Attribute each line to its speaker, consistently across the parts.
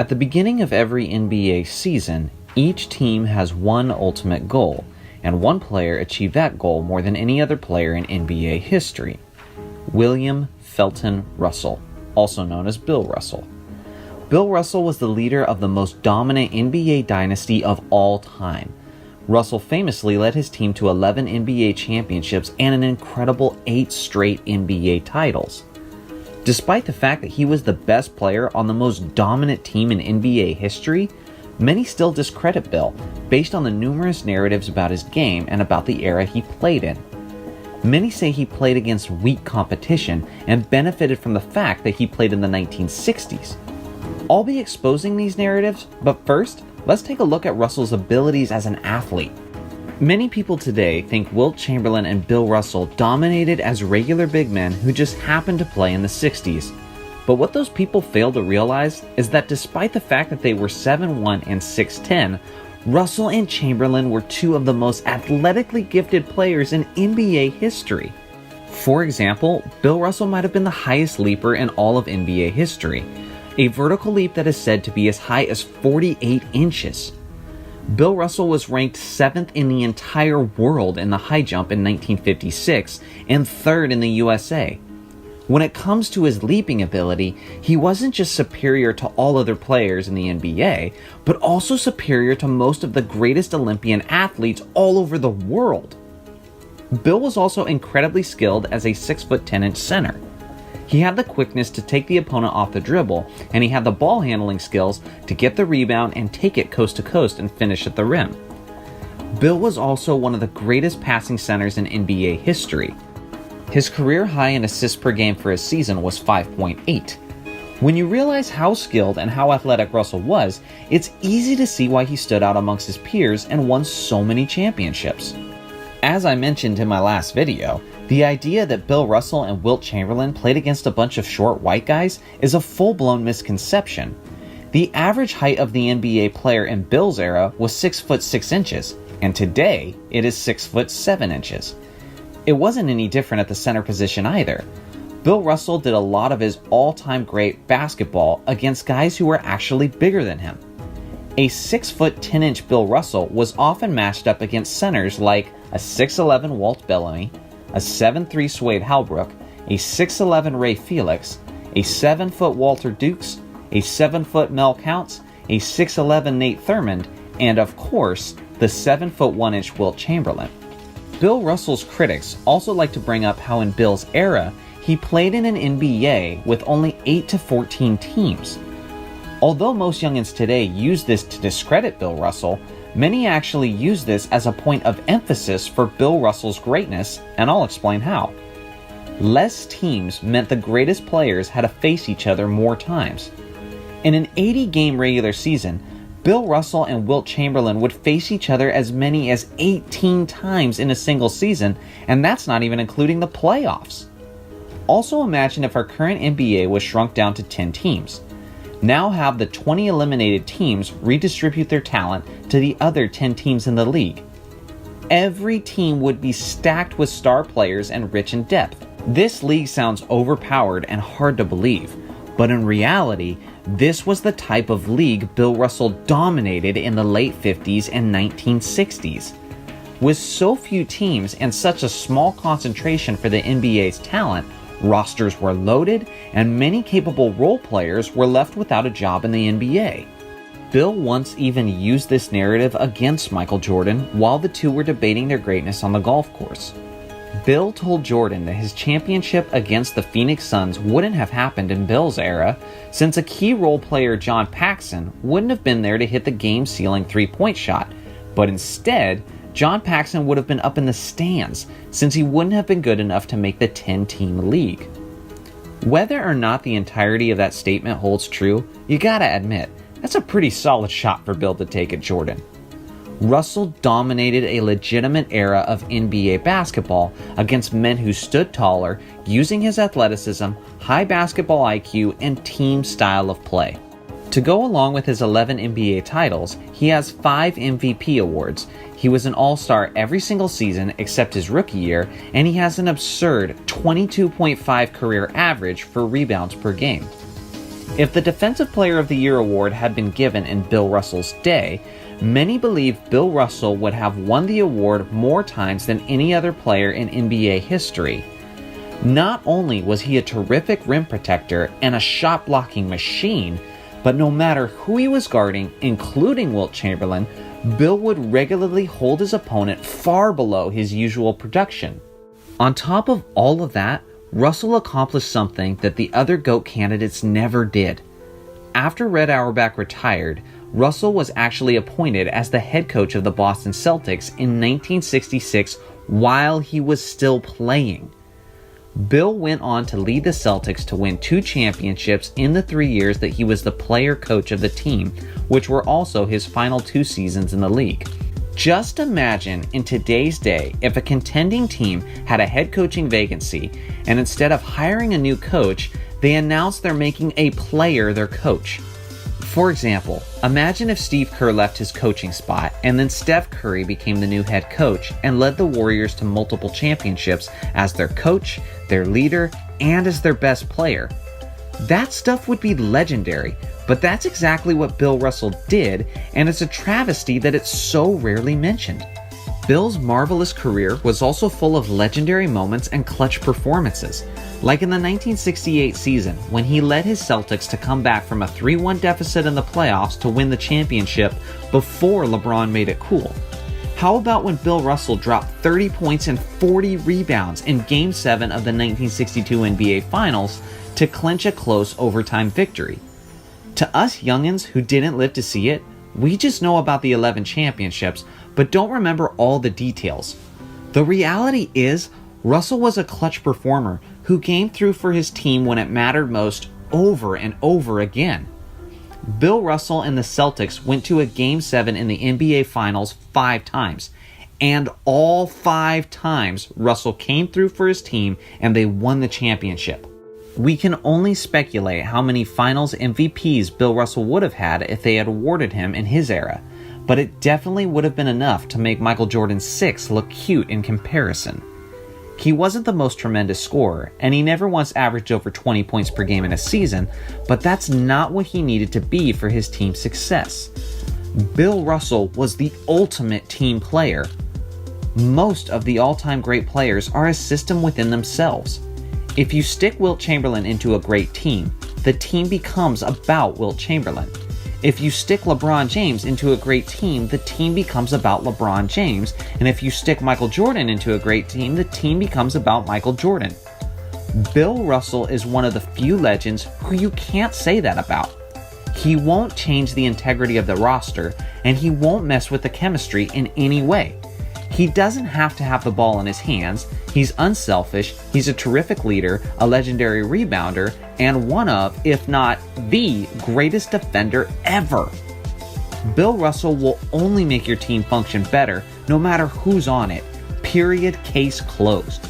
Speaker 1: At the beginning of every NBA season, each team has one ultimate goal, and one player achieved that goal more than any other player in NBA history. William Felton Russell, also known as Bill Russell. Bill Russell was the leader of the most dominant NBA dynasty of all time. Russell famously led his team to 11 NBA championships and an incredible 8 straight NBA titles. Despite the fact that he was the best player on the most dominant team in NBA history, many still discredit Bill based on the numerous narratives about his game and about the era he played in. Many say he played against weak competition and benefited from the fact that he played in the 1960s. I'll be exposing these narratives, but first, let's take a look at Russell's abilities as an athlete. Many people today think Wilt Chamberlain and Bill Russell dominated as regular big men who just happened to play in the 60s. But what those people fail to realize is that despite the fact that they were 7'1" and 6'10", Russell and Chamberlain were two of the most athletically gifted players in NBA history. For example, Bill Russell might have been the highest leaper in all of NBA history, a vertical leap that is said to be as high as 48 inches. Bill Russell was ranked 7th in the entire world in the high jump in 1956 and 3rd in the USA. When it comes to his leaping ability, he wasn't just superior to all other players in the NBA, but also superior to most of the greatest Olympian athletes all over the world. Bill was also incredibly skilled as a 6'10" center. He had the quickness to take the opponent off the dribble, and he had the ball handling skills to get the rebound and take it coast to coast and finish at the rim. Bill was also one of the greatest passing centers in NBA history. His career high in assists per game for a season was 5.8. When you realize how skilled and how athletic Russell was, it's easy to see why he stood out amongst his peers and won so many championships. As I mentioned in my last video, the idea that Bill Russell and Wilt Chamberlain played against a bunch of short white guys is a full-blown misconception. The average height of the NBA player in Bill's era was 6'6", and today it is 6'7". It wasn't any different at the center position either. Bill Russell did a lot of his all-time great basketball against guys who were actually bigger than him. A 6'10" Bill Russell was often matched up against centers like a 6'11" Walt Bellamy, a 7'3" Swade Halbrook, a 6'11" Ray Felix, a 7' Walter Dukes, a 7' Mel Counts, a 6'11" Nate Thurmond, and of course, the 7' 1" Wilt Chamberlain. Bill Russell's critics also like to bring up how in Bill's era, he played in an NBA with only 8 to 14 teams. Although most youngins today use this to discredit Bill Russell, many actually use this as a point of emphasis for Bill Russell's greatness, and I'll explain how. Less teams meant the greatest players had to face each other more times. In an 80-game regular season, Bill Russell and Wilt Chamberlain would face each other as many as 18 times in a single season, and that's not even including the playoffs. Also imagine if our current NBA was shrunk down to 10 teams. Now have the 20 eliminated teams redistribute their talent to the other 10 teams in the league. Every team would be stacked with star players and rich in depth. This league sounds overpowered and hard to believe, but in reality, this was the type of league Bill Russell dominated in the late 50s and 1960s. With so few teams and such a small concentration for the NBA's talent, rosters were loaded, and many capable role players were left without a job in the NBA. Bill once even used this narrative against Michael Jordan while the two were debating their greatness on the golf course. Bill told Jordan that his championship against the Phoenix Suns wouldn't have happened in Bill's era, since a key role player, John Paxson, wouldn't have been there to hit the game-sealing three-point shot, but instead, John Paxson would have been up in the stands, since he wouldn't have been good enough to make the 10-team league. Whether or not the entirety of that statement holds true, you gotta admit, that's a pretty solid shot for Bill to take at Jordan. Russell dominated a legitimate era of NBA basketball against men who stood taller, using his athleticism, high basketball IQ, and team style of play. To go along with his 11 NBA titles, he has 5 MVP awards. He was an All-Star every single season except his rookie year, and he has an absurd 22.5 career average for rebounds per game. If the Defensive Player of the Year award had been given in Bill Russell's day, many believe Bill Russell would have won the award more times than any other player in NBA history. Not only was he a terrific rim protector and a shot-blocking machine, but no matter who he was guarding, including Wilt Chamberlain, Bill would regularly hold his opponent far below his usual production. On top of all of that, Russell accomplished something that the other GOAT candidates never did. After Red Auerbach retired, Russell was actually appointed as the head coach of the Boston Celtics in 1966 while he was still playing. Bill went on to lead the Celtics to win 2 championships in the 3 years that he was the player coach of the team, which were also his final 2 seasons in the league. Just imagine in today's day if a contending team had a head coaching vacancy and instead of hiring a new coach, they announced they're making a player their coach. For example, imagine if Steve Kerr left his coaching spot and then Steph Curry became the new head coach and led the Warriors to multiple championships as their coach, their leader, and as their best player. That stuff would be legendary, but that's exactly what Bill Russell did, and it's a travesty that it's so rarely mentioned. Bill's marvelous career was also full of legendary moments and clutch performances, like in the 1968 season when he led his Celtics to come back from a 3-1 deficit in the playoffs to win the championship before LeBron made it cool. How about when Bill Russell dropped 30 points and 40 rebounds in Game 7 of the 1962 NBA Finals to clinch a close overtime victory? To us youngins who didn't live to see it, we just know about the 11 championships, but don't remember all the details. The reality is, Russell was a clutch performer who came through for his team when it mattered most over and over again. Bill Russell and the Celtics went to a Game 7 in the NBA Finals 5 times, and all 5 times Russell came through for his team and they won the championship. We can only speculate how many Finals MVPs Bill Russell would have had if they had awarded him in his era, but it definitely would have been enough to make Michael Jordan's 6 look cute in comparison. He wasn't the most tremendous scorer, and he never once averaged over 20 points per game in a season, but that's not what he needed to be for his team's success. Bill Russell was the ultimate team player. Most of the all-time great players are a system within themselves. If you stick Wilt Chamberlain into a great team, the team becomes about Wilt Chamberlain. If you stick LeBron James into a great team, the team becomes about LeBron James. And if you stick Michael Jordan into a great team, the team becomes about Michael Jordan. Bill Russell is one of the few legends who you can't say that about. He won't change the integrity of the roster, and he won't mess with the chemistry in any way. He doesn't have to have the ball in his hands. He's unselfish, he's a terrific leader, a legendary rebounder, and one of, if not the greatest defender ever. Bill Russell will only make your team function better no matter who's on it. Period. Case closed.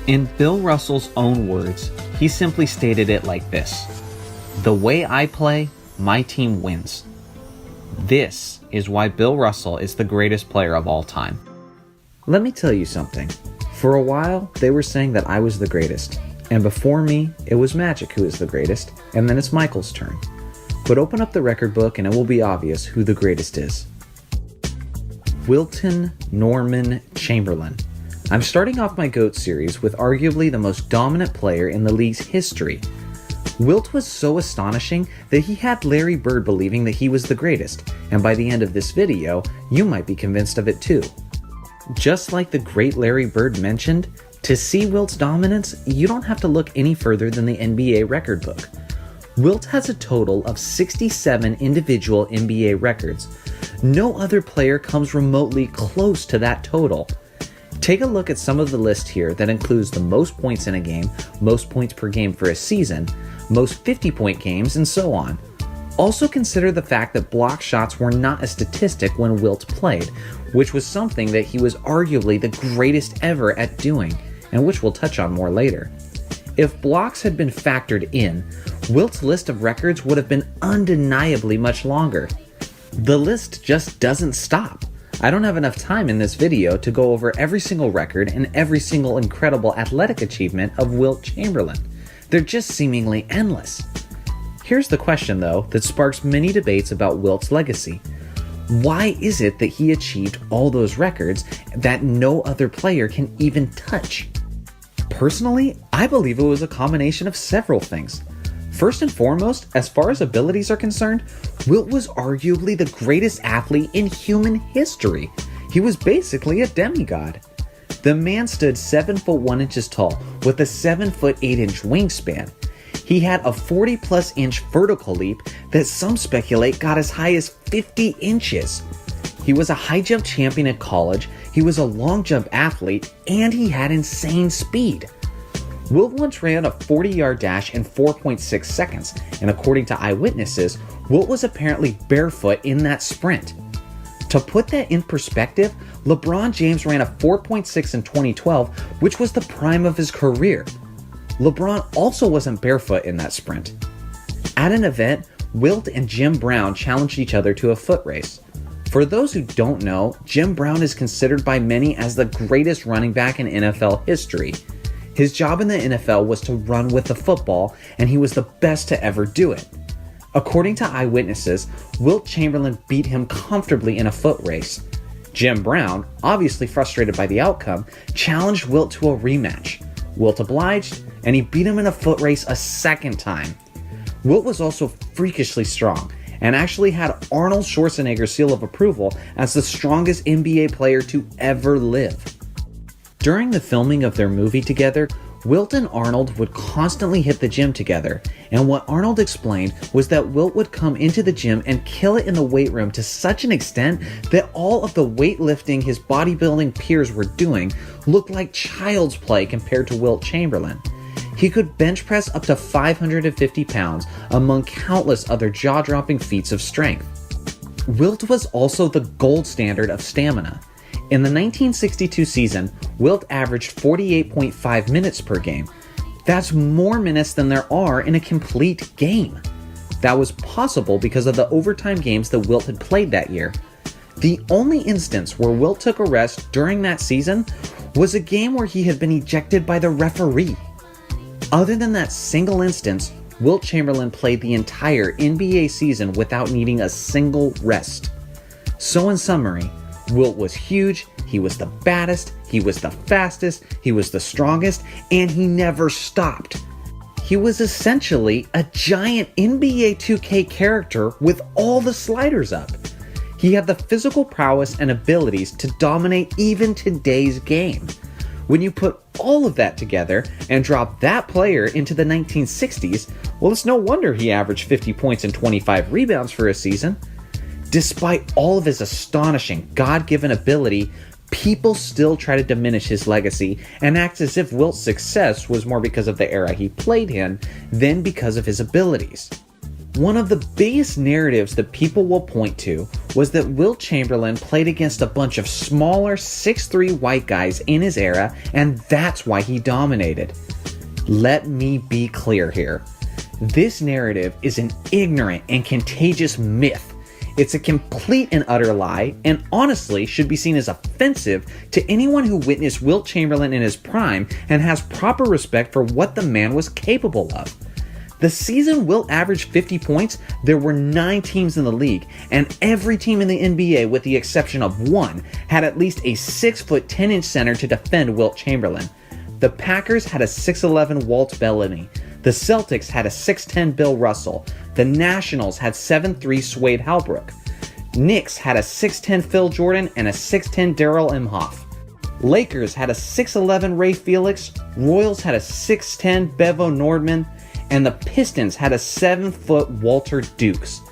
Speaker 1: In Bill Russell's own words, he simply stated it like this: "The way I play, my team wins." This is why Bill Russell is the greatest player of all time. Let me tell you something. For a while, they were saying that I was the greatest. And before me, it was Magic who is the greatest, and then it's Michael's turn. But open up the record book and it will be obvious who the greatest is. Wilton Norman Chamberlain. I'm starting off my GOAT series with arguably the most dominant player in the league's history. Wilt was so astonishing that he had Larry Bird believing that he was the greatest, and by the end of this video, you might be convinced of it too. Just like the great Larry Bird mentioned, to see Wilt's dominance, you don't have to look any further than the NBA record book. Wilt has a total of 67 individual NBA records. No other player comes remotely close to that total. Take a look at some of the list here that includes the most points in a game, most points per game for a season, most 50-point games, and so on. Also consider the fact that block shots were not a statistic when Wilt played, which was something that he was arguably the greatest ever at doing, and which we'll touch on more later. If blocks had been factored in, Wilt's list of records would have been undeniably much longer. The list just doesn't stop. I don't have enough time in this video to go over every single record and every single incredible athletic achievement of Wilt Chamberlain. They're just seemingly endless. Here's the question, though, that sparks many debates about Wilt's legacy. Why is it that he achieved all those records that no other player can even touch? Personally, I believe it was a combination of several things. First and foremost, as far as abilities are concerned, Wilt was arguably the greatest athlete in human history. He was basically a demigod. The man stood 7 foot 1 inches tall with a 7 foot 8 inch wingspan. He had a 40 plus inch vertical leap that some speculate got as high as 50 inches. He was a high jump champion at college, he was a long jump athlete, and he had insane speed. Wilt once ran a 40-yard dash in 4.6 seconds, and according to eyewitnesses, Wilt was apparently barefoot in that sprint. To put that in perspective, LeBron James ran a 4.6 in 2012, which was the prime of his career. LeBron also wasn't barefoot in that sprint. At an event, Wilt and Jim Brown challenged each other to a foot race. For those who don't know, Jim Brown is considered by many as the greatest running back in NFL history. His job in the NFL was to run with the football, and he was the best to ever do it. According to eyewitnesses, Wilt Chamberlain beat him comfortably in a foot race. Jim Brown, obviously frustrated by the outcome, challenged Wilt to a rematch. Wilt obliged, and he beat him in a foot race a second time. Wilt was also freakishly strong, and actually had Arnold Schwarzenegger's seal of approval as the strongest NBA player to ever live. During the filming of their movie together, Wilt and Arnold would constantly hit the gym together, and what Arnold explained was that Wilt would come into the gym and kill it in the weight room to such an extent that all of the weightlifting his bodybuilding peers were doing looked like child's play compared to Wilt Chamberlain. He could bench press up to 550 pounds among countless other jaw-dropping feats of strength. Wilt was also the gold standard of stamina. In the 1962 season, Wilt averaged 48.5 minutes per game. That's more minutes than there are in a complete game. That was possible because of the overtime games that Wilt had played that year. The only instance where Wilt took a rest during that season was a game where he had been ejected by the referee. Other than that single instance, Wilt Chamberlain played the entire NBA season without needing a single rest. So in summary, Wilt was huge, he was the baddest, he was the fastest, he was the strongest, and he never stopped. He was essentially a giant NBA 2K character with all the sliders up. He had the physical prowess and abilities to dominate even today's game. When you put all of that together and drop that player into the 1960s, well, it's no wonder he averaged 50 points and 25 rebounds for a season. Despite all of his astonishing God-given ability, people still try to diminish his legacy and act as if Wilt's success was more because of the era he played in than because of his abilities. One of the biggest narratives that people will point to was that Wilt Chamberlain played against a bunch of smaller 6'3" white guys in his era, and that's why he dominated. Let me be clear here. This narrative is an ignorant and contagious myth. It's a complete and utter lie, and honestly should be seen as offensive to anyone who witnessed Wilt Chamberlain in his prime and has proper respect for what the man was capable of. The season Wilt averaged 50 points, there were 9 teams in the league, and every team in the NBA, with the exception of one, had at least a 6' 10" center to defend Wilt Chamberlain. The Packers had a 6'11" Walt Bellamy. The Celtics had a 6'10" Bill Russell. The Nationals had 7'3" Swade Halbrook. Knicks had a 6'10" Phil Jordan and a 6'10" Darrell Imhoff. Lakers had a 6'11" Ray Felix. Royals had a 6'10" Bevo Nordman. And the Pistons had a 7' Walter Dukes.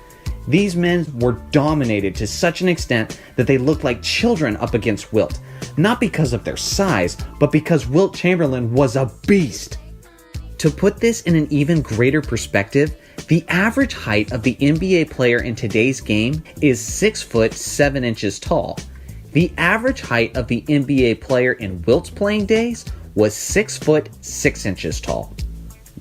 Speaker 1: These men were dominated to such an extent that they looked like children up against Wilt. Not because of their size, but because Wilt Chamberlain was a beast. To put this in an even greater perspective, the average height of the NBA player in today's game is 6 foot 7 inches tall. The average height of the NBA player in Wilt's playing days was 6 foot 6 inches tall.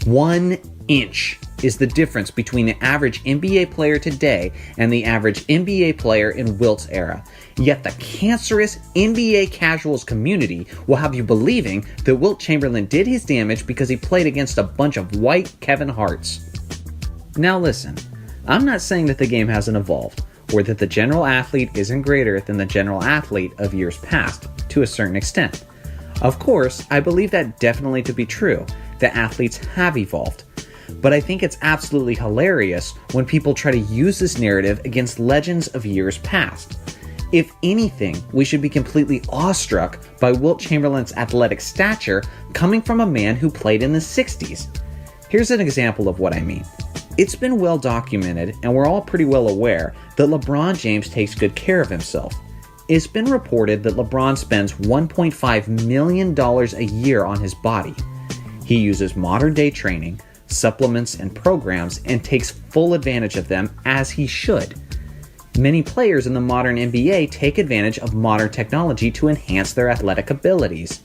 Speaker 1: 1 inch is the difference between the average NBA player today and the average NBA player in Wilt's era. Yet the cancerous NBA casuals community will have you believing that Wilt Chamberlain did his damage because he played against a bunch of white Kevin Harts. Now listen, I'm not saying that the game hasn't evolved, or that the general athlete isn't greater than the general athlete of years past, to a certain extent. Of course, I believe that definitely to be true, that athletes have evolved. But I think it's absolutely hilarious when people try to use this narrative against legends of years past. If anything, we should be completely awestruck by Wilt Chamberlain's athletic stature coming from a man who played in the 60s. Here's an example of what I mean. It's been well documented, and we're all pretty well aware, that LeBron James takes good care of himself. It's been reported that LeBron spends $1.5 million a year on his body. He uses modern-day training, supplements, and programs, and takes full advantage of them as he should. Many players in the modern NBA take advantage of modern technology to enhance their athletic abilities.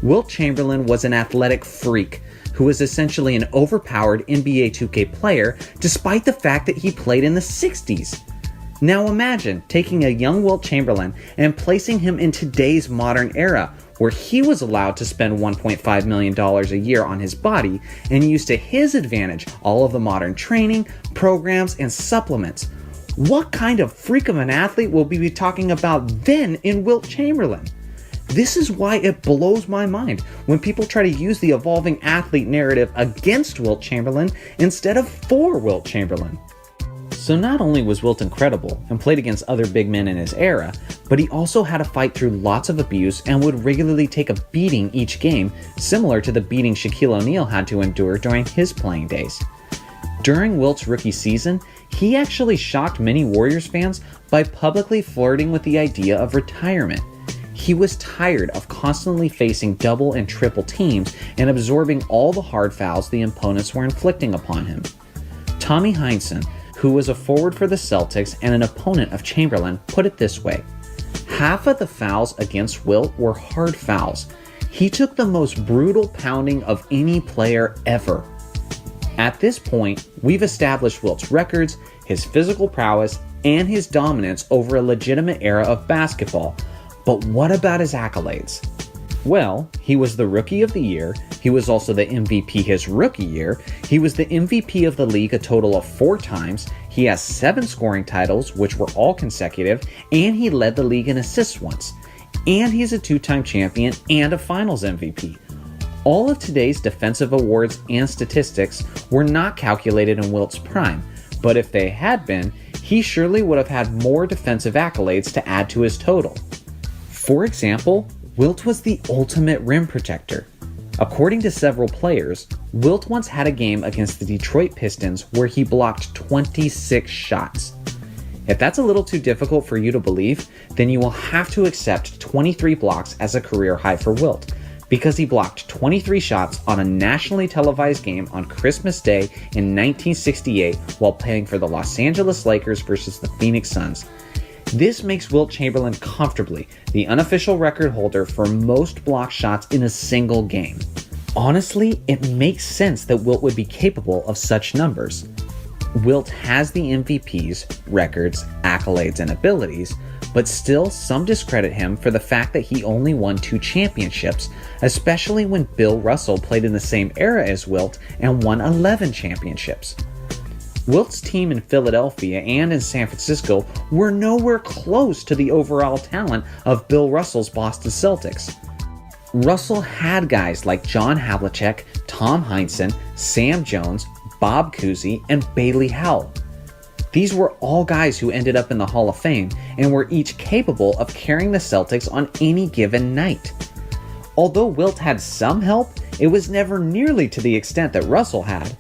Speaker 1: Wilt Chamberlain was an athletic freak who was essentially an overpowered NBA 2K player despite the fact that he played in the 60s. Now imagine taking a young Wilt Chamberlain and placing him in today's modern era, where he was allowed to spend $1.5 million a year on his body and use to his advantage all of the modern training, programs, and supplements. What kind of freak of an athlete will we be talking about then in Wilt Chamberlain? This is why it blows my mind when people try to use the evolving athlete narrative against Wilt Chamberlain instead of for Wilt Chamberlain. So not only was Wilt incredible and played against other big men in his era, but he also had to fight through lots of abuse and would regularly take a beating each game, similar to the beating Shaquille O'Neal had to endure during his playing days. During Wilt's rookie season, he actually shocked many Warriors fans by publicly flirting with the idea of retirement. He was tired of constantly facing double and triple teams and absorbing all the hard fouls the opponents were inflicting upon him. Tommy Heinsohn, who was a forward for the Celtics and an opponent of Chamberlain, put it this way: half of the fouls against Wilt were hard fouls. He took the most brutal pounding of any player ever. At this point, we've established Wilt's records, his physical prowess, and his dominance over a legitimate era of basketball. But what about his accolades? Well, he was the Rookie of the Year, he was also the MVP his rookie year, he was the MVP of the league a total of 4 times, he has 7 scoring titles, which were all consecutive, and he led the league in assists once. And he's a 2-time champion and a Finals MVP. All of today's defensive awards and statistics were not calculated in Wilt's prime, but if they had been, he surely would have had more defensive accolades to add to his total. For example, Wilt was the ultimate rim protector. According to several players, Wilt once had a game against the Detroit Pistons where he blocked 26 shots. If that's a little too difficult for you to believe, then you will have to accept 23 blocks as a career high for Wilt, because he blocked 23 shots on a nationally televised game on Christmas Day in 1968 while playing for the Los Angeles Lakers versus the Phoenix Suns. This makes Wilt Chamberlain comfortably the unofficial record holder for most block shots in a single game. Honestly, it makes sense that Wilt would be capable of such numbers. Wilt has the MVPs, records, accolades, and abilities, but still some discredit him for the fact that he only won 2 championships, especially when Bill Russell played in the same era as Wilt and won 11 championships. Wilt's team in Philadelphia and in San Francisco were nowhere close to the overall talent of Bill Russell's Boston Celtics. Russell had guys like John Havlicek, Tom Heinsohn, Sam Jones, Bob Cousy, and Bailey Howell. These were all guys who ended up in the Hall of Fame and were each capable of carrying the Celtics on any given night. Although Wilt had some help, it was never nearly to the extent that Russell had.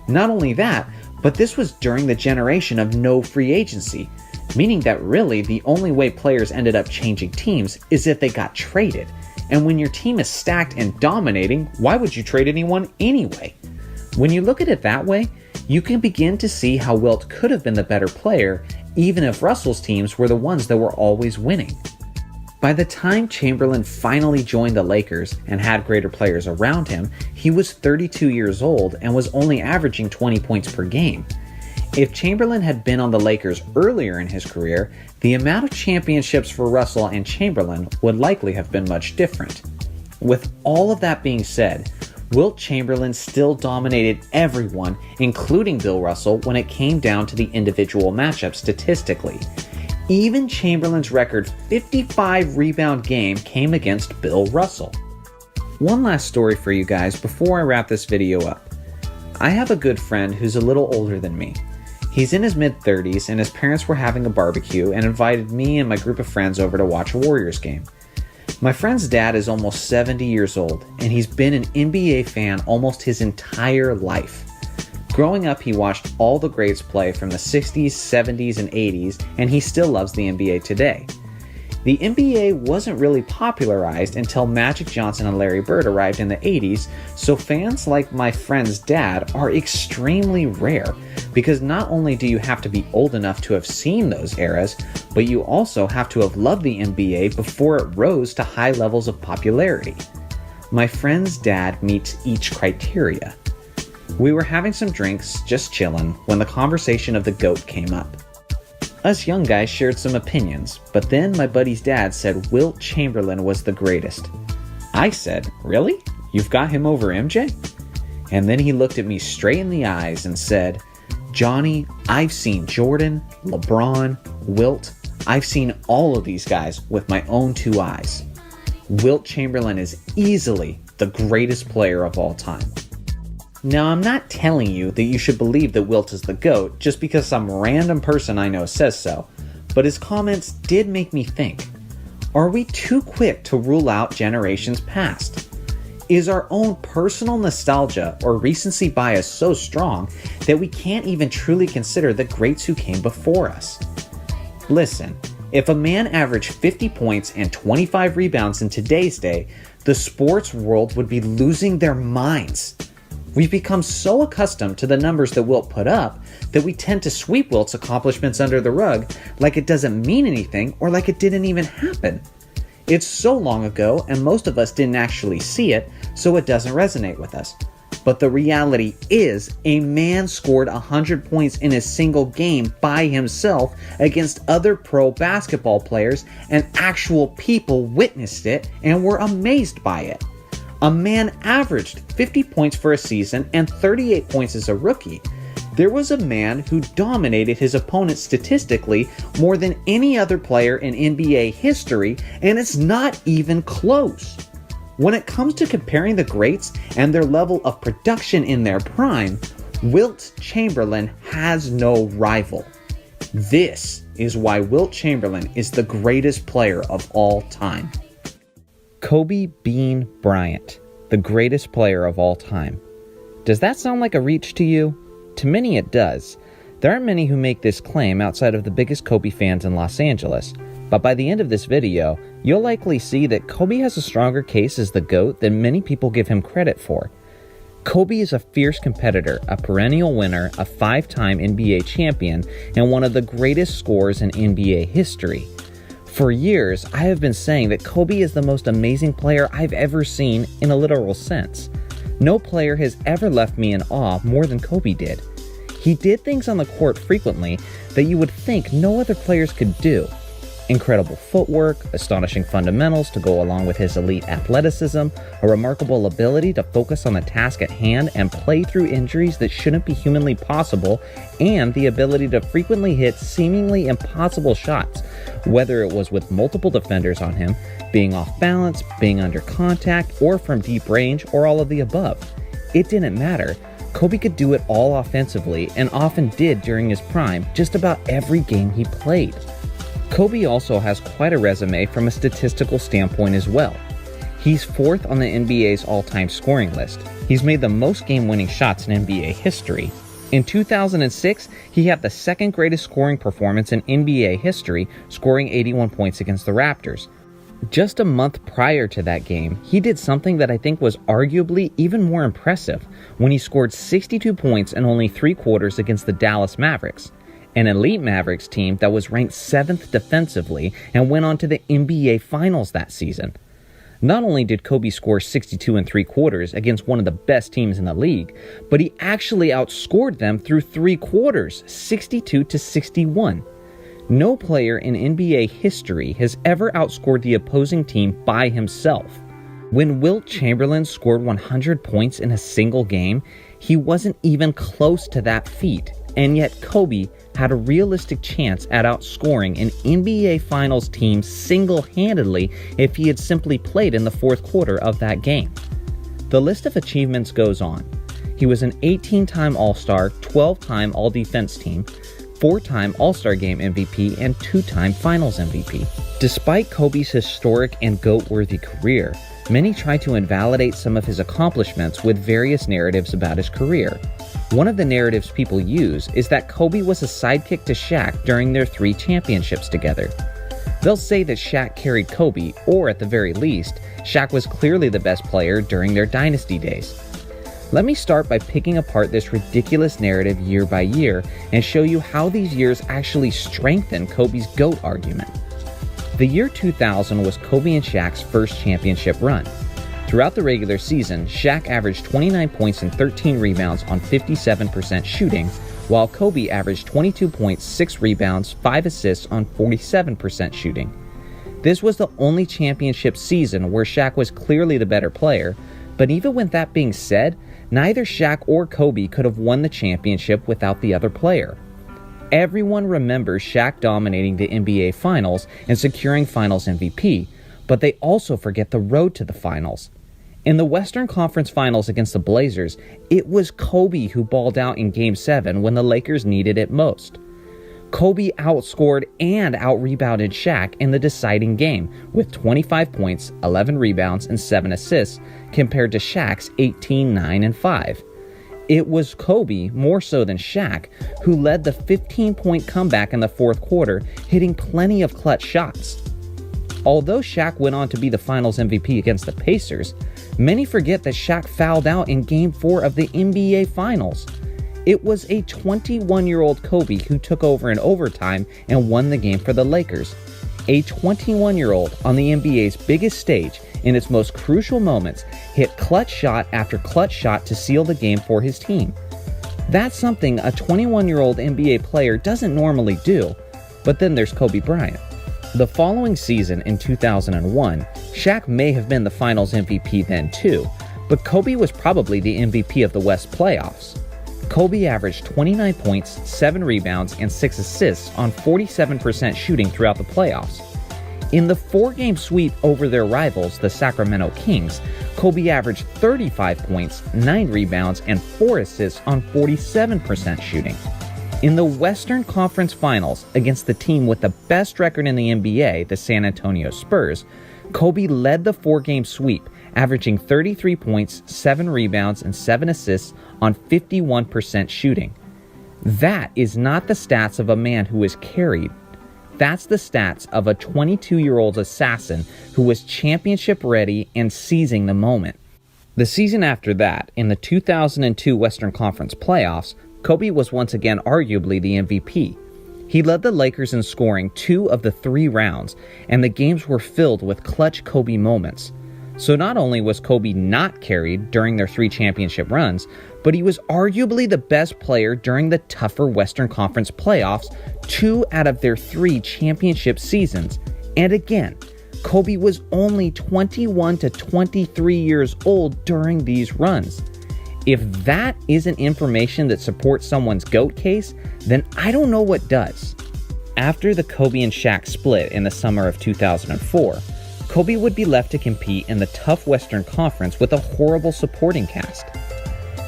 Speaker 1: Not only that, but this was during the generation of no free agency, meaning that really the only way players ended up changing teams is if they got traded. And when your team is stacked and dominating, why would you trade anyone anyway? When you look at it that way, you can begin to see how Wilt could have been the better player, even if Russell's teams were the ones that were always winning. By the time Chamberlain finally joined the Lakers and had greater players around him, he was 32 years old and was only averaging 20 points per game. If Chamberlain had been on the Lakers earlier in his career, the amount of championships for Russell and Chamberlain would likely have been much different. With all of that being said, Wilt Chamberlain still dominated everyone, including Bill Russell, when it came down to the individual matchup statistically. Even Chamberlain's record 55 rebound game came against Bill Russell. One last story for you guys before I wrap this video up. I have a good friend who's a little older than me. He's in his mid-30s and his parents were having a barbecue and invited me and my group of friends over to watch a Warriors game. My friend's dad is almost 70 years old and he's been an NBA fan almost his entire life. Growing up, he watched all the greats play from the 60s, 70s, and 80s, and he still loves the NBA today. The NBA wasn't really popularized until Magic Johnson and Larry Bird arrived in the 80s, so fans like my friend's dad are extremely rare, because not only do you have to be old enough to have seen those eras, but you also have to have loved the NBA before it rose to high levels of popularity. My friend's dad meets each criteria. We were having some drinks, just chillin', when the conversation of the GOAT came up. Us young guys shared some opinions, but then my buddy's dad said Wilt Chamberlain was the greatest. I said, "Really? You've got him over MJ?" And then he looked at me straight in the eyes and said, "Johnny, I've seen Jordan, LeBron, Wilt. I've seen all of these guys with my own two eyes. Wilt Chamberlain is easily the greatest player of all time." Now, I'm not telling you that you should believe that Wilt is the GOAT just because some random person I know says so, but his comments did make me think. Are we too quick to rule out generations past? Is our own personal nostalgia or recency bias so strong that we can't even truly consider the greats who came before us? Listen, if a man averaged 50 points and 25 rebounds in today's day, the sports world would be losing their minds. We've become so accustomed to the numbers that Wilt put up that we tend to sweep Wilt's accomplishments under the rug like it doesn't mean anything or like it didn't even happen. It's so long ago and most of us didn't actually see it, so it doesn't resonate with us. But the reality is, a man scored 100 points in a single game by himself against other pro basketball players, and actual people witnessed it and were amazed by it. A man averaged 50 points for a season and 38 points as a rookie. There was a man who dominated his opponent statistically more than any other player in NBA history, and it's not even close. When it comes to comparing the greats and their level of production in their prime, Wilt Chamberlain has no rival. This is why Wilt Chamberlain is the greatest player of all time. Kobe Bean Bryant, the greatest player of all time. Does that sound like a reach to you? To many it does. There aren't many who make this claim outside of the biggest Kobe fans in Los Angeles, but by the end of this video, you'll likely see that Kobe has a stronger case as the GOAT than many people give him credit for. Kobe is a fierce competitor, a perennial winner, a 5-time NBA champion, and one of the greatest scorers in NBA history. For years, I have been saying that Kobe is the most amazing player I've ever seen in a literal sense. No player has ever left me in awe more than Kobe did. He did things on the court frequently that you would think no other players could do. Incredible footwork, astonishing fundamentals to go along with his elite athleticism, a remarkable ability to focus on the task at hand and play through injuries that shouldn't be humanly possible, and the ability to frequently hit seemingly impossible shots, whether it was with multiple defenders on him, being off balance, being under contact, or from deep range, or all of the above. It didn't matter. Kobe could do it all offensively, and often did during his prime, just about every game he played. Kobe also has quite a resume from a statistical standpoint as well. He's 4th on the NBA's all-time scoring list. He's made the most game-winning shots in NBA history. In 2006, he had the 2nd greatest scoring performance in NBA history, scoring 81 points against the Raptors. Just a month prior to that game, he did something that I think was arguably even more impressive when he scored 62 points in only 3 quarters against the Dallas Mavericks, an elite Mavericks team that was ranked 7th defensively and went on to the NBA Finals that season. Not only did Kobe score 62 in 3 quarters against one of the best teams in the league, but he actually outscored them through 3 quarters, 62-61. No player in NBA history has ever outscored the opposing team by himself. When Wilt Chamberlain scored 100 points in a single game, he wasn't even close to that feat, and yet Kobe had a realistic chance at outscoring an NBA Finals team single-handedly if he had simply played in the fourth quarter of that game. The list of achievements goes on. He was an 18-time All-Star, 12-time All-Defense Team, 4-time All-Star Game MVP, and 2-time Finals MVP. Despite Kobe's historic and GOAT-worthy career, many try to invalidate some of his accomplishments with various narratives about his career. One of the narratives people use is that Kobe was a sidekick to Shaq during their 3 championships together. They'll say that Shaq carried Kobe, or at the very least, Shaq was clearly the best player during their Dynasty days. Let me start by picking apart this ridiculous narrative year by year and show you how these years actually strengthen Kobe's GOAT argument. The year 2000 was Kobe and Shaq's first championship run. Throughout the regular season, Shaq averaged 29 points and 13 rebounds on 57% shooting, while Kobe averaged 22 points, 6 rebounds, 5 assists on 47% shooting. This was the only championship season where Shaq was clearly the better player, but even with that being said, neither Shaq or Kobe could have won the championship without the other player. Everyone remembers Shaq dominating the NBA Finals and securing Finals MVP, but they also forget the road to the Finals. In the Western Conference Finals against the Blazers, it was Kobe who balled out in Game 7 when the Lakers needed it most. Kobe outscored and out-rebounded Shaq in the deciding game with 25 points, 11 rebounds, and 7 assists compared to Shaq's 18, 9, and 5. It was Kobe, more so than Shaq, who led the 15-point comeback in the fourth quarter, hitting plenty of clutch shots. Although Shaq went on to be the Finals MVP against the Pacers, many forget that Shaq fouled out in Game 4 of the NBA Finals. It was a 21-year-old Kobe who took over in overtime and won the game for the Lakers. A 21-year-old on the NBA's biggest stage in its most crucial moments hit clutch shot after clutch shot to seal the game for his team. That's something a 21-year-old NBA player doesn't normally do, but then there's Kobe Bryant. The following season in 2001, Shaq may have been the Finals MVP then too, but Kobe was probably the MVP of the West playoffs. Kobe averaged 29 points, 7 rebounds, and 6 assists on 47% shooting throughout the playoffs. In the 4-game sweep over their rivals, the Sacramento Kings, Kobe averaged 35 points, 9 rebounds, and 4 assists on 47% shooting. In the Western Conference Finals against the team with the best record in the NBA, the San Antonio Spurs, Kobe led the 4-game sweep, averaging 33 points, 7 rebounds, and 7 assists on 51% shooting. That is not the stats of a man who was carried. That's the stats of a 22-year-old assassin who was championship ready and seizing the moment. The season after that, in the 2002 Western Conference playoffs, Kobe was once again arguably the MVP. He led the Lakers in scoring 2 of the 3 rounds, and the games were filled with clutch Kobe moments. So not only was Kobe not carried during their 3 championship runs, but he was arguably the best player during the tougher Western Conference playoffs 2 out of their 3 championship seasons. And again, Kobe was only 21 to 23 years old during these runs. If that isn't information that supports someone's GOAT case, then I don't know what does. After the Kobe and Shaq split in the summer of 2004, Kobe would be left to compete in the tough Western Conference with a horrible supporting cast.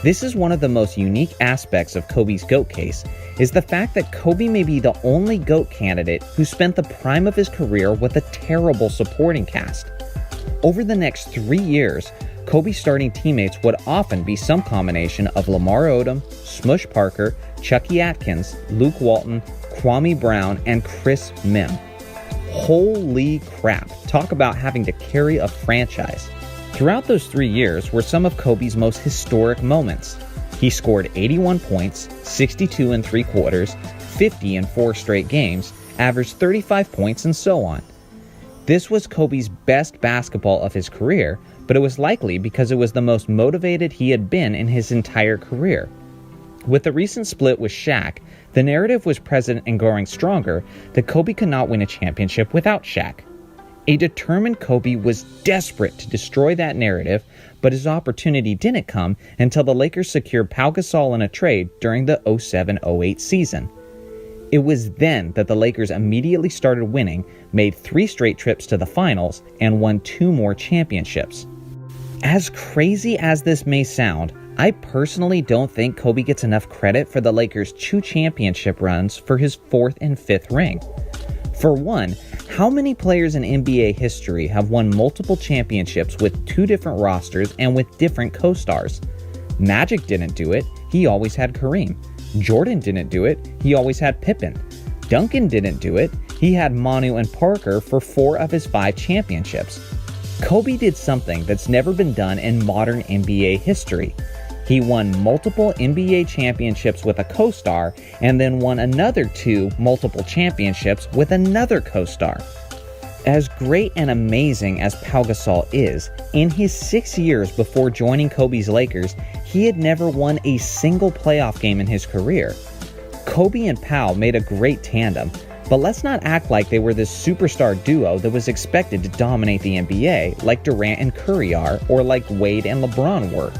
Speaker 1: This is one of the most unique aspects of Kobe's GOAT case, is the fact that Kobe may be the only GOAT candidate who spent the prime of his career with a terrible supporting cast. Over the next 3 years, Kobe's starting teammates would often be some combination of Lamar Odom, Smush Parker, Chucky Atkins, Luke Walton, Kwame Brown, and Chris Mim. Holy crap, talk about having to carry a franchise. Throughout those 3 years were some of Kobe's most historic moments. He scored 81 points, 62 in 3 quarters, 50 in 4 straight games, averaged 35 points, and so on. This was Kobe's best basketball of his career, but it was likely because it was the most motivated he had been in his entire career. With the recent split with Shaq, the narrative was present and growing stronger that Kobe could not win a championship without Shaq. A determined Kobe was desperate to destroy that narrative, but his opportunity didn't come until the Lakers secured Pau Gasol in a trade during the 07-08 season. It was then that the Lakers immediately started winning, made 3 straight trips to the finals, and won 2 more championships. As crazy as this may sound, I personally don't think Kobe gets enough credit for the Lakers' 2 championship runs for his 4th and 5th ring. For one, how many players in NBA history have won multiple championships with 2 different rosters and with different co-stars? Magic didn't do it, he always had Kareem. Jordan didn't do it, he always had Pippen. Duncan didn't do it, he had Manu and Parker for 4 of his 5 championships. Kobe did something that's never been done in modern NBA history. He won multiple NBA championships with a co-star and then won another 2 multiple championships with another co-star. As great and amazing as Pau Gasol is, in his 6 years before joining Kobe's Lakers, he had never won a single playoff game in his career. Kobe and Pau made a great tandem, but let's not act like they were this superstar duo that was expected to dominate the NBA like Durant and Curry are, or like Wade and LeBron were.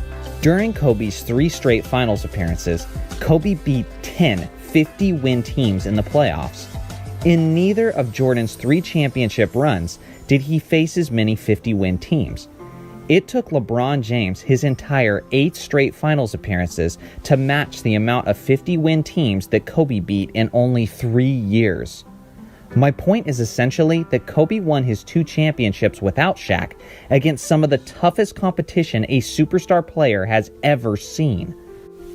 Speaker 1: During Kobe's 3 straight finals appearances, Kobe beat 10 50-win teams in the playoffs. In neither of Jordan's 3 championship runs did he face as many 50-win teams. It took LeBron James his entire 8 straight finals appearances to match the amount of 50-win teams that Kobe beat in only 3 years. My point is essentially that Kobe won his 2 championships without Shaq against some of the toughest competition a superstar player has ever seen.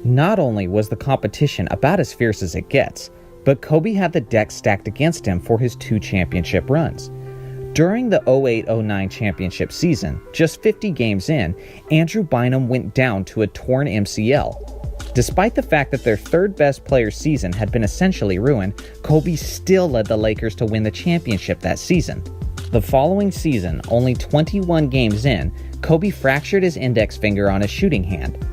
Speaker 1: Not only was the competition about as fierce as it gets, but Kobe had the deck stacked against him for his 2 championship runs. During the 08-09 championship season, just 50 games in, Andrew Bynum went down to a torn MCL. Despite the fact that their 3rd best player's season had been essentially ruined, Kobe still led the Lakers to win the championship that season. The following season, only 21 games in, Kobe fractured his index finger on his shooting hand.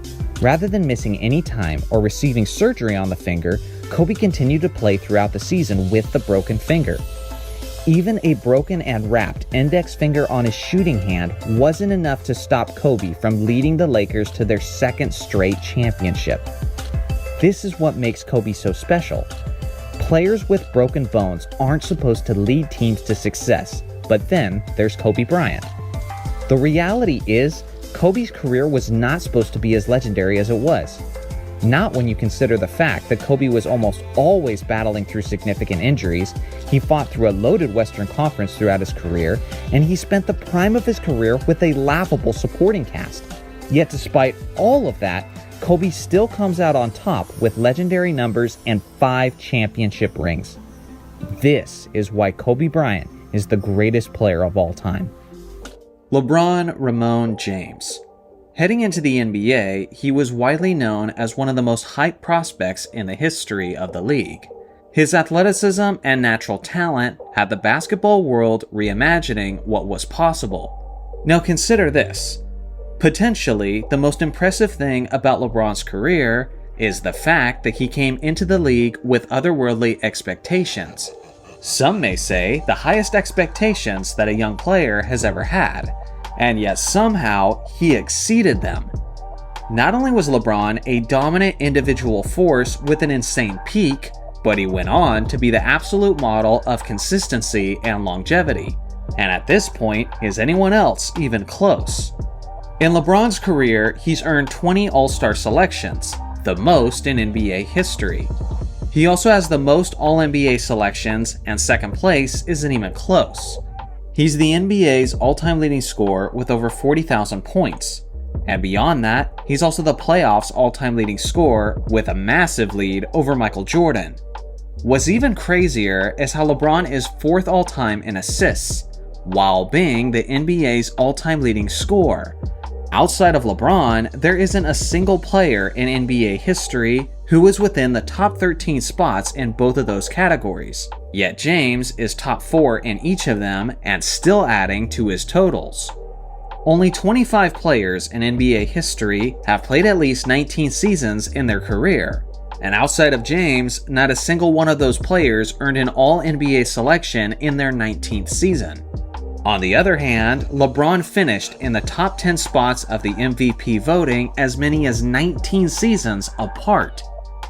Speaker 1: Rather than missing any time or receiving surgery on the finger, Kobe continued to play throughout the season with the broken finger. Even a broken and wrapped index finger on his shooting hand wasn't enough to stop Kobe from leading the Lakers to their 2nd straight championship. This is what makes Kobe so special. Players with broken bones aren't supposed to lead teams to success, but then there's Kobe Bryant. The reality is, Kobe's career was not supposed to be as legendary as it was. Not when you consider the fact that Kobe was almost always battling through significant injuries, he fought through a loaded Western Conference throughout his career, and he spent the prime of his career with a laughable supporting cast. Yet despite all of that, Kobe still comes out on top with legendary numbers and 5 championship rings. This is why Kobe Bryant is the greatest player of all time. LeBron Ramon James. Heading into the NBA, he was widely known as one of the most hyped prospects in the history of the league. His athleticism and natural talent had the basketball world reimagining what was possible. Now consider this. Potentially, the most impressive thing about LeBron's career is the fact that he came into the league with otherworldly expectations. Some may say the highest expectations that a young player has ever had, and yet somehow he exceeded them. Not only was LeBron a dominant individual force with an insane peak, but he went on to be the absolute model of consistency and longevity. And at this point, is anyone else even close? In LeBron's career, he's earned 20 All-Star selections, the most in NBA history. He also has the most All-NBA selections, and second place isn't even close. He's the NBA's all-time leading scorer with over 40,000 points. And beyond that, he's also the playoffs' all-time leading scorer with a massive lead over Michael Jordan. What's even crazier is how LeBron is 4th all-time in assists, while being the NBA's all-time leading scorer. Outside of LeBron, there isn't a single player in NBA history who is within the top 13 spots in both of those categories. Yet James is top 4 in each of them and still adding to his totals. Only 25 players in NBA history have played at least 19 seasons in their career. And outside of James, not a single one of those players earned an All-NBA selection in their 19th season. On the other hand, LeBron finished in the top 10 spots of the MVP voting as many as 19 seasons apart.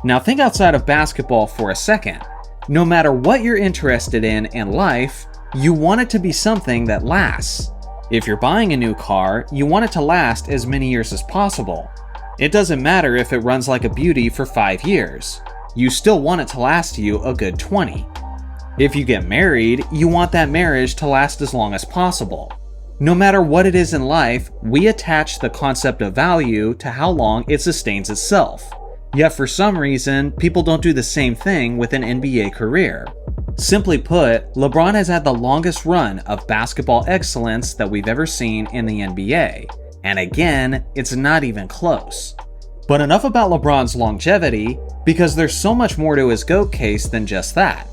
Speaker 1: Now think outside of basketball for a second. No matter what you're interested in life, you want it to be something that lasts. If you're buying a new car, you want it to last as many years as possible. It doesn't matter if it runs like a beauty for 5 years. You still want it to last you a good 20. If you get married, you want that marriage to last as long as possible. No matter what it is in life, we attach the concept of value to how long it sustains itself. Yet for some reason, people don't do the same thing with an NBA career. Simply put, LeBron has had the longest run of basketball excellence that we've ever seen in the NBA. And again, it's not even close. But enough about LeBron's longevity, because there's so much more to his GOAT case than just that.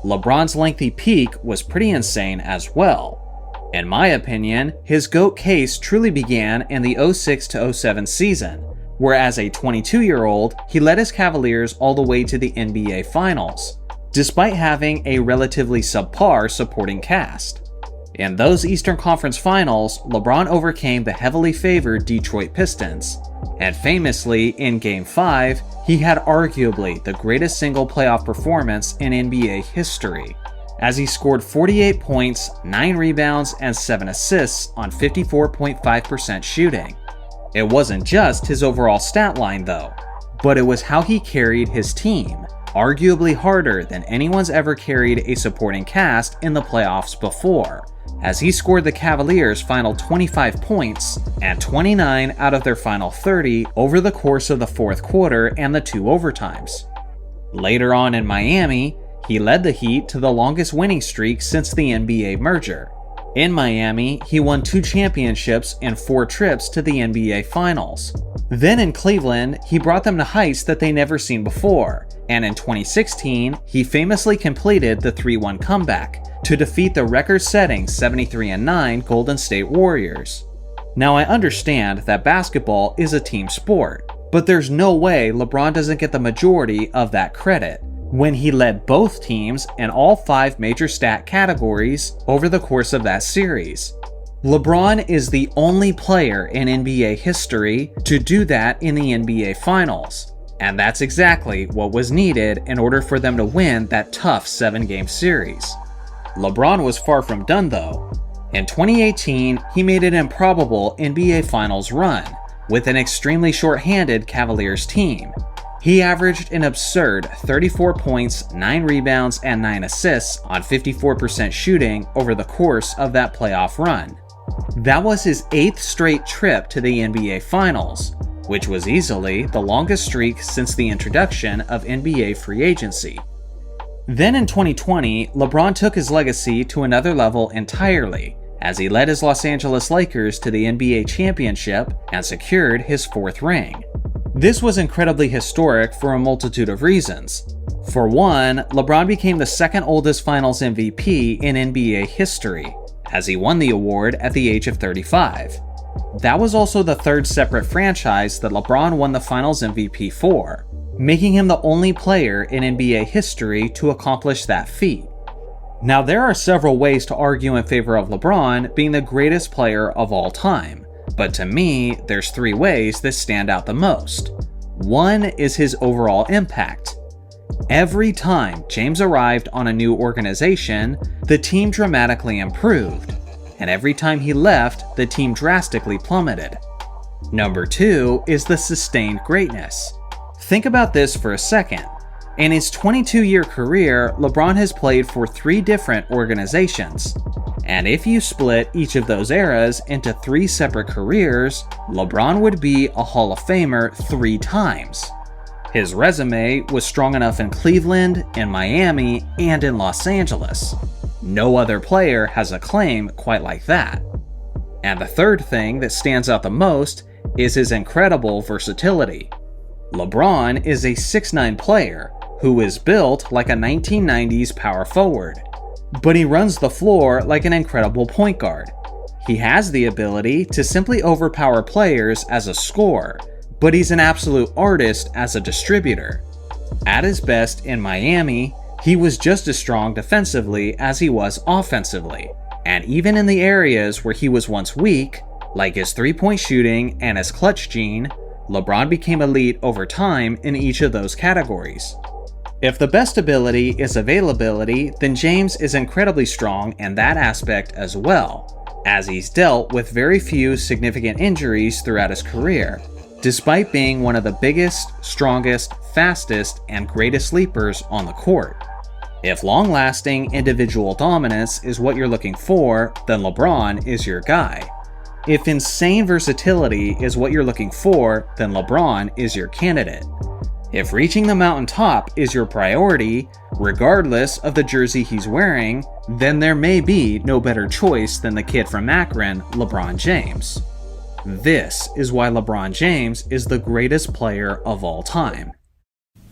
Speaker 1: LeBron's lengthy peak was pretty insane as well. In my opinion, his GOAT case truly began in the 06-07 season, where as a 22-year-old, he led his Cavaliers all the way to the NBA Finals, despite having a relatively subpar supporting cast. In those Eastern Conference Finals, LeBron overcame the heavily favored Detroit Pistons, and famously, in Game 5, he had arguably the greatest single playoff performance in NBA history, as he scored 48 points, 9 rebounds, and 7 assists on 54.5% shooting. It wasn't just his overall stat line though, but it was how he carried his team, arguably harder than anyone's ever carried a supporting cast in the playoffs before, as he scored the Cavaliers' final 25 points and 29 out of their final 30 over the course of the fourth quarter and the 2 overtimes. Later on in Miami, he led the Heat to the longest winning streak since the NBA merger. In Miami, he won 2 championships and 4 trips to the NBA Finals. Then in Cleveland, he brought them to heights that they never seen before, and in 2016, he famously completed the 3-1 comeback to defeat the record-setting 73-9 Golden State Warriors. Now I understand that basketball is a team sport, but there's no way LeBron doesn't get the majority of that credit, when he led both teams in all 5 major stat categories over the course of that series. LeBron is the only player in NBA history to do that in the NBA Finals, and that's exactly what was needed in order for them to win that tough 7-game series. LeBron was far from done though. In 2018, he made an improbable NBA Finals run with an extremely short-handed Cavaliers team. He averaged an absurd 34 points, 9 rebounds, and 9 assists on 54% shooting over the course of that playoff run. That was his 8th straight trip to the NBA Finals, which was easily the longest streak since the introduction of NBA free agency. Then in 2020, LeBron took his legacy to another level entirely, as he led his Los Angeles Lakers to the NBA championship and secured his 4th ring. This was incredibly historic for a multitude of reasons. For one, LeBron became the 2nd oldest Finals MVP in NBA history, as he won the award at the age of 35. That was also the 3rd separate franchise that LeBron won the Finals MVP for, making him the only player in NBA history to accomplish that feat. Now there are several ways to argue in favor of LeBron being the greatest player of all time, but to me, there's 3 ways that stand out the most. One is his overall impact. Every time James arrived on a new organization, the team dramatically improved, and every time he left, the team drastically plummeted. Number 2 is the sustained greatness. Think about this for a second. In his 22-year career, LeBron has played for 3 different organizations. And if you split each of those eras into 3 separate careers, LeBron would be a Hall of Famer 3 times. His resume was strong enough in Cleveland, in Miami, and in Los Angeles. No other player has a claim quite like that. And the 3rd thing that stands out the most is his incredible versatility. LeBron is a 6'9" player who is built like a 1990s power forward, but he runs the floor like an incredible point guard. He has the ability to simply overpower players as a scorer, but he's an absolute artist as a distributor. At his best in Miami, he was just as strong defensively as he was offensively,
Speaker 2: And even in the areas where he was once weak, like his three-point shooting and his clutch gene, LeBron became elite over time in each of those categories. If the best ability is availability, then James is incredibly strong in that aspect as well, as he's dealt with very few significant injuries throughout his career, despite being one of the biggest, strongest, fastest, and greatest leapers on the court. If long-lasting individual dominance is what you're looking for, then LeBron is your guy. If insane versatility is what you're looking for, then LeBron is your candidate. If reaching the mountaintop is your priority, regardless of the jersey he's wearing, then there may be no better choice than the kid from Akron, LeBron James. This is why LeBron James is the greatest player of all time.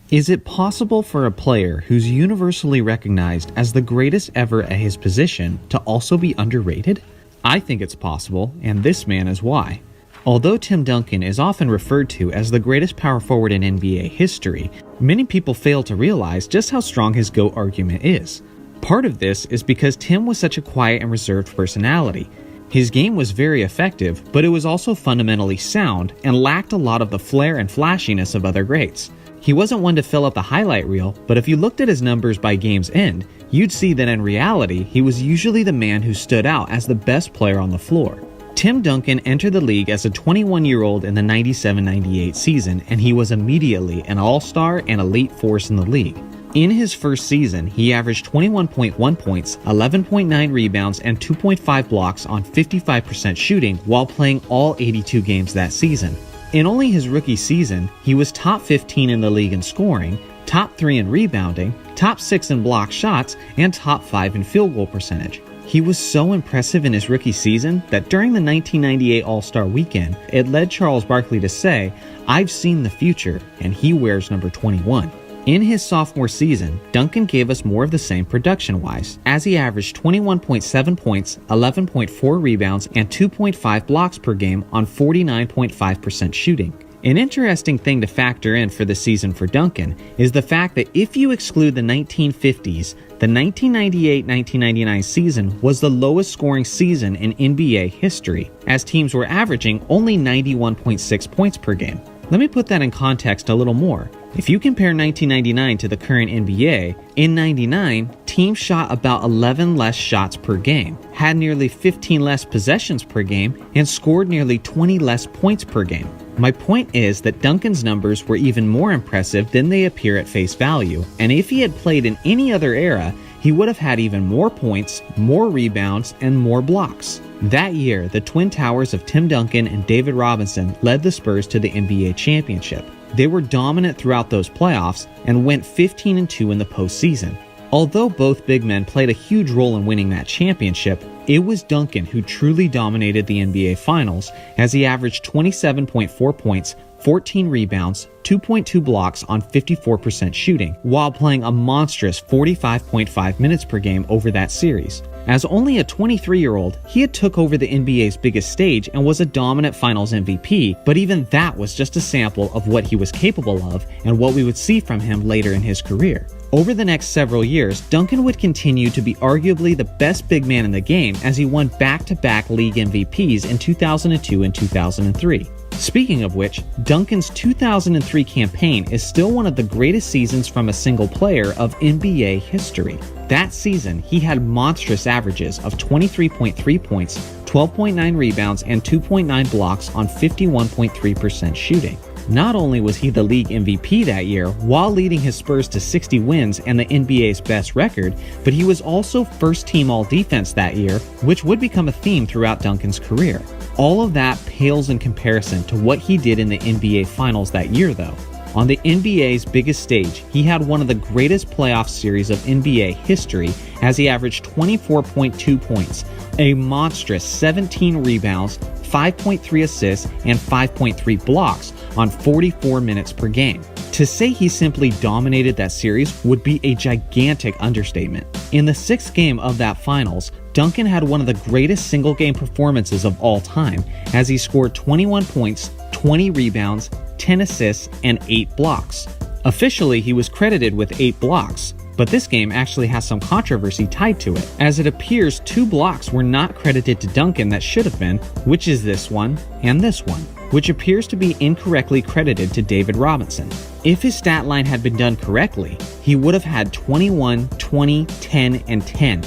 Speaker 1: Is it possible for a player who's universally recognized as the greatest ever at his position to also be underrated? I think it's possible, and this man is why. Although Tim Duncan is often referred to as the greatest power forward in NBA history, many people fail to realize just how strong his GOAT argument is. Part of this is because Tim was such a quiet and reserved personality. His game was very effective, but it was also fundamentally sound and lacked a lot of the flair and flashiness of other greats. He wasn't one to fill up the highlight reel, but if you looked at his numbers by game's end, you'd see that in reality, he was usually the man who stood out as the best player on the floor. Tim Duncan entered the league as a 21-year-old in the 97-98 season, and he was immediately an all-star and elite force in the league. In his first season, he averaged 21.1 points, 11.9 rebounds, and 2.5 blocks on 55% shooting while playing all 82 games that season. In only his rookie season, he was top 15 in the league in scoring, top 3 in rebounding, top 6 in block shots, and top 5 in field goal percentage. He was so impressive in his rookie season that during the 1998 All-Star Weekend, it led Charles Barkley to say, "I've seen the future, and he wears number 21. In his sophomore season, Duncan gave us more of the same production-wise, as he averaged 21.7 points, 11.4 rebounds, and 2.5 blocks per game on 49.5% shooting. An interesting thing to factor in for the season for Duncan is the fact that if you exclude the 1950s, the 1998-1999 season was the lowest scoring season in NBA history, as teams were averaging only 91.6 points per game. Let me put that in context a little more. If you compare 1999 to the current NBA, in 99, teams shot about 11 less shots per game, had nearly 15 less possessions per game, and scored nearly 20 less points per game. My point is that Duncan's numbers were even more impressive than they appear at face value, and if he had played in any other era, he would have had even more points, more rebounds, and more blocks. That year, the twin towers of Tim Duncan and David Robinson led the Spurs to the NBA championship. They were dominant throughout those playoffs and went 15-2 in the postseason. Although both big men played a huge role in winning that championship, it was Duncan who truly dominated the NBA Finals, as he averaged 27.4 points, 14 rebounds, 2.2 blocks on 54% shooting, while playing a monstrous 45.5 minutes per game over that series. As only a 23-year-old, he had took over the NBA's biggest stage and was a dominant Finals MVP, but even that was just a sample of what he was capable of and what we would see from him later in his career. Over the next several years, Duncan would continue to be arguably the best big man in the game as he won back-to-back league MVPs in 2002 and 2003. Speaking of which, Duncan's 2003 campaign is still one of the greatest seasons from a single player of NBA history. That season, he had monstrous averages of 23.3 points, 12.9 rebounds, and 2.9 blocks on 51.3% shooting. Not only was he the league MVP that year while leading his Spurs to 60 wins and the NBA's best record, but he was also first team all-defense that year, which would become a theme throughout Duncan's career. All of that pales in comparison to what he did in the NBA Finals that year though. On the NBA's biggest stage, he had one of the greatest playoff series of NBA history as he averaged 24.2 points, a monstrous 17 rebounds, 5.3 assists, and 5.3 blocks on 44 minutes per game. To say he simply dominated that series would be a gigantic understatement. In the sixth game of that finals, Duncan had one of the greatest single-game performances of all time as he scored 21 points, 20 rebounds, 10 assists, and 8 blocks. Officially, he was credited with 8 blocks, But this game actually has some controversy tied to it, as it appears 2 blocks were not credited to Duncan that should have been, which is this one and this one, which appears to be incorrectly credited to David Robinson. If his stat line had been done correctly, he would have had 21, 20, 10, and 10.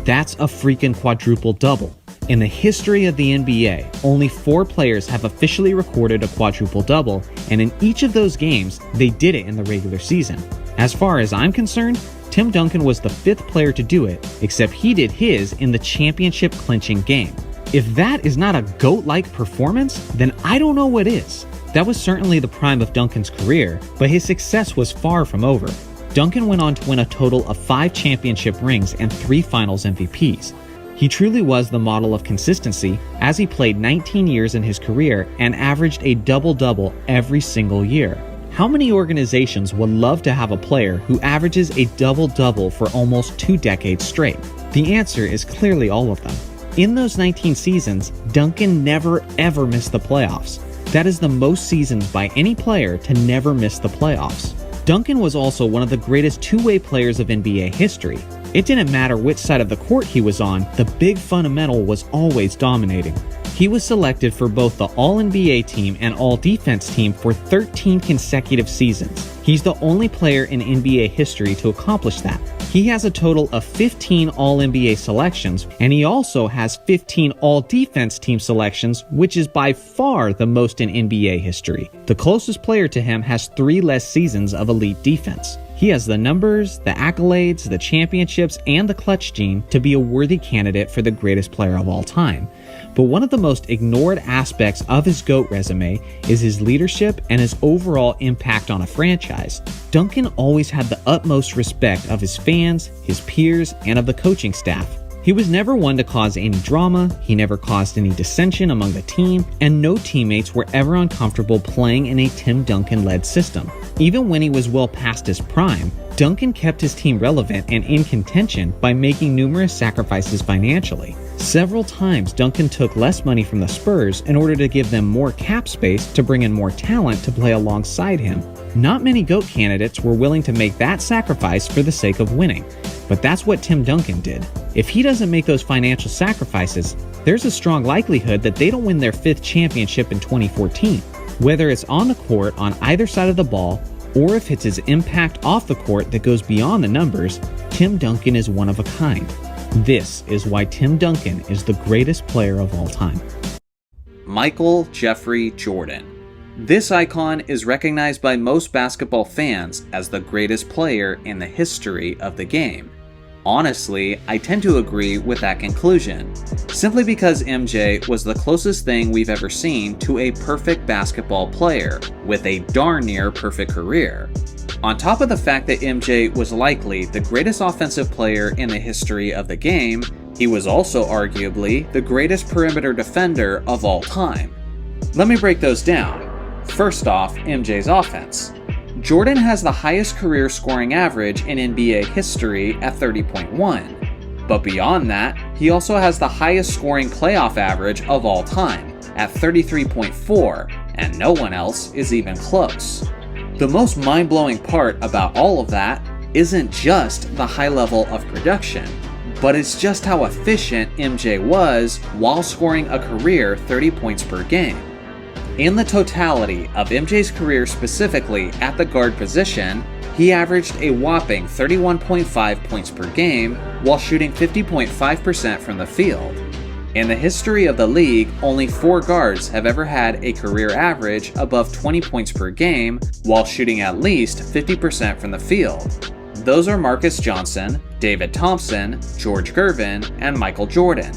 Speaker 1: That's a freaking quadruple double. In the history of the NBA, only 4 players have officially recorded a quadruple double, and in each of those games, they did it in the regular season. As far as I'm concerned, Tim Duncan was the 5th player to do it, except he did his in the championship clinching game. If that is not a GOAT-like performance, then I don't know what is. That was certainly the prime of Duncan's career, but his success was far from over. Duncan went on to win a total of 5 championship rings and 3 finals MVPs. He truly was the model of consistency, as he played 19 years in his career and averaged a double-double every single year. How many organizations would love to have a player who averages a double-double for almost 2 decades straight? The answer is clearly all of them. In those 19 seasons, Duncan never ever missed the playoffs. That is the most seasons by any player to never miss the playoffs. Duncan was also one of the greatest two-way players of NBA history. It didn't matter which side of the court he was on, the big fundamental was always dominating. He was selected for both the All-NBA team and All-Defense team for 13 consecutive seasons. He's the only player in NBA history to accomplish that. He has a total of 15 All-NBA selections, and he also has 15 All-Defense team selections, which is by far the most in NBA history. The closest player to him has 3 less seasons of elite defense. He has the numbers, the accolades, the championships, and the clutch gene to be a worthy candidate for the greatest player of all time. But one of the most ignored aspects of his GOAT resume is his leadership and his overall impact on a franchise. Duncan always had the utmost respect of his fans, his peers, and of the coaching staff. He was never one to cause any drama, he never caused any dissension among the team, and no teammates were ever uncomfortable playing in a Tim Duncan-led system. Even when he was well past his prime, Duncan kept his team relevant and in contention by making numerous sacrifices financially. Several times Duncan took less money from the Spurs in order to give them more cap space to bring in more talent to play alongside him. Not many GOAT candidates were willing to make that sacrifice for the sake of winning, but that's what Tim Duncan did. If he doesn't make those financial sacrifices, there's a strong likelihood that they don't win their 5th championship in 2014. Whether it's on the court on either side of the ball, or if it's his impact off the court that goes beyond the numbers, Tim Duncan is one of a kind. This is why Tim Duncan is the greatest player of all time.
Speaker 2: Michael Jeffrey Jordan. This icon is recognized by most basketball fans as the greatest player in the history of the game. Honestly, I tend to agree with that conclusion, simply because MJ was the closest thing we've ever seen to a perfect basketball player, with a darn near perfect career. On top of the fact that MJ was likely the greatest offensive player in the history of the game, he was also arguably the greatest perimeter defender of all time. Let me break those down. First off, MJ's offense. Jordan has the highest career scoring average in NBA history at 30.1. But beyond that, he also has the highest scoring playoff average of all time at 33.4, and no one else is even close. The most mind-blowing part about all of that isn't just the high level of production, but it's just how efficient MJ was while scoring a career 30 points per game. In the totality of MJ's career, specifically at the guard position, he averaged a whopping 31.5 points per game while shooting 50.5% from the field. In the history of the league, only 4 guards have ever had a career average above 20 points per game while shooting at least 50% from the field. Those are Marcus Johnson, David Thompson, George Gervin, and Michael Jordan.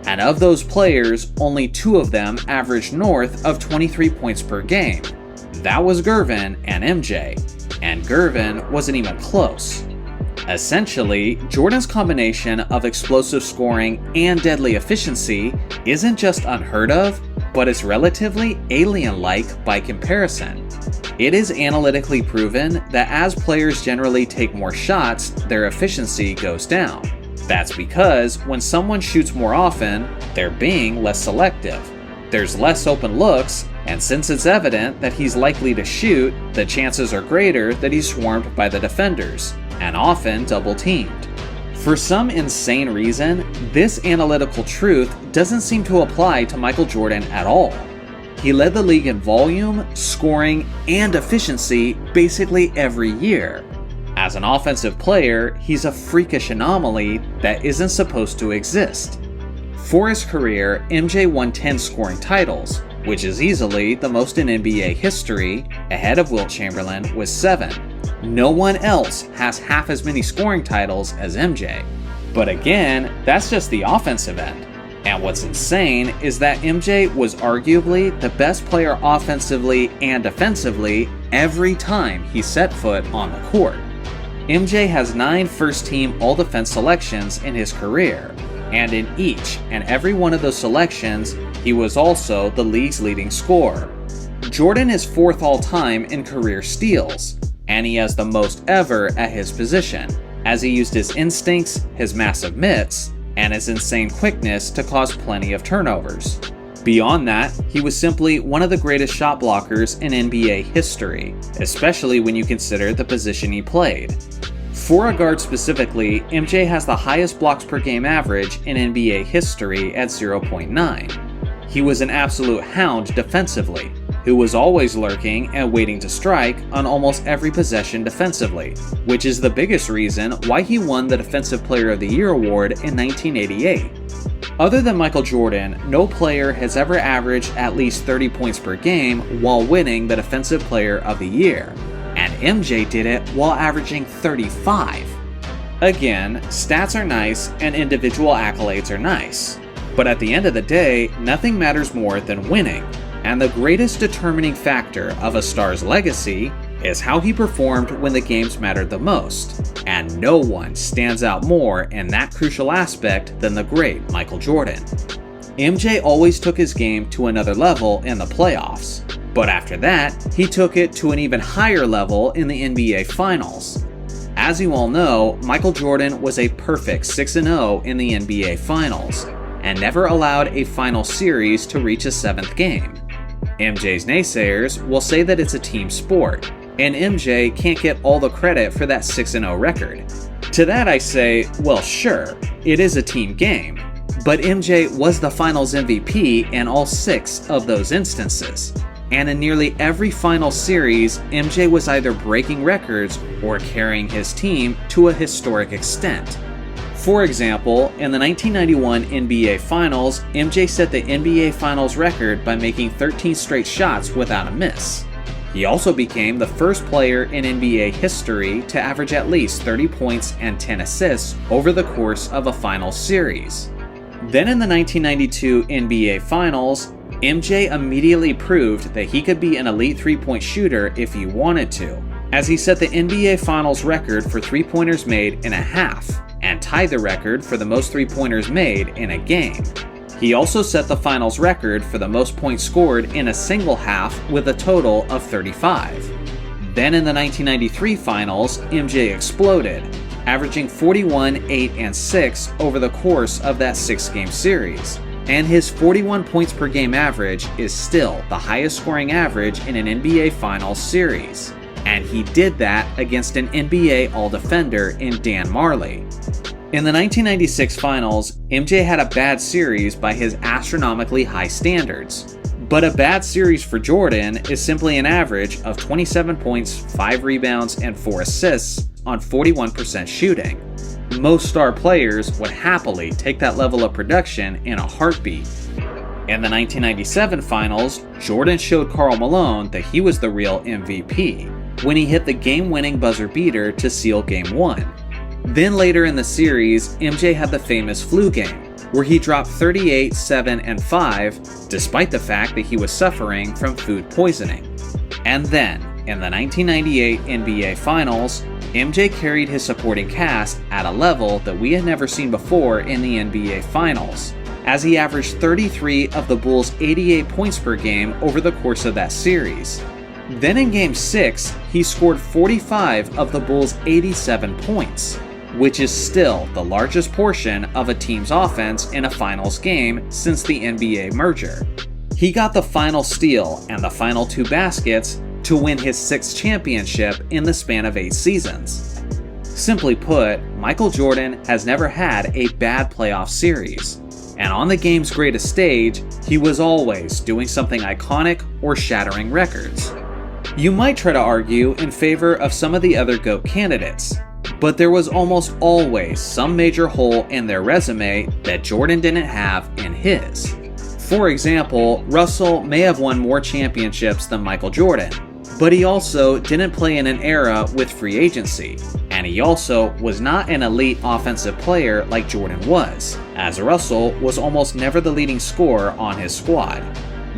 Speaker 2: And of those players, only 2 of them averaged north of 23 points per game. That was Gervin and MJ, and Gervin wasn't even close. Essentially, Jordan's combination of explosive scoring and deadly efficiency isn't just unheard of, but it's relatively alien-like by comparison. It is analytically proven that as players generally take more shots, their efficiency goes down. That's because when someone shoots more often, they're being less selective. There's less open looks, and since it's evident that he's likely to shoot, the chances are greater that he's swarmed by the defenders. and often double-teamed. For some insane reason, this analytical truth doesn't seem to apply to Michael Jordan at all. He led the league in volume, scoring, and efficiency basically every year. As an offensive player, he's a freakish anomaly that isn't supposed to exist. For his career, MJ won 10 scoring titles, which is easily the most in NBA history, ahead of Wilt Chamberlain with 7. No one else has half as many scoring titles as MJ. But again, that's just the offensive end. And what's insane is that MJ was arguably the best player offensively and defensively every time he set foot on the court. MJ has 9 first-team All-Defense selections in his career, and in each and every one of those selections, he was also the league's leading scorer. Jordan is 4th all-time in career steals, and he has the most ever at his position, as he used his instincts, his massive mitts, and his insane quickness to cause plenty of turnovers. Beyond that, he was simply one of the greatest shot blockers in NBA history, especially when you consider the position he played. For a guard specifically, MJ has the highest blocks per game average in NBA history at 0.9. He was an absolute hound defensively, who was always lurking and waiting to strike on almost every possession defensively, which is the biggest reason why he won the Defensive Player of the Year award in 1988. Other than Michael Jordan, no player has ever averaged at least 30 points per game while winning the Defensive Player of the Year, and MJ did it while averaging 35. Again, stats are nice and individual accolades are nice, but at the end of the day, nothing matters more than winning, and the greatest determining factor of a star's legacy is how he performed when the games mattered the most, and no one stands out more in that crucial aspect than the great Michael Jordan. MJ always took his game to another level in the playoffs, but after that, he took it to an even higher level in the NBA Finals. As you all know, Michael Jordan was a perfect 6-0 in the NBA Finals, and never allowed a final series to reach a 7th game. MJ's naysayers will say that it's a team sport, and MJ can't get all the credit for that 6-0 record. To that I say, well sure, it is a team game, but MJ was the finals MVP in all 6 of those instances. And in nearly every final series, MJ was either breaking records or carrying his team to a historic extent. For example, in the 1991 NBA Finals, MJ set the NBA Finals record by making 13 straight shots without a miss. He also became the first player in NBA history to average at least 30 points and 10 assists over the course of a finals series. Then in the 1992 NBA Finals, MJ immediately proved that he could be an elite three-point shooter if he wanted to, as he set the NBA Finals record for three-pointers made in a half, and tied the record for the most three-pointers made in a game. He also set the finals record for the most points scored in a single half with a total of 35. Then in the 1993 Finals, MJ exploded, averaging 41, 8, and 6 over the course of that 6-game series. And his 41 points per game average is still the highest scoring average in an NBA Finals series. And he did that against an NBA All-Defender in Dan Marley. In the 1996 Finals, MJ had a bad series by his astronomically high standards. But a bad series for Jordan is simply an average of 27 points, 5 rebounds, and 4 assists on 41% shooting. Most star players would happily take that level of production in a heartbeat. In the 1997 Finals, Jordan showed Karl Malone that he was the real MVP when he hit the game-winning buzzer beater to seal Game 1. Then later in the series, MJ had the famous flu game, where he dropped 38, 7, and 5, despite the fact that he was suffering from food poisoning. And then, in the 1998 NBA Finals, MJ carried his supporting cast at a level that we had never seen before in the NBA Finals, as he averaged 33 of the Bulls' 88 points per game over the course of that series. Then in Game 6, he scored 45 of the Bulls' 87 points, which is still the largest portion of a team's offense in a finals game since the NBA merger. He got the final steal and the final 2 baskets to win his 6th championship in the span of 8 seasons. Simply put, Michael Jordan has never had a bad playoff series. And on the game's greatest stage, he was always doing something iconic or shattering records. You might try to argue in favor of some of the other GOAT candidates, but there was almost always some major hole in their resume that Jordan didn't have in his. For example, Russell may have won more championships than Michael Jordan, but he also didn't play in an era with free agency, and he also was not an elite offensive player like Jordan was, as Russell was almost never the leading scorer on his squad.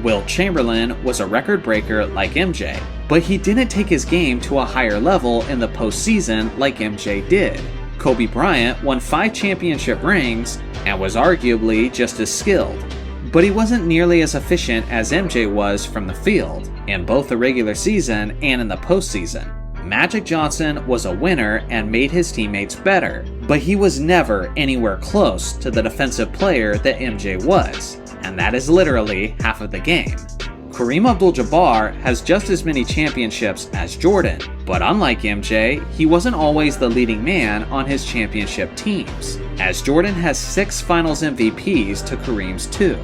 Speaker 2: Wilt Chamberlain was a record breaker like MJ, but he didn't take his game to a higher level in the postseason like MJ did. Kobe Bryant won 5 championship rings and was arguably just as skilled, but he wasn't nearly as efficient as MJ was from the field, in both the regular season and in the postseason. Magic Johnson was a winner and made his teammates better, but he was never anywhere close to the defensive player that MJ was, and that is literally half of the game. Kareem Abdul-Jabbar has just as many championships as Jordan, but unlike MJ, he wasn't always the leading man on his championship teams, as Jordan has 6 Finals MVPs to Kareem's 2.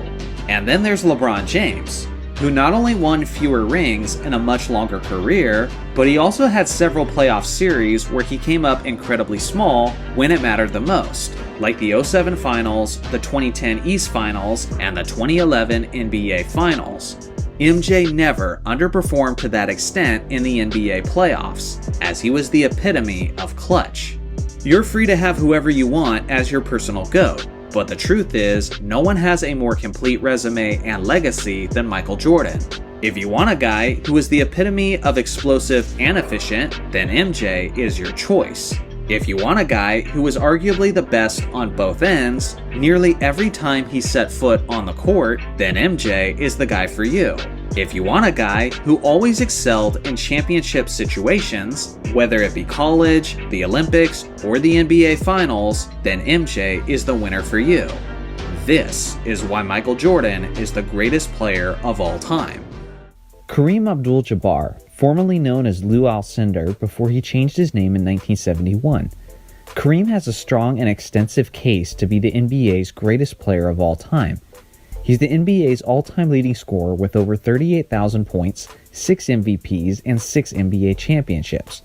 Speaker 2: And then there's LeBron James, who not only won fewer rings in a much longer career, but he also had several playoff series where he came up incredibly small when it mattered the most, like the 2007 Finals, the 2010 East Finals, and the 2011 NBA Finals. MJ never underperformed to that extent in the NBA playoffs, as he was the epitome of clutch. You're free to have whoever you want as your personal GOAT, but the truth is, no one has a more complete resume and legacy than Michael Jordan. If you want a guy who is the epitome of explosive and efficient, then MJ is your choice. If you want a guy who is arguably the best on both ends, nearly every time he set foot on the court, then MJ is the guy for you. If you want a guy who always excelled in championship situations, whether it be college, the Olympics, or the NBA Finals, then MJ is the winner for you. This is why Michael Jordan is the greatest player of all time.
Speaker 1: Kareem Abdul-Jabbar, formerly known as Lou Alcindor before he changed his name in 1971. Kareem has a strong and extensive case to be the NBA's greatest player of all time. He's the NBA's all-time leading scorer with over 38,000 points, 6 MVPs, and 6 NBA championships.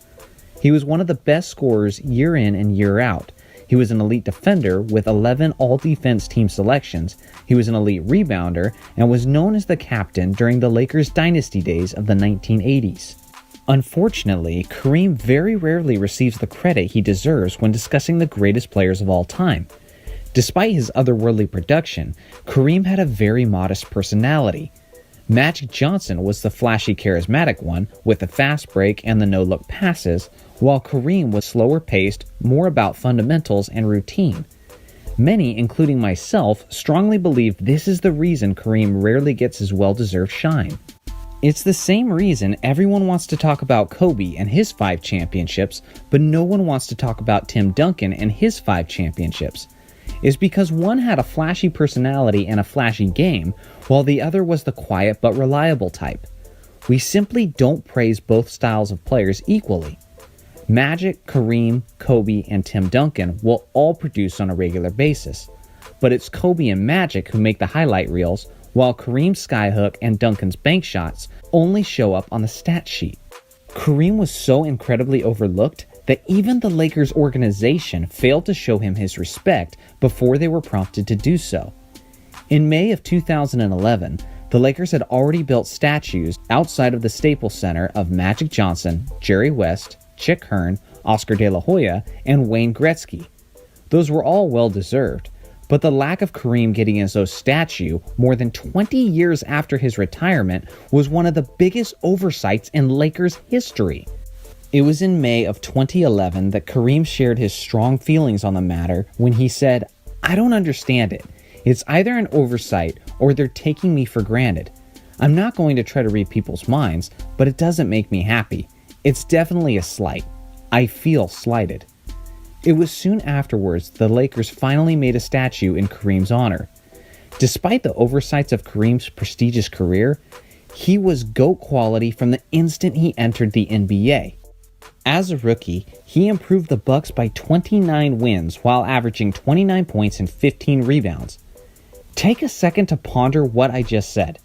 Speaker 1: He was one of the best scorers year in and year out. He was an elite defender with 11 all-defense team selections. He was an elite rebounder and was known as the captain during the Lakers' Dynasty days of the 1980s. Unfortunately, Kareem very rarely receives the credit he deserves when discussing the greatest players of all time. Despite his otherworldly production, Kareem had a very modest personality. Magic Johnson was the flashy, charismatic one with the fast break and the no-look passes, while Kareem was slower paced, more about fundamentals and routine. Many, including myself, strongly believe this is the reason Kareem rarely gets his well-deserved shine. It's the same reason everyone wants to talk about Kobe and his 5 championships, but no one wants to talk about Tim Duncan and his 5 championships. It's because one had a flashy personality and a flashy game, while the other was the quiet but reliable type. We simply don't praise both styles of players equally. Magic, Kareem, Kobe, and Tim Duncan will all produce on a regular basis, but it's Kobe and Magic who make the highlight reels, while Kareem's skyhook and Duncan's bank shots only show up on the stat sheet. Kareem was so incredibly overlooked that even the Lakers organization failed to show him his respect before they were prompted to do so. In May of 2011, the Lakers had already built statues outside of the Staples Center of Magic Johnson, Jerry West, Chick Hearn, Oscar De La Hoya, and Wayne Gretzky. Those were all well-deserved, but the lack of Kareem getting his own statue more than 20 years after his retirement was one of the biggest oversights in Lakers history. It was in May of 2011 that Kareem shared his strong feelings on the matter when he said, "I don't understand it. It's either an oversight or they're taking me for granted. I'm not going to try to read people's minds, but it doesn't make me happy. It's definitely a slight. I feel slighted." It was soon afterwards the Lakers finally made a statue in Kareem's honor. Despite the oversights of Kareem's prestigious career, he was GOAT quality from the instant he entered the NBA. As a rookie, he improved the Bucks by 29 wins while averaging 29 points and 15 rebounds. Take a second to ponder what I just said.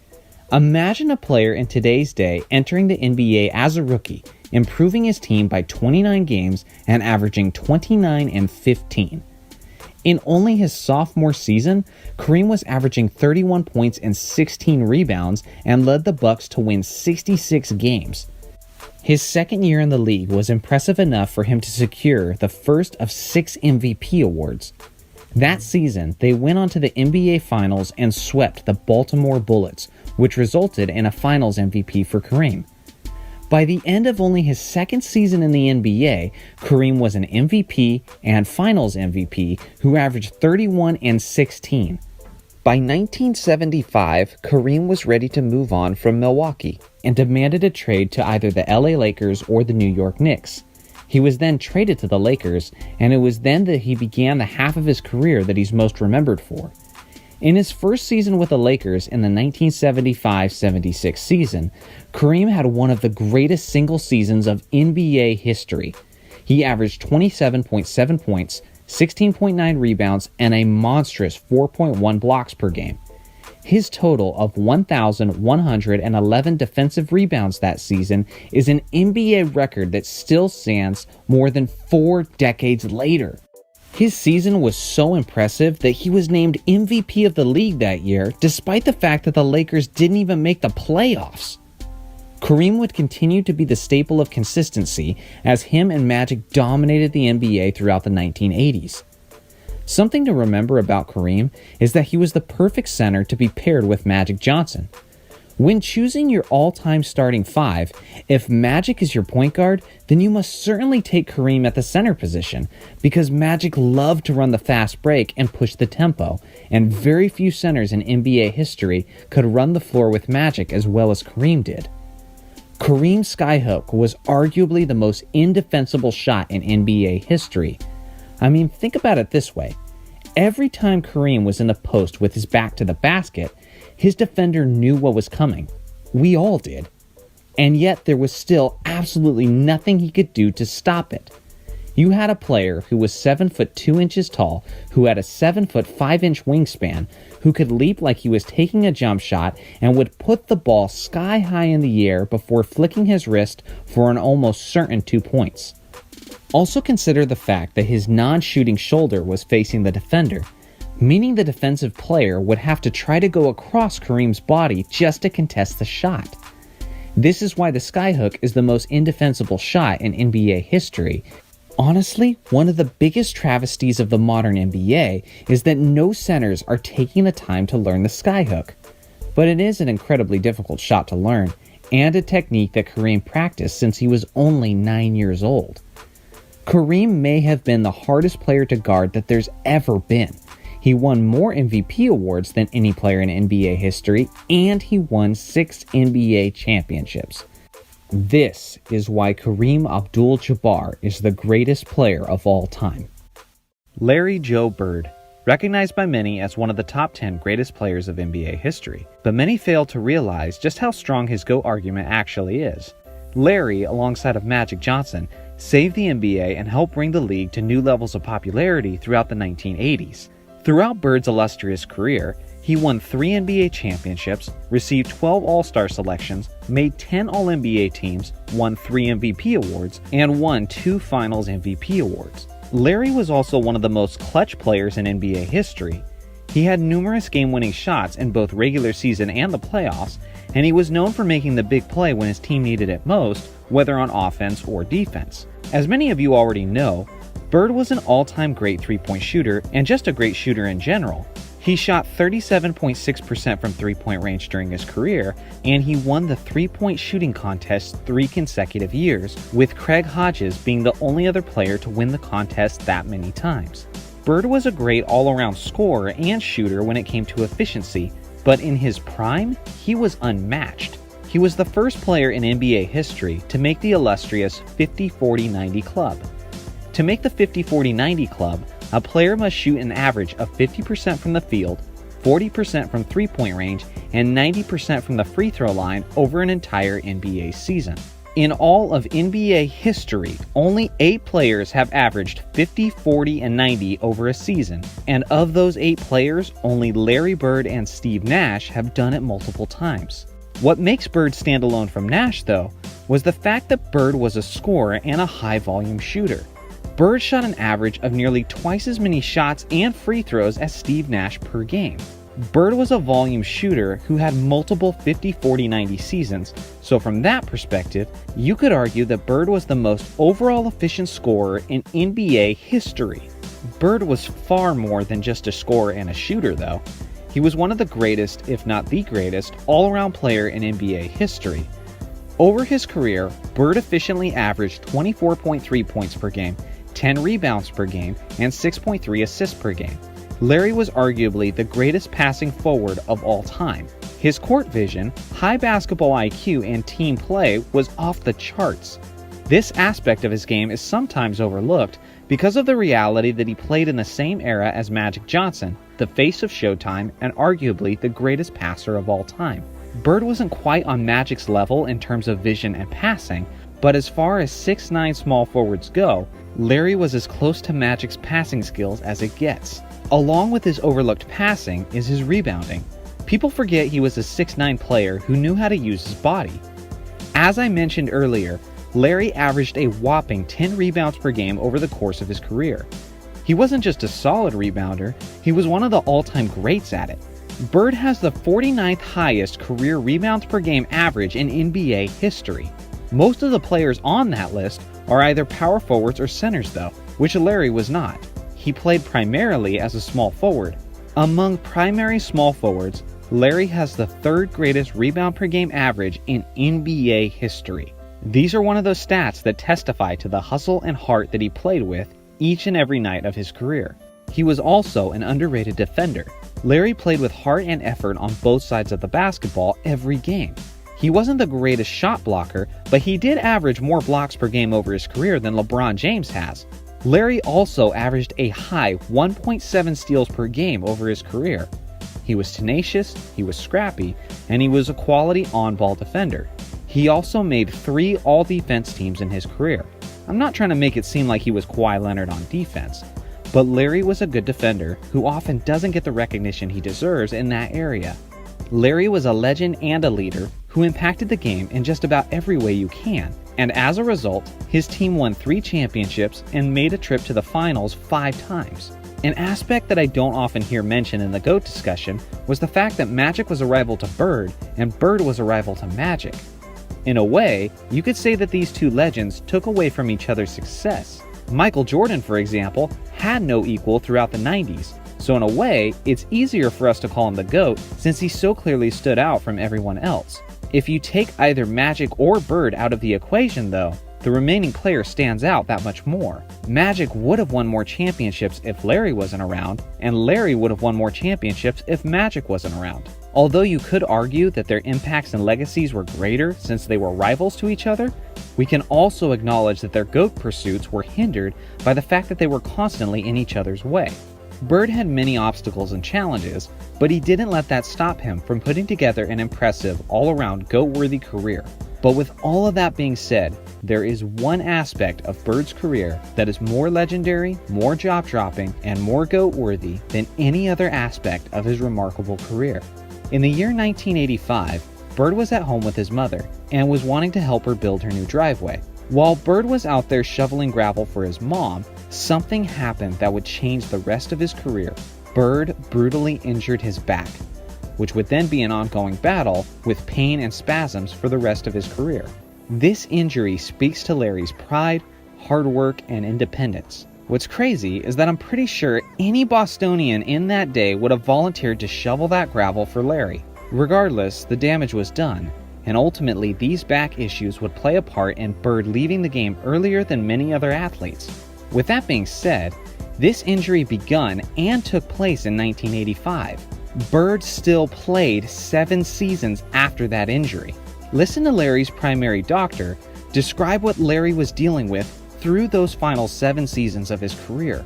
Speaker 1: Imagine a player in today's day entering the NBA as a rookie, improving his team by 29 games and averaging 29 and 15. In only his sophomore season, Kareem was averaging 31 points and 16 rebounds and led the Bucks to win 66 games. His second year in the league was impressive enough for him to secure the first of 6 MVP awards. That season, they went on to the NBA Finals and swept the Baltimore Bullets, which resulted in a Finals MVP for Kareem. By the end of only his second season in the NBA, Kareem was an MVP and Finals MVP who averaged 31 and 16. By 1975, Kareem was ready to move on from Milwaukee and demanded a trade to either the LA Lakers or the New York Knicks. He was then traded to the Lakers, and it was then that he began the half of his career that he's most remembered for. In his first season with the Lakers in the 1975-76 season, Kareem had one of the greatest single seasons of NBA history. He averaged 27.7 points, 16.9 rebounds, and a monstrous 4.1 blocks per game. His total of 1,111 defensive rebounds that season is an NBA record that still stands more than 4 decades later. His season was so impressive that he was named MVP of the league that year, despite the fact that the Lakers didn't even make the playoffs. Kareem would continue to be the staple of consistency as him and Magic dominated the NBA throughout the 1980s. Something to remember about Kareem is that he was the perfect center to be paired with Magic Johnson. When choosing your all-time starting 5, if Magic is your point guard, then you must certainly take Kareem at the center position, because Magic loved to run the fast break and push the tempo, and very few centers in NBA history could run the floor with Magic as well as Kareem did. Kareem's skyhook was arguably the most indefensible shot in NBA history. I mean, think about it this way. Every time Kareem was in the post with his back to the basket, his defender knew what was coming. We all did. And yet there was still absolutely nothing he could do to stop it. You had a player who was 7 foot 2 inches tall, who had a 7 foot 5 inch wingspan, who could leap like he was taking a jump shot and would put the ball sky high in the air before flicking his wrist for an almost certain 2 points. Also consider the fact that his non-shooting shoulder was facing the defender, meaning the defensive player would have to try to go across Kareem's body just to contest the shot. This is why the skyhook is the most indefensible shot in NBA history. Honestly, one of the biggest travesties of the modern NBA is that no centers are taking the time to learn the skyhook. But it is an incredibly difficult shot to learn, and a technique that Kareem practiced since he was only 9 years old. Kareem may have been the hardest player to guard that there's ever been. He won more MVP awards than any player in NBA history, and he won 6 NBA championships. This is why Kareem Abdul-Jabbar is the greatest player of all time. Larry Joe Bird, recognized by many as one of the top 10 greatest players of NBA history, but many fail to realize just how strong his GOAT argument actually is. Larry, alongside of Magic Johnson, saved the NBA and helped bring the league to new levels of popularity throughout the 1980s. Throughout Bird's illustrious career, he won 3 NBA championships, received 12 All-Star selections, made 10 All-NBA teams, won 3 MVP awards, and won 2 Finals MVP awards. Larry was also one of the most clutch players in NBA history. He had numerous game-winning shots in both regular season and the playoffs, and he was known for making the big play when his team needed it most, whether on offense or defense. As many of you already know, Bird was an all-time great three-point shooter and just a great shooter in general. He shot 37.6% from three-point range during his career, and he won the three-point shooting contest 3 consecutive years, with Craig Hodges being the only other player to win the contest that many times. Bird was a great all-around scorer and shooter when it came to efficiency, but in his prime, he was unmatched. He was the first player in NBA history to make the illustrious 50-40-90 club. To make the 50-40-90 club, a player must shoot an average of 50% from the field, 40% from three-point range, and 90% from the free throw line over an entire NBA season. In all of NBA history, only 8 players have averaged 50, 40, and 90 over a season, and of those 8 players, only Larry Bird and Steve Nash have done it multiple times. What makes Bird stand alone from Nash, though, was the fact that Bird was a scorer and a high-volume shooter. Bird shot an average of nearly twice as many shots and free throws as Steve Nash per game. Bird was a volume shooter who had multiple 50, 40, 90 seasons, so from that perspective, you could argue that Bird was the most overall efficient scorer in NBA history. Bird was far more than just a scorer and a shooter, though. He was one of the greatest, if not the greatest, all-around player in NBA history. Over his career, Bird efficiently averaged 24.3 points per game, 10 rebounds per game, and 6.3 assists per game. Larry was arguably the greatest passing forward of all time. His court vision, high basketball IQ, and team play was off the charts. This aspect of his game is sometimes overlooked because of the reality that he played in the same era as Magic Johnson, the face of Showtime and arguably the greatest passer of all time. Bird wasn't quite on Magic's level in terms of vision and passing, but as far as 6'9" small forwards go, Larry was as close to Magic's passing skills as it gets. Along with his overlooked passing is his rebounding. People forget he was a 6'9" player who knew how to use his body. As I mentioned earlier, Larry averaged a whopping 10 rebounds per game over the course of his career. He wasn't just a solid rebounder, he was one of the all-time greats at it. Bird has the 49th highest career rebounds per game average in NBA history. Most of the players on that list are either power forwards or centers though, which Larry was not. He played primarily as a small forward. Among primary small forwards, Larry has the 3rd greatest rebound per game average in NBA history. These are one of those stats that testify to the hustle and heart that he played with each and every night of his career. He was also an underrated defender. Larry played with heart and effort on both sides of the basketball every game. He wasn't the greatest shot blocker, but he did average more blocks per game over his career than LeBron James has. Larry also averaged a high 1.7 steals per game over his career. He was tenacious, he was scrappy, and he was a quality on-ball defender. He also made 3 all-defense teams in his career. I'm not trying to make it seem like he was Kawhi Leonard on defense, but Larry was a good defender who often doesn't get the recognition he deserves in that area. Larry was a legend and a leader who impacted the game in just about every way you can, and as a result, his team won 3 championships and made a trip to the finals 5 times. An aspect that I don't often hear mentioned in the GOAT discussion was the fact that Magic was a rival to Bird and Bird was a rival to Magic. In a way, you could say that these 2 legends took away from each other's success. Michael Jordan, for example, had no equal throughout the 90s, so in a way, it's easier for us to call him the GOAT since he so clearly stood out from everyone else. If you take either Magic or Bird out of the equation though, the remaining player stands out that much more. Magic would have won more championships if Larry wasn't around, and Larry would have won more championships if Magic wasn't around. Although you could argue that their impacts and legacies were greater since they were rivals to each other, we can also acknowledge that their GOAT pursuits were hindered by the fact that they were constantly in each other's way. Bird had many obstacles and challenges, but he didn't let that stop him from putting together an impressive, all-around GOAT-worthy career. But with all of that being said, there is one aspect of Bird's career that is more legendary, more jaw-dropping, and more GOAT-worthy than any other aspect of his remarkable career. In the year 1985, Bird was at home with his mother and was wanting to help her build her new driveway. While Bird was out there shoveling gravel for his mom, something happened that would change the rest of his career. Bird brutally injured his back, which would then be an ongoing battle with pain and spasms for the rest of his career. This injury speaks to Larry's pride, hard work, and independence. What's crazy is that I'm pretty sure any Bostonian in that day would have volunteered to shovel that gravel for Larry. Regardless, the damage was done, and ultimately these back issues would play a part in Bird leaving the game earlier than many other athletes. With that being said, this injury begun and took place in 1985. Bird still played 7 seasons after that injury. Listen to Larry's primary doctor describe what Larry was dealing with through those final 7 seasons of his career.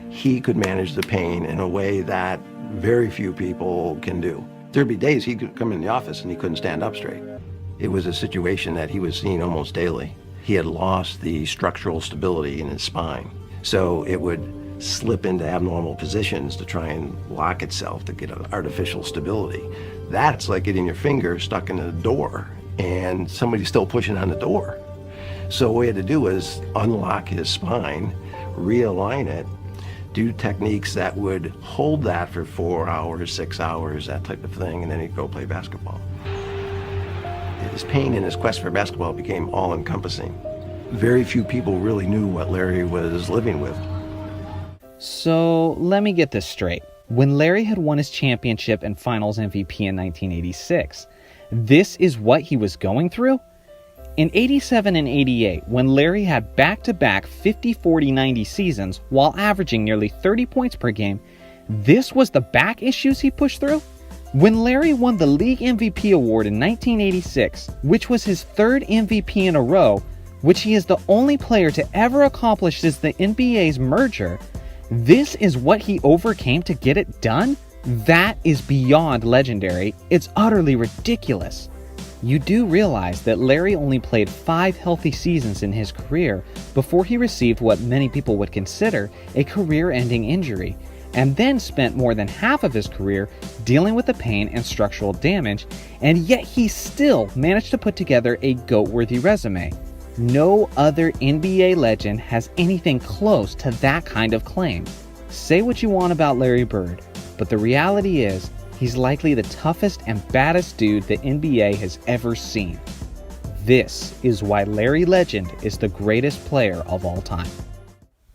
Speaker 3: He could manage the pain in a way that very few people can do. There'd be days he could come in the office and he couldn't stand up straight. It was a situation that he was seeing almost daily. He had lost the structural stability in his spine, so it would slip into abnormal positions to try and lock itself to get an artificial stability. That's like getting your finger stuck in a door and somebody's still pushing on the door. So what we had to do was unlock his spine, realign it, do techniques that would hold that for 4 hours, 6 hours, that type of thing, and then he'd go play basketball. His pain in his quest for basketball became all-encompassing. Very few people really knew what Larry was living with.
Speaker 1: So let me get this straight. When Larry had won his championship and finals MVP in 1986, this is what he was going through? In 87 and 88, when Larry had back-to-back 50, 40, 90 seasons while averaging nearly 30 points per game, this was the back issues he pushed through? When Larry won the League MVP award in 1986, which was his third MVP in a row, which he is the only player to ever accomplish since the NBA's merger, this is what he overcame to get it done? That is beyond legendary. It's utterly ridiculous. You do realize that Larry only played 5 healthy seasons in his career before he received what many people would consider a career-ending injury, and then spent more than half of his career dealing with the pain and structural damage, and yet he still managed to put together a GOAT-worthy resume. No other NBA legend has anything close to that kind of claim. Say what you want about Larry Bird, but the reality is, he's likely the toughest and baddest dude the NBA has ever seen. This is why Larry Legend is the greatest player of all time.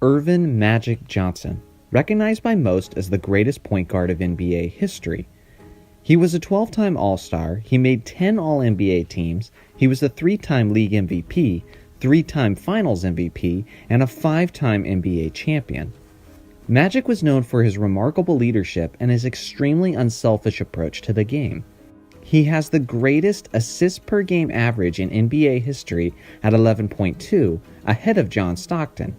Speaker 1: Earvin Magic Johnson, recognized by most as the greatest point guard of NBA history. He was a 12-time All-Star, he made 10 All-NBA teams, he was a 3-time League MVP, 3-time Finals MVP, and a 5-time NBA champion. Magic was known for his remarkable leadership and his extremely unselfish approach to the game. He has the greatest assists per game average in NBA history at 11.2, ahead of John Stockton.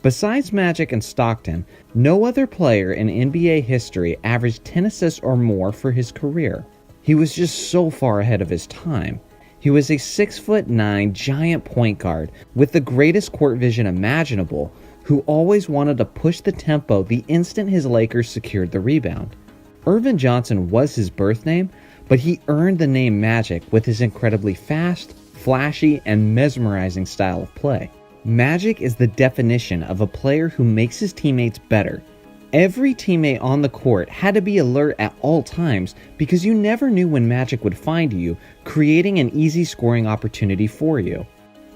Speaker 1: Besides Magic and Stockton, no other player in NBA history averaged 10 assists or more for his career. He was just so far ahead of his time. He was a 6'9" giant point guard with the greatest court vision imaginable, who always wanted to push the tempo the instant his Lakers secured the rebound. Earvin Johnson was his birth name, but he earned the name Magic with his incredibly fast, flashy, and mesmerizing style of play. Magic is the definition of a player who makes his teammates better. Every teammate on the court had to be alert at all times because you never knew when Magic would find you, creating an easy scoring opportunity for you.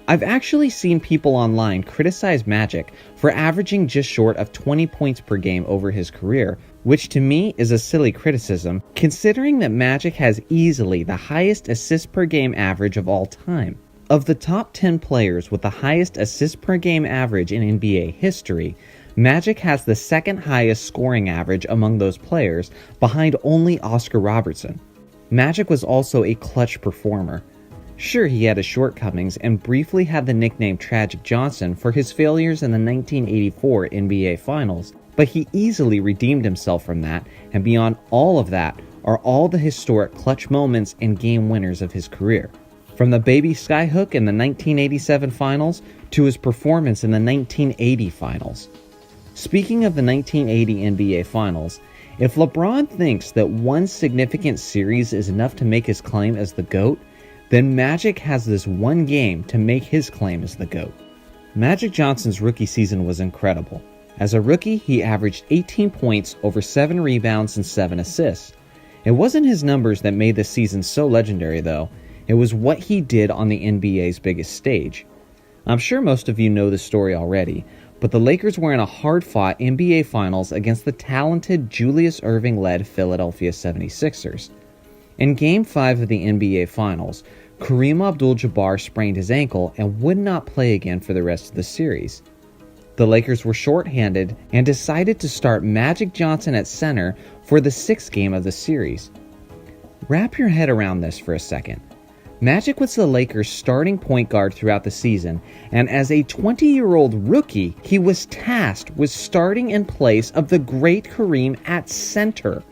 Speaker 1: I've actually seen people online criticize Magic for averaging just short of 20 points per game over his career, which to me is a silly criticism, considering that Magic has easily the highest assists per game average of all time. Of the top 10 players with the highest assists per game average in NBA history, Magic has the second highest scoring average among those players, behind only Oscar Robertson. Magic was also a clutch performer. Sure, he had his shortcomings and briefly had the nickname Tragic Johnson for his failures in the 1984 NBA Finals, but he easily redeemed himself from that, and beyond all of that are all the historic clutch moments and game winners of his career. From the baby skyhook in the 1987 Finals to his performance in the 1980 Finals. Speaking of the 1980 NBA Finals, if LeBron thinks that one significant series is enough to make his claim as the GOAT, then Magic has this one game to make his claim as the GOAT. Magic Johnson's rookie season was incredible. As a rookie, he averaged 18 points, over 7 rebounds, and 7 assists. It wasn't his numbers that made this season so legendary, though. It was what he did on the NBA's biggest stage. I'm sure most of you know this story already, but the Lakers were in a hard-fought NBA Finals against the talented Julius Erving-led Philadelphia 76ers. In Game 5 of the NBA Finals, Kareem Abdul-Jabbar sprained his ankle and would not play again for the rest of the series. The Lakers were shorthanded and decided to start Magic Johnson at center for the 6th game of the series. Wrap your head around this for a second. Magic was the Lakers' starting point guard throughout the season, and as a 20-year-old rookie, he was tasked with starting in place of the great Kareem at center.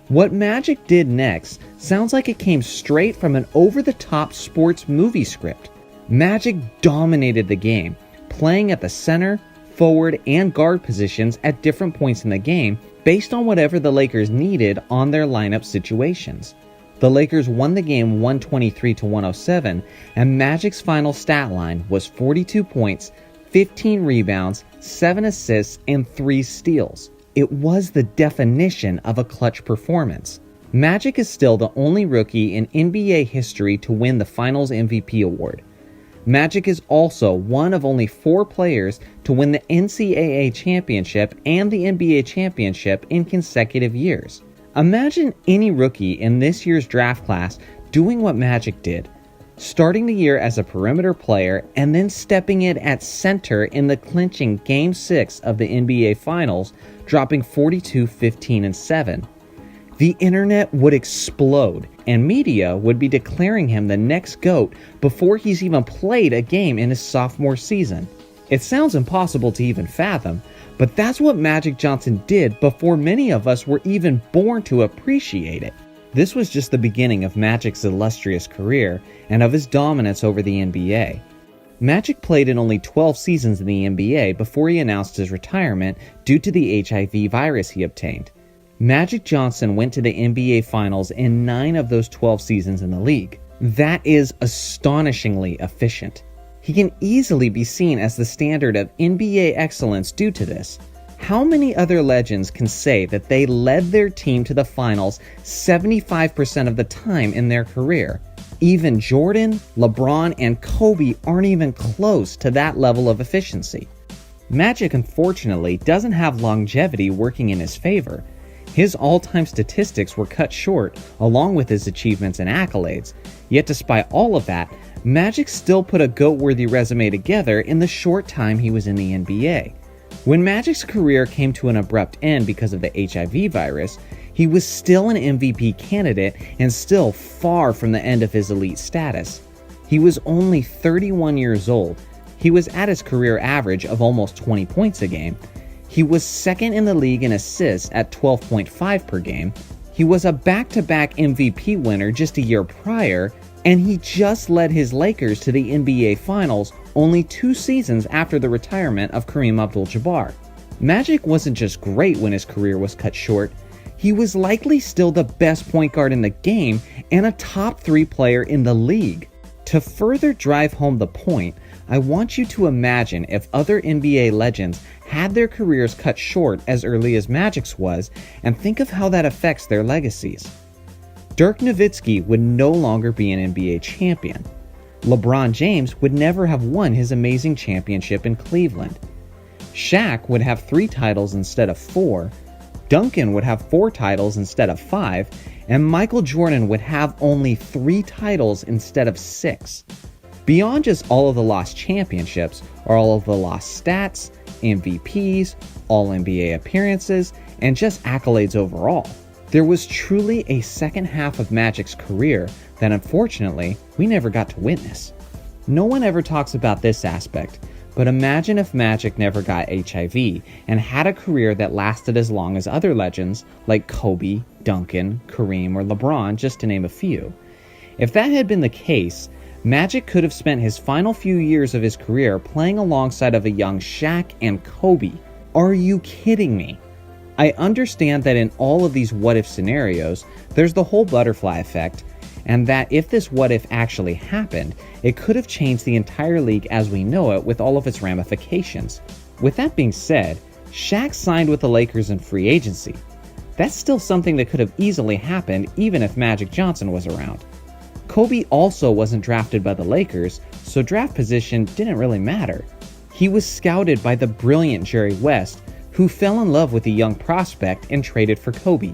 Speaker 1: What Magic did next sounds like it came straight from an over-the-top sports movie script. Magic dominated the game, playing at the center, forward, and guard positions at different points in the game based on whatever the Lakers needed on their lineup situations. The Lakers won the game 123-107, and Magic's final stat line was 42 points, 15 rebounds, 7 assists, and 3 steals. It was the definition of a clutch performance. Magic is still the only rookie in NBA history to win the Finals MVP award. Magic is also one of only 4 players to win the NCAA championship and the NBA championship in consecutive years. Imagine any rookie in this year's draft class doing what Magic did, starting the year as a perimeter player and then stepping in at center in the clinching Game 6 of the NBA Finals, dropping 42, 15, and 7. The internet would explode, and media would be declaring him the next GOAT before he's even played a game in his sophomore season. It sounds impossible to even fathom, but that's what Magic Johnson did before many of us were even born to appreciate it. This was just the beginning of Magic's illustrious career and of his dominance over the NBA. Magic played in only 12 seasons in the NBA before he announced his retirement due to the HIV virus he obtained. Magic Johnson went to the NBA Finals in 9 of those 12 seasons in the league. That is astonishingly efficient. He can easily be seen as the standard of NBA excellence due to this. How many other legends can say that they led their team to the finals 75% of the time in their career? Even Jordan, LeBron, and Kobe aren't even close to that level of efficiency. Magic, unfortunately, doesn't have longevity working in his favor. His all-time statistics were cut short, along with his achievements and accolades. Yet despite all of that, Magic still put a GOAT-worthy resume together in the short time he was in the NBA. When Magic's career came to an abrupt end because of the HIV virus, he was still an MVP candidate and still far from the end of his elite status. He was only 31 years old. He was at his career average of almost 20 points a game. He was second in the league in assists at 12.5 per game. He was a back-to-back MVP winner just a year prior, and he just led his Lakers to the NBA Finals only 2 seasons after the retirement of Kareem Abdul-Jabbar. Magic wasn't just great when his career was cut short, he was likely still the best point guard in the game and a top 3 player in the league. To further drive home the point, I want you to imagine if other NBA legends had their careers cut short as early as Magic's was, and think of how that affects their legacies. Dirk Nowitzki would no longer be an NBA champion. LeBron James would never have won his amazing championship in Cleveland. Shaq would have 3 titles instead of 4, Duncan would have 4 titles instead of 5, and Michael Jordan would have only 3 titles instead of 6. Beyond just all of the lost championships are all of the lost stats, MVPs, All-NBA appearances, and just accolades overall. There was truly a second half of Magic's career that unfortunately we never got to witness. No one ever talks about this aspect, but imagine if Magic never got HIV and had a career that lasted as long as other legends like Kobe, Duncan, Kareem, or LeBron, just to name a few. If that had been the case, Magic could have spent his final few years of his career playing alongside of a young Shaq and Kobe. Are you kidding me? I understand that in all of these what-if scenarios, there's the whole butterfly effect, and that if this what-if actually happened, it could have changed the entire league as we know it with all of its ramifications. With that being said, Shaq signed with the Lakers in free agency. That's still something that could have easily happened even if Magic Johnson was around. Kobe also wasn't drafted by the Lakers, so draft position didn't really matter. He was scouted by the brilliant Jerry West, who fell in love with the young prospect and traded for Kobe.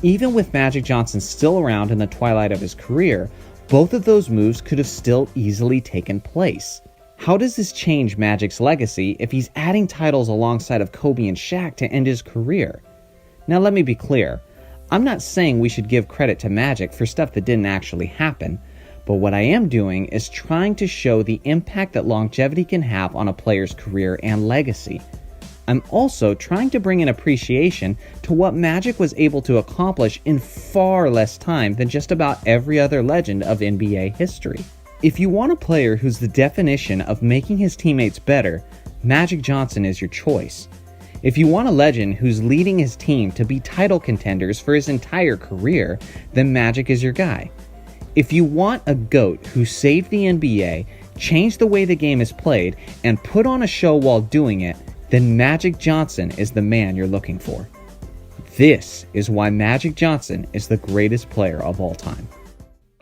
Speaker 1: Even with Magic Johnson still around in the twilight of his career, both of those moves could have still easily taken place. How does this change Magic's legacy if he's adding titles alongside of Kobe and Shaq to end his career? Now let me be clear. I'm not saying we should give credit to Magic for stuff that didn't actually happen, but what I am doing is trying to show the impact that longevity can have on a player's career and legacy. I'm also trying to bring an appreciation to what Magic was able to accomplish in far less time than just about every other legend of NBA history. If you want a player who's the definition of making his teammates better, Magic Johnson is your choice. If you want a legend who's leading his team to be title contenders for his entire career, then Magic is your guy. If you want a GOAT who saved the NBA, changed the way the game is played, and put on a show while doing it, then Magic Johnson is the man you're looking for. This is why Magic Johnson is the greatest player of all time.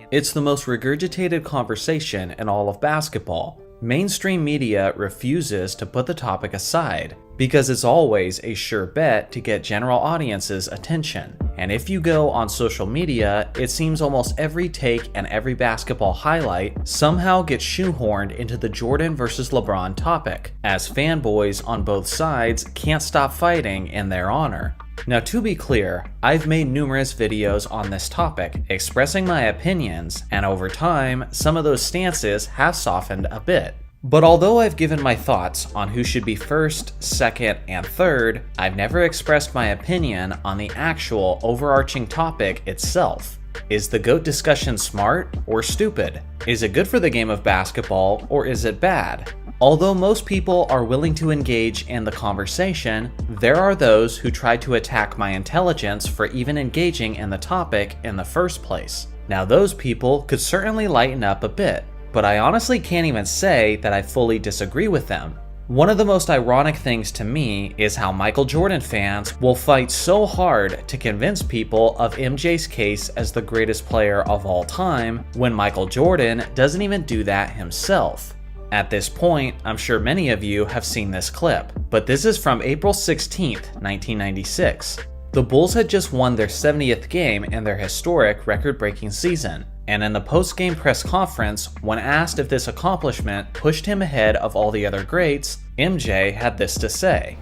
Speaker 2: It's the most regurgitated conversation in all of basketball. Mainstream media refuses to put the topic aside because it's always a sure bet to get general audience's attention. And if you go on social media, it seems almost every take and every basketball highlight somehow gets shoehorned into the Jordan versus LeBron topic, as fanboys on both sides can't stop fighting in their honor. Now, to be clear, I've made numerous videos on this topic expressing my opinions, and over time, some of those stances have softened a bit. But although I've given my thoughts on who should be first, second, and third, I've never expressed my opinion on the actual overarching topic itself. Is the GOAT discussion smart or stupid? Is it good for the game of basketball or is it bad? Although most people are willing to engage in the conversation, there are those who try to attack my intelligence for even engaging in the topic in the first place. Now, those people could certainly lighten up a bit, but I honestly can't even say that I fully disagree with them. One of the most ironic things to me is how Michael Jordan fans will fight so hard to convince people of MJ's case as the greatest player of all time when Michael Jordan doesn't even do that himself. At this point, I'm sure many of you have seen this clip, but this is from April 16th, 1996. The Bulls had just won their 70th game in their historic record-breaking season, and in the post-game press conference, when asked if this accomplishment pushed him ahead of all the other greats, MJ had this to say.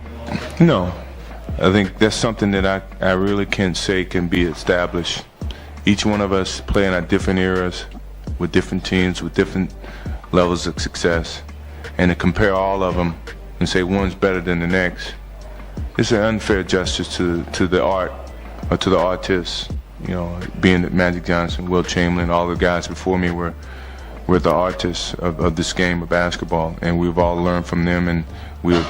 Speaker 4: No, I think that's something that I really can't say can be established. Each one of us play in our different eras, with different teams, with different levels of success, and to compare all of them and say one's better than the next, it's an unfair justice to the art or to the artists. You know, being that Magic Johnson, Wilt Chamberlain, all the guys before me were the artists of this game of basketball, and we've all learned from them, and we've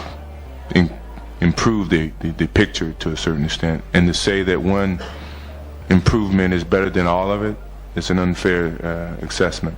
Speaker 4: improved the picture to a certain extent. And to say that one improvement is better than all of it, it's an unfair assessment.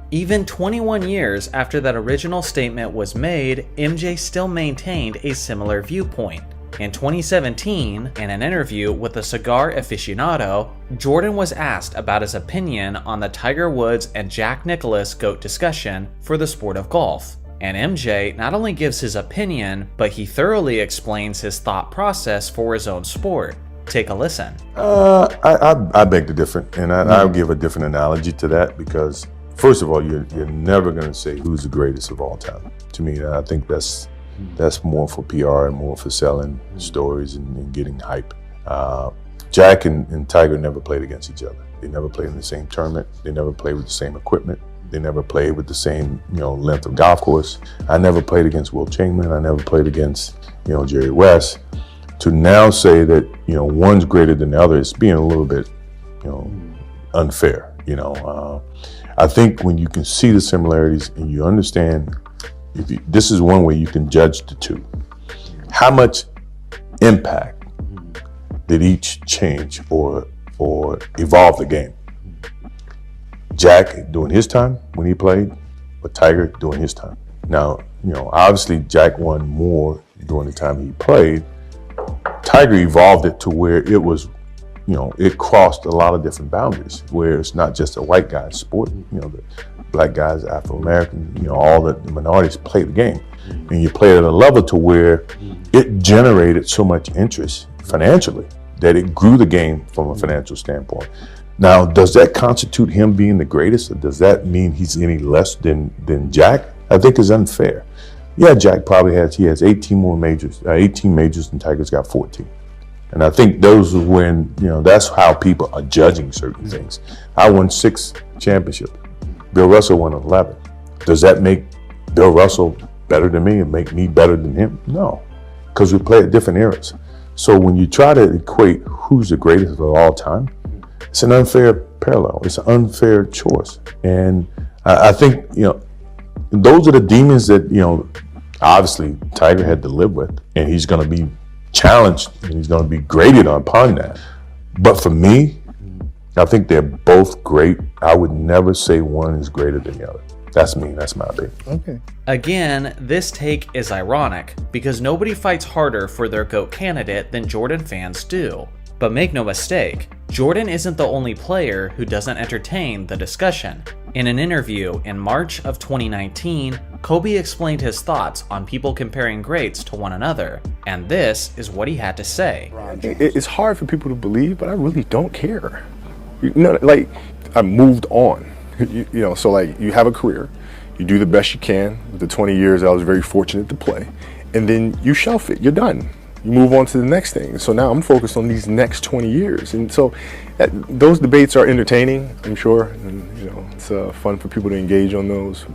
Speaker 2: Even 21 years after that original statement was made, MJ still maintained a similar viewpoint. In 2017, in an interview with a cigar aficionado, Jordan was asked about his opinion on the Tiger Woods and Jack Nicklaus GOAT discussion for the sport of golf. And MJ not only gives his opinion, but he thoroughly explains his thought process for his own sport. Take a listen.
Speaker 5: I beg to differ, and I'll give a different analogy to that because, first of all, you're never going to say who's the greatest of all time. To me, I think that's more for PR and more for selling stories and getting hype. Jack and Tiger never played against each other. They never played in the same tournament. They never played with the same equipment. They never played with the same, length of golf course. I never played against Wilt Chamberlain. I never played against, Jerry West. To now say that, one's greater than the other is being a little bit, unfair. I think when you can see the similarities and you understand, this is one way you can judge the two. How much impact did each change or evolve the game? Jack during his time when he played, or Tiger during his time. Now, obviously Jack won more during the time he played. Tiger evolved it to where it was, it crossed a lot of different boundaries, where it's not just a white guy's sport. The black guys, Afro-American, all the minorities play the game. And you play at a level to where it generated so much interest financially that it grew the game from a financial standpoint. Now, does that constitute him being the greatest, or does that mean he's any less than Jack? I think is unfair. Yeah, Jack probably has 18 majors and Tiger's got 14. And I think those are when, that's how people are judging certain things. I won 6 championships. Bill Russell won 11. Does that make Bill Russell better than me and make me better than him? No, because we play at different eras. So when you try to equate who's the greatest of all time, it's an unfair parallel. It's an unfair choice. And I think, those are the demons that, obviously Tiger had to live with, and he's going to be challenged and he's going to be graded upon that. But for me, I think they're both great. I would never say one is greater than the other. That's me. That's my opinion.
Speaker 6: Okay.
Speaker 1: Again, this take is ironic because nobody fights harder for their GOAT candidate than Jordan fans do. But make no mistake, Jordan isn't the only player who doesn't entertain the discussion. In an interview in March of 2019, Kobe explained his thoughts on people comparing greats to one another, and this is what he had to say.
Speaker 6: It's hard for people to believe, but I really don't care. I moved on. So you have a career, you do the best you can with the 20 years I was very fortunate to play, and then you shelf it, you're done. You move on to the next thing. So now I'm focused on these next 20 years. And so those debates are entertaining, I'm sure. And, it's fun for people to engage in those.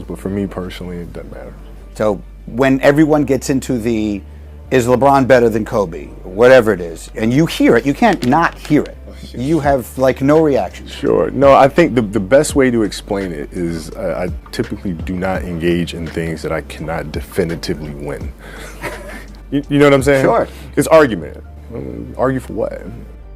Speaker 6: But for me personally, it doesn't matter.
Speaker 7: So when everyone gets into is LeBron better than Kobe, whatever it is, and you hear it, you can't not hear it. You have no reaction.
Speaker 6: Sure. No, I think the best way to explain it is I typically do not engage in things that I cannot definitively win. You know what I'm saying?
Speaker 7: Sure.
Speaker 6: It's argument. Argue for what?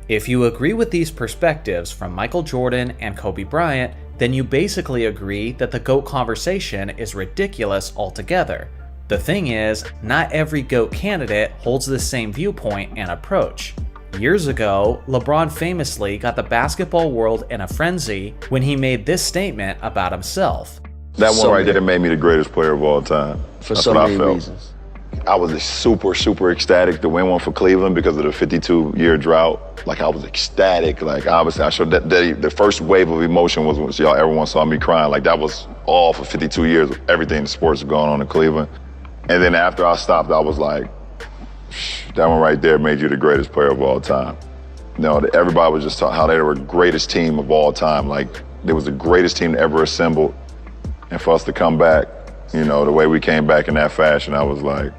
Speaker 1: If you agree with these perspectives from Michael Jordan and Kobe Bryant, then you basically agree that the GOAT conversation is ridiculous altogether. The thing is, not every GOAT candidate holds the same viewpoint and approach. Years ago, LeBron famously got the basketball world in a frenzy when he made this statement about himself.
Speaker 8: That one right there made me the greatest player of all time.
Speaker 9: For so many reasons.
Speaker 8: I was super ecstatic to win one for Cleveland because of the 52-year drought. I was ecstatic. Obviously, I showed that the first wave of emotion was y'all, everyone saw me crying. That was all for 52 years of everything in sports going on in Cleveland. And then after I stopped, I was like, that one right there made you the greatest player of all time. Everybody was just talking how they were the greatest team of all time. They was the greatest team ever assembled. And for us to come back, the way we came back in that fashion, I was like.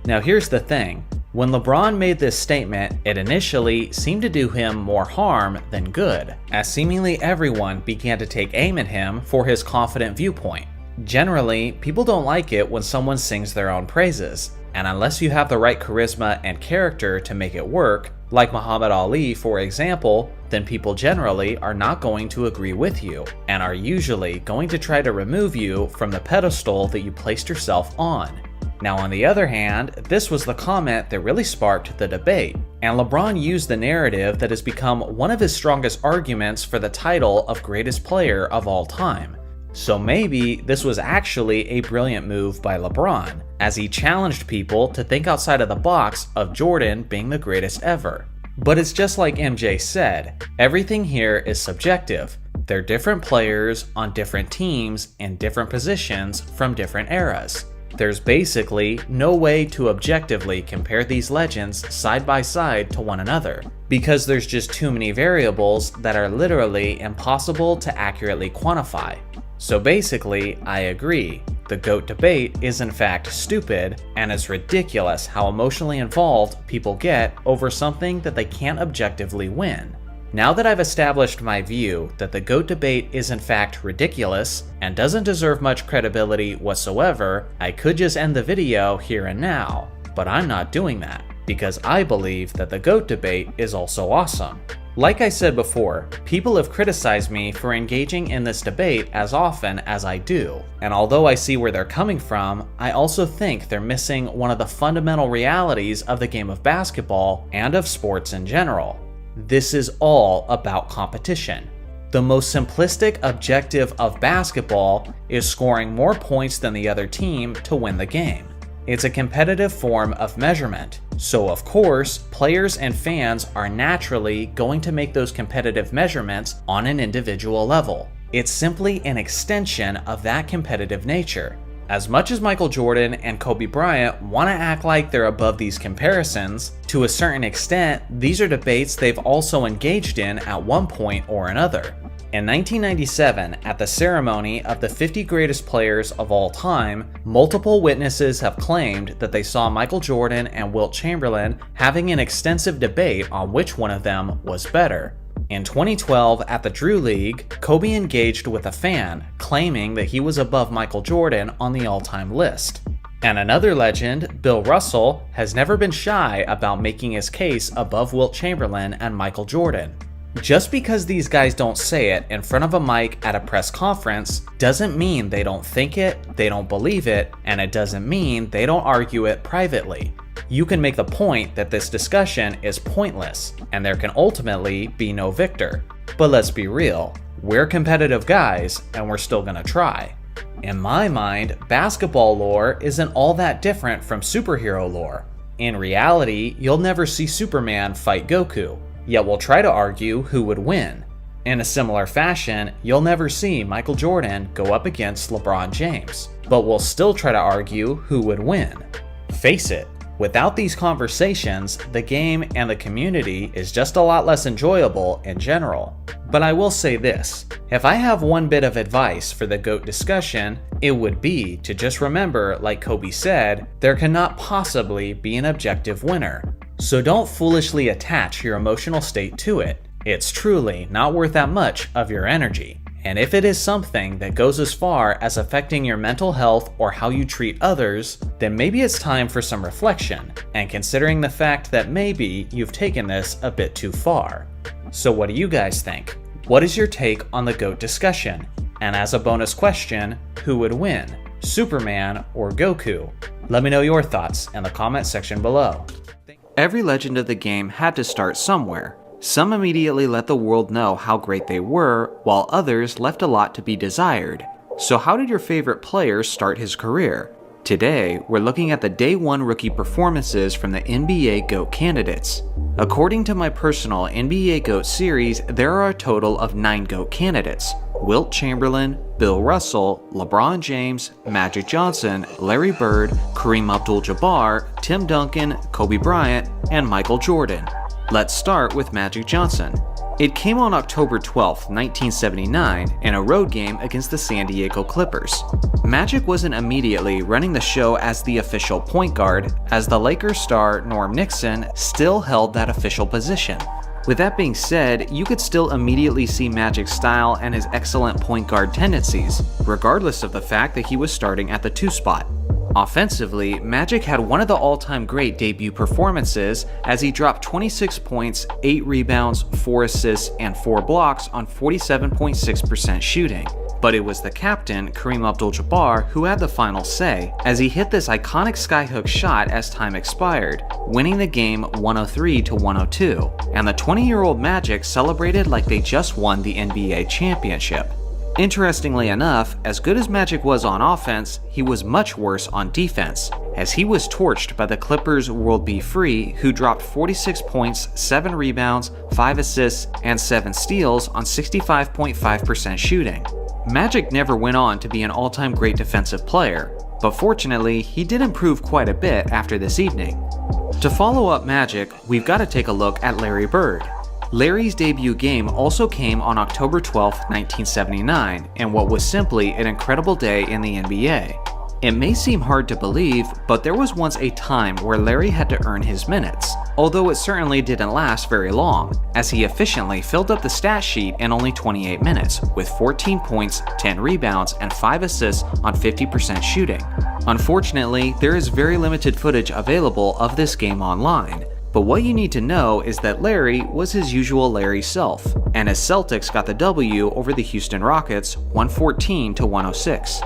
Speaker 1: Now here's the thing. When LeBron made this statement, it initially seemed to do him more harm than good, as seemingly everyone began to take aim at him for his confident viewpoint. Generally, people don't like it when someone sings their own praises, and unless you have the right charisma and character to make it work, like Muhammad Ali for example, then people generally are not going to agree with you, and are usually going to try to remove you from the pedestal that you placed yourself on. Now on the other hand, this was the comment that really sparked the debate, and LeBron used the narrative that has become one of his strongest arguments for the title of greatest player of all time. So maybe this was actually a brilliant move by LeBron, as he challenged people to think outside of the box of Jordan being the greatest ever. But it's just like MJ said, everything here is subjective. They're different players on different teams in different positions from different eras. There's basically no way to objectively compare these legends side by side to one another, because there's just too many variables that are literally impossible to accurately quantify. So basically, I agree. The GOAT debate is in fact stupid, and it's ridiculous how emotionally involved people get over something that they can't objectively win. Now that I've established my view that the GOAT debate is in fact ridiculous and doesn't deserve much credibility whatsoever, I could just end the video here and now, but I'm not doing that, because I believe that the GOAT debate is also awesome. Like I said before, people have criticized me for engaging in this debate as often as I do, and although I see where they're coming from, I also think they're missing one of the fundamental realities of the game of basketball and of sports in general. This is all about competition. The most simplistic objective of basketball is scoring more points than the other team to win the game. It's a competitive form of measurement, so of course, players and fans are naturally going to make those competitive measurements on an individual level. It's simply an extension of that competitive nature. As much as Michael Jordan and Kobe Bryant want to act like they're above these comparisons, to a certain extent, these are debates they've also engaged in at one point or another.
Speaker 2: In 1997, at the ceremony of the 50 greatest players of all time, multiple witnesses have claimed that they saw Michael Jordan and Wilt Chamberlain having an extensive debate on which one of them was better. In 2012, at the Drew League, Kobe engaged with a fan, claiming that he was above Michael Jordan on the all-time list. And another legend, Bill Russell, has never been shy about making his case above Wilt Chamberlain and Michael Jordan. Just because these guys don't say it in front of a mic at a press conference doesn't mean they don't think it, they don't believe it, and it doesn't mean they don't argue it privately. You can make the point that this discussion is pointless, and there can ultimately be no victor. But let's be real, we're competitive guys, and we're still gonna try. In my mind, basketball lore isn't all that different from superhero lore. In reality, you'll never see Superman fight Goku, yet we'll try to argue who would win. In a similar fashion, you'll never see Michael Jordan go up against LeBron James, but we'll still try to argue who would win. Face it, without these conversations, the game and the community is just a lot less enjoyable in general. But I will say this, if I have one bit of advice for the GOAT discussion, it would be to just remember, like Kobe said, there cannot possibly be an objective winner. So don't foolishly attach your emotional state to it. It's truly not worth that much of your energy. And if it is something that goes as far as affecting your mental health or how you treat others, then maybe it's time for some reflection, and considering the fact that maybe you've taken this a bit too far. So what do you guys think? What is your take on the GOAT discussion? And as a bonus question, who would win, Superman or Goku? Let me know your thoughts in the comment section below. Every legend of the game had to start somewhere. Some immediately let the world know how great they were, while others left a lot to be desired. So how did your favorite player start his career? Today, we're looking at the Day 1 rookie performances from the NBA GOAT candidates. According to my personal NBA GOAT series, there are a total of 9 GOAT candidates: Wilt Chamberlain, Bill Russell, LeBron James, Magic Johnson, Larry Bird, Kareem Abdul-Jabbar, Tim Duncan, Kobe Bryant, and Michael Jordan. Let's start with Magic Johnson. It came on October 12, 1979, in a road game against the San Diego Clippers. Magic wasn't immediately running the show as the official point guard, as the Lakers star Norm Nixon still held that official position. With that being said, you could still immediately see Magic's style and his excellent point guard tendencies, regardless of the fact that he was starting at the 2 spot. Offensively, Magic had one of the all-time great debut performances as he dropped 26 points, 8 rebounds, 4 assists, and 4 blocks on 47.6% shooting. But it was the captain, Kareem Abdul-Jabbar, who had the final say, as he hit this iconic skyhook shot as time expired, winning the game 103-102, and the 20-year-old Magic celebrated like they just won the NBA championship. Interestingly enough, as good as Magic was on offense, he was much worse on defense, as he was torched by the Clippers' World B. Free, who dropped 46 points, 7 rebounds, 5 assists, and 7 steals on 65.5% shooting. Magic never went on to be an all-time great defensive player, but fortunately, he did improve quite a bit after this evening. To follow up Magic, we've got to take a look at Larry Bird. Larry's debut game also came on October 12, 1979, and what was simply an incredible day in the NBA. It may seem hard to believe, but there was once a time where Larry had to earn his minutes, although it certainly didn't last very long, as he efficiently filled up the stat sheet in only 28 minutes, with 14 points, 10 rebounds, and 5 assists on 50% shooting. Unfortunately, there is very limited footage available of this game online. But what you need to know is that Larry was his usual Larry self, and his Celtics got the W over the Houston Rockets 114-106.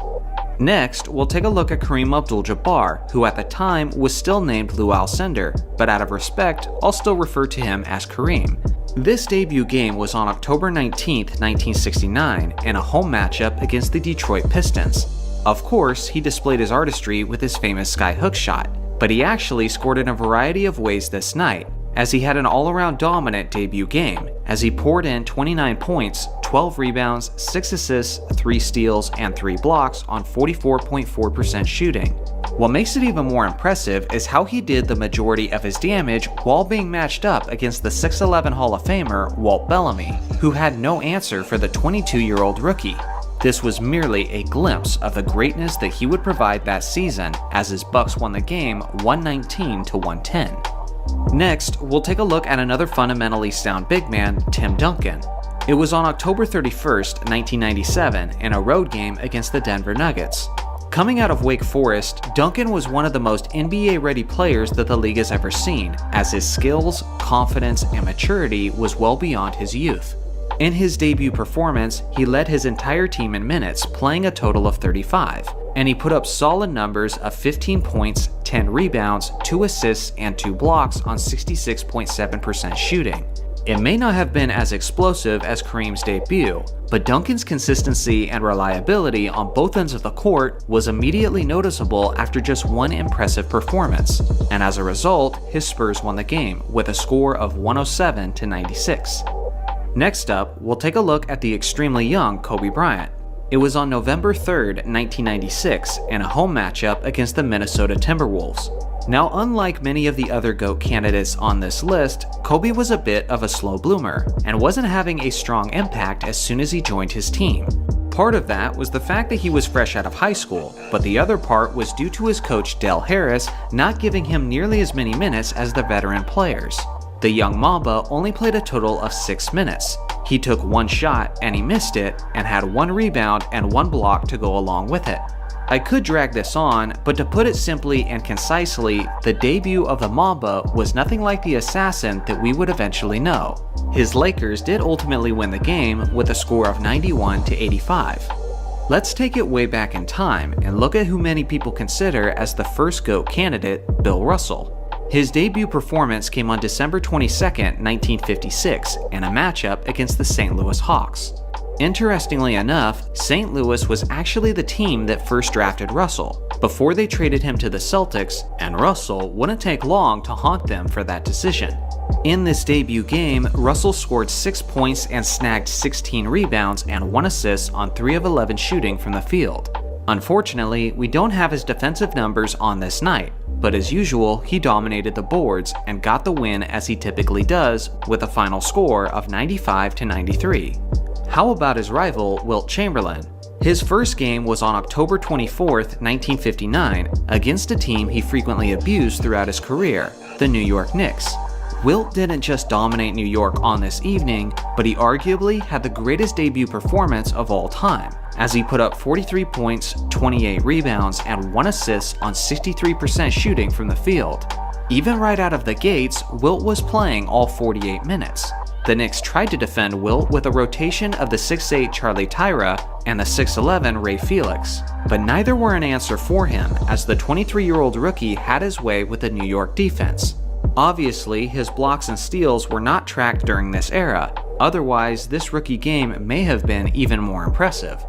Speaker 2: Next, we'll take a look at Kareem Abdul-Jabbar, who at the time was still named Lou Alcindor, but out of respect, I'll still refer to him as Kareem. This debut game was on October 19, 1969, in a home matchup against the Detroit Pistons. Of course, he displayed his artistry with his famous skyhook shot, but he actually scored in a variety of ways this night, as he had an all-around dominant debut game, as he poured in 29 points, 12 rebounds, 6 assists, 3 steals, and 3 blocks on 44.4% shooting. What makes it even more impressive is how he did the majority of his damage while being matched up against the 6'11 Hall of Famer Walt Bellamy, who had no answer for the 22-year-old rookie. This was merely a glimpse of the greatness that he would provide that season as his Bucks won the game 119-110. Next, we'll take a look at another fundamentally sound big man, Tim Duncan. It was on October 31st, 1997, in a road game against the Denver Nuggets. Coming out of Wake Forest, Duncan was one of the most NBA-ready players that the league has ever seen, as his skills, confidence, and maturity was well beyond his youth. In his debut performance, he led his entire team in minutes, playing a total of 35, and he put up solid numbers of 15 points, 10 rebounds, 2 assists, and 2 blocks on 66.7% shooting. It may not have been as explosive as Kareem's debut, but Duncan's consistency and reliability on both ends of the court was immediately noticeable after just one impressive performance, and as a result, his Spurs won the game with a score of 107-96. Next up, we'll take a look at the extremely young Kobe Bryant. It was on November 3rd, 1996, in a home matchup against the Minnesota Timberwolves. Now, unlike many of the other GOAT candidates on this list, Kobe was a bit of a slow bloomer and wasn't having a strong impact as soon as he joined his team. Part of that was the fact that he was fresh out of high school, but the other part was due to his coach Del Harris not giving him nearly as many minutes as the veteran players. The young Mamba only played a total of 6 minutes. He took 1 shot and he missed it, and had 1 rebound and 1 block to go along with it. I could drag this on, but to put it simply and concisely, the debut of the Mamba was nothing like the assassin that we would eventually know. His Lakers did ultimately win the game with a score of 91-85. Let's take it way back in time and look at who many people consider as the first GOAT candidate, Bill Russell. His debut performance came on December 22, 1956, in a matchup against the St. Louis Hawks. Interestingly enough, St. Louis was actually the team that first drafted Russell, before they traded him to the Celtics, and Russell wouldn't take long to haunt them for that decision. In this debut game, Russell scored 6 points and snagged 16 rebounds and 1 assist on 3 of 11 shooting from the field. Unfortunately, we don't have his defensive numbers on this night, but as usual, he dominated the boards and got the win as he typically does, with a final score of 95-93. How about his rival, Wilt Chamberlain? His first game was on October 24, 1959, against a team he frequently abused throughout his career, the New York Knicks. Wilt didn't just dominate New York on this evening, but he arguably had the greatest debut performance of all time, as he put up 43 points, 28 rebounds, and 1 assist on 63% shooting from the field. Even right out of the gates, Wilt was playing all 48 minutes. The Knicks tried to defend Wilt with a rotation of the 6'8 Charlie Tyra and the 6'11 Ray Felix, but neither were an answer for him, as the 23-year-old rookie had his way with the New York defense. Obviously, his blocks and steals were not tracked during this era, otherwise this rookie game may have been even more impressive.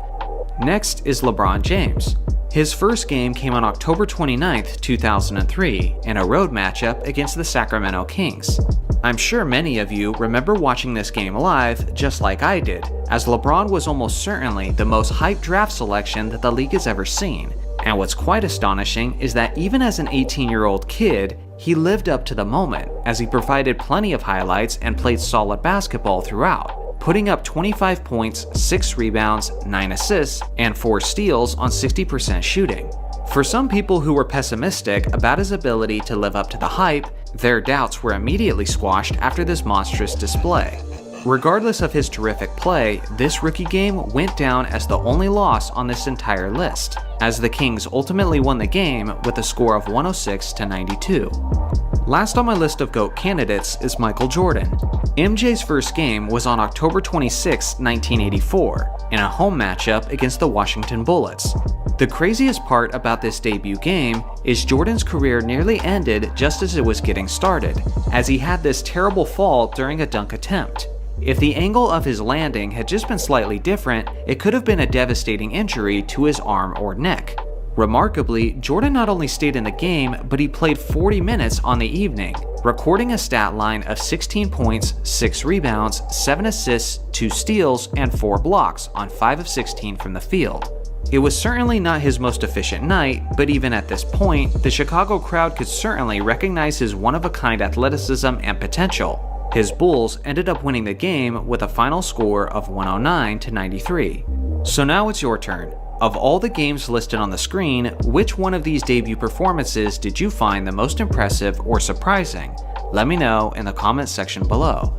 Speaker 2: Next is LeBron James. His first game came on October 29, 2003, in a road matchup against the Sacramento Kings. I'm sure many of you remember watching this game live, just like I did, as LeBron was almost certainly the most hyped draft selection that the league has ever seen. And what's quite astonishing is that even as an 18-year-old kid, he lived up to the moment, as he provided plenty of highlights and played solid basketball throughout, putting up 25 points, 6 rebounds, 9 assists, and 4 steals on 60% shooting. For some people who were pessimistic about his ability to live up to the hype, their doubts were immediately squashed after this monstrous display. Regardless of his terrific play, this rookie game went down as the only loss on this entire list, as the Kings ultimately won the game with a score of 106-92. Last on my list of GOAT candidates is Michael Jordan. MJ's first game was on October 26, 1984, in a home matchup against the Washington Bullets. The craziest part about this debut game is Jordan's career nearly ended just as it was getting started, as he had this terrible fall during a dunk attempt. If the angle of his landing had just been slightly different, it could have been a devastating injury to his arm or neck. Remarkably, Jordan not only stayed in the game, but he played 40 minutes on the evening, recording a stat line of 16 points, 6 rebounds, 7 assists, 2 steals, and 4 blocks on 5 of 16 from the field.
Speaker 1: It was certainly not his most efficient night, but even at this point, the Chicago crowd could certainly recognize his one-of-a-kind athleticism and potential. His Bulls ended up winning the game with a final score of 109-93. So now it's your turn. Of all the games listed on the screen, which one of these debut performances did you find the most impressive or surprising? Let me know in the comments section below.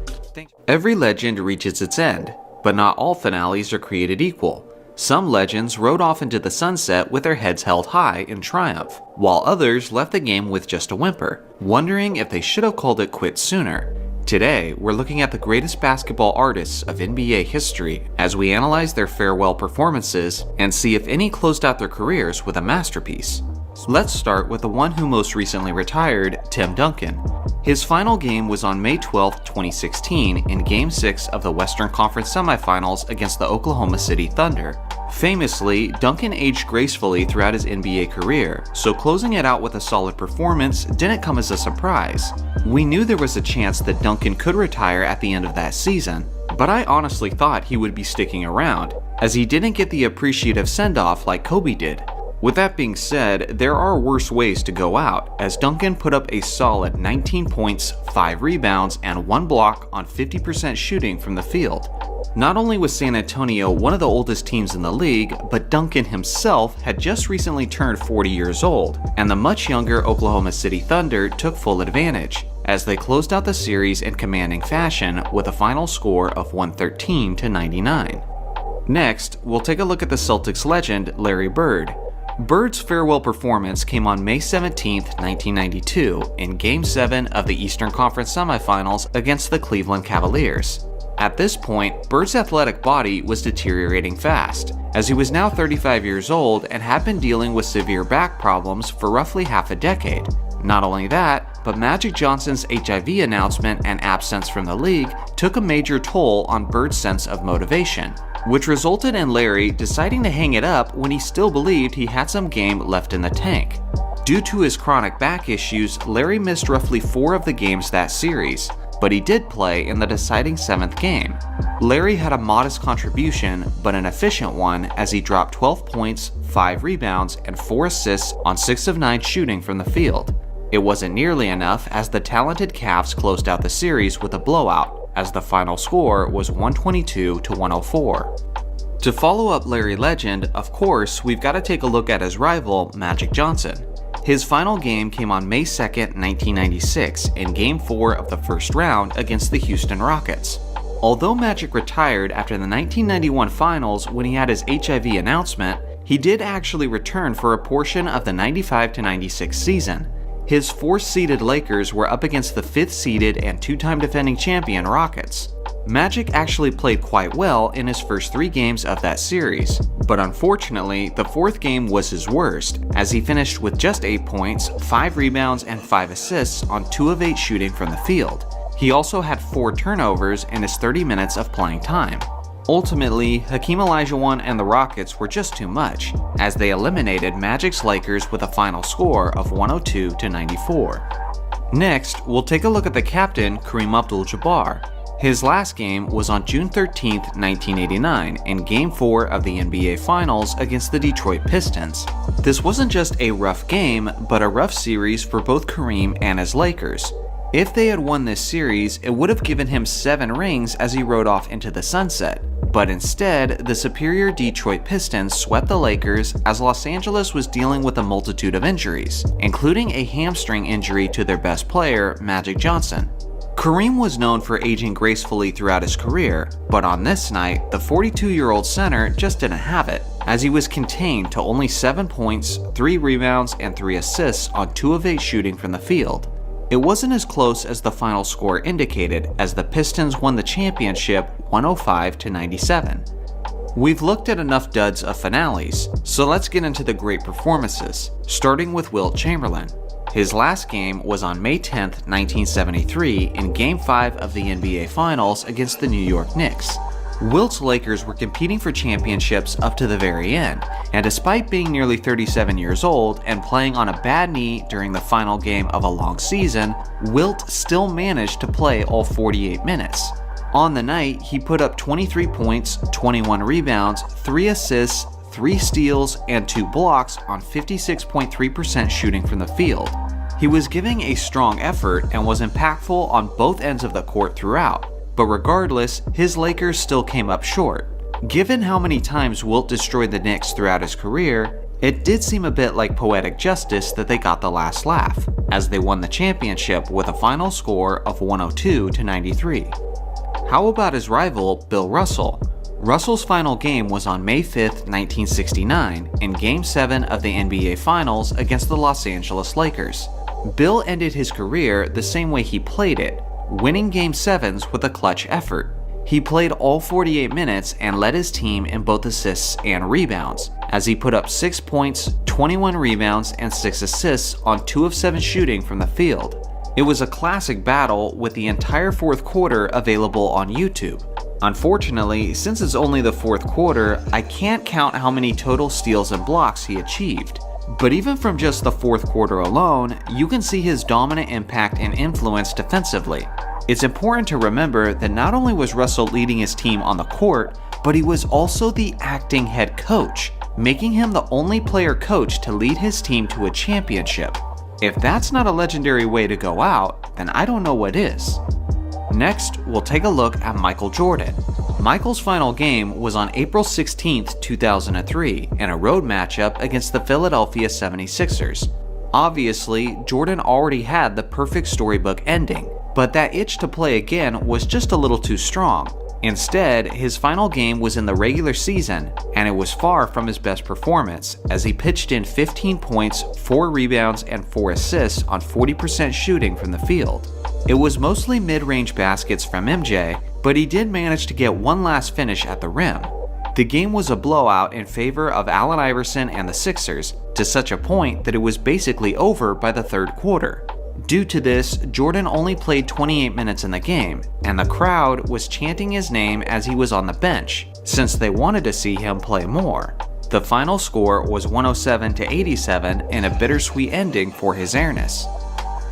Speaker 1: Every legend reaches its end, but not all finales are created equal. Some legends rode off into the sunset with their heads held high in triumph, while others left the game with just a whimper, wondering if they should have called it quits sooner. Today, we're looking at the greatest basketball artists of NBA history as we analyze their farewell performances and see if any closed out their careers with a masterpiece. Let's start with the one who most recently retired, Tim Duncan. His final game was on May 12, 2016 in Game 6 of the Western Conference Semifinals against the Oklahoma City Thunder. Famously, Duncan aged gracefully throughout his NBA career, so closing it out with a solid performance didn't come as a surprise. We knew there was a chance that Duncan could retire at the end of that season, but I honestly thought he would be sticking around, as he didn't get the appreciative send-off like Kobe did. With that being said, there are worse ways to go out, as Duncan put up a solid 19 points, 5 rebounds, and 1 block on 50% shooting from the field. Not only was San Antonio one of the oldest teams in the league, but Duncan himself had just recently turned 40 years old, and the much younger Oklahoma City Thunder took full advantage, as they closed out the series in commanding fashion with a final score of 113-99. Next, we'll take a look at the Celtics legend Larry Bird. Bird's farewell performance came on May 17, 1992, in Game 7 of the Eastern Conference Semifinals against the Cleveland Cavaliers. At this point, Bird's athletic body was deteriorating fast, as he was now 35 years old and had been dealing with severe back problems for roughly half a decade. Not only that, but Magic Johnson's HIV announcement and absence from the league took a major toll on Bird's sense of motivation, which resulted in Larry deciding to hang it up when he still believed he had some game left in the tank. Due to his chronic back issues, Larry missed roughly 4 of the games that series, but he did play in the deciding 7th game. Larry had a modest contribution, but an efficient one, as he dropped 12 points, 5 rebounds, and 4 assists on 6 of 9 shooting from the field. It wasn't nearly enough, as the talented Cavs closed out the series with a blowout, as the final score was 122-104. To follow up Larry legend, of course, we've got to take a look at his rival, Magic Johnson. His final game came on May 2, 1996, in Game 4 of the first round against the Houston Rockets. Although Magic retired after the 1991 finals when he had his HIV announcement, he did actually return for a portion of the 95-96 season. His 4th-seeded Lakers were up against the 5th-seeded and 2-time defending champion Rockets. Magic actually played quite well in his first 3 games of that series, but unfortunately, the 4th game was his worst, as he finished with just 8 points, 5 rebounds, and 5 assists on 2 of 8 shooting from the field. He also had 4 turnovers in his 30 minutes of playing time. Ultimately, Hakeem Olajuwon and the Rockets were just too much, as they eliminated Magic's Lakers with a final score of 102-94. Next, we'll take a look at the captain, Kareem Abdul-Jabbar. His last game was on June 13, 1989, in Game 4 of the NBA Finals against the Detroit Pistons. This wasn't just a rough game, but a rough series for both Kareem and his Lakers. If they had won this series, it would have given him 7 rings as he rode off into the sunset. But instead, the superior Detroit Pistons swept the Lakers as Los Angeles was dealing with a multitude of injuries, including a hamstring injury to their best player, Magic Johnson. Kareem was known for aging gracefully throughout his career, but on this night, the 42-year-old center just didn't have it, as he was contained to only 7 points, 3 rebounds, and 3 assists on 2 of 8 shooting from the field. It wasn't as close as the final score indicated, as the Pistons won the championship 105-97. We've looked at enough duds of finales, so let's get into the great performances, starting with Wilt Chamberlain. His last game was on May 10, 1973, in Game 5 of the NBA Finals against the New York Knicks. Wilt's Lakers were competing for championships up to the very end, and despite being nearly 37 years old and playing on a bad knee during the final game of a long season, Wilt still managed to play all 48 minutes. On the night, he put up 23 points, 21 rebounds, 3 assists,
Speaker 2: 3 steals, and 2 blocks on 56.3% shooting from the field. He was giving a strong effort and was impactful on both ends of the court throughout, but regardless, his Lakers still came up short. Given how many times Wilt destroyed the Knicks throughout his career, it did seem a bit like poetic justice that they got the last laugh, as they won the championship with a final score of 102-93. How about his rival, Bill Russell? Russell's final game was on May 5, 1969, in Game 7 of the NBA Finals against the Los Angeles Lakers. Bill ended his career the same way he played it, winning Game 7s with a clutch effort. He played all 48 minutes and led his team in both assists and rebounds, as he put up 6 points, 21 rebounds, and 6 assists on 2 of 7 shooting from the field. It was a classic battle with the entire fourth quarter available on YouTube. Unfortunately, since it's only the fourth quarter, I can't count how many total steals and blocks he achieved. But even from just the fourth quarter alone, you can see his dominant impact and influence defensively. It's important to remember that not only was Russell leading his team on the court, but he was also the acting head coach, making him the only player coach to lead his team to a championship. If that's not a legendary way to go out, then I don't know what is. Next, we'll take a look at Michael Jordan. Michael's final game was on April 16, 2003, in a road matchup against the Philadelphia 76ers. Obviously, Jordan already had the perfect storybook ending, but that itch to play again was just a little too strong. Instead, his final game was in the regular season, and it was far from his best performance, as he pitched in 15 points, 4 rebounds, and 4 assists on 40% shooting from the field. It was mostly mid-range baskets from MJ, but he did manage to get one last finish at the rim. The game was a blowout in favor of Allen Iverson and the Sixers, to such a point that it was basically over by the third quarter. Due to this, Jordan only played 28 minutes in the game, and the crowd was chanting his name as he was on the bench, since they wanted to see him play more. The final score was 107-87 in a bittersweet ending for his airness.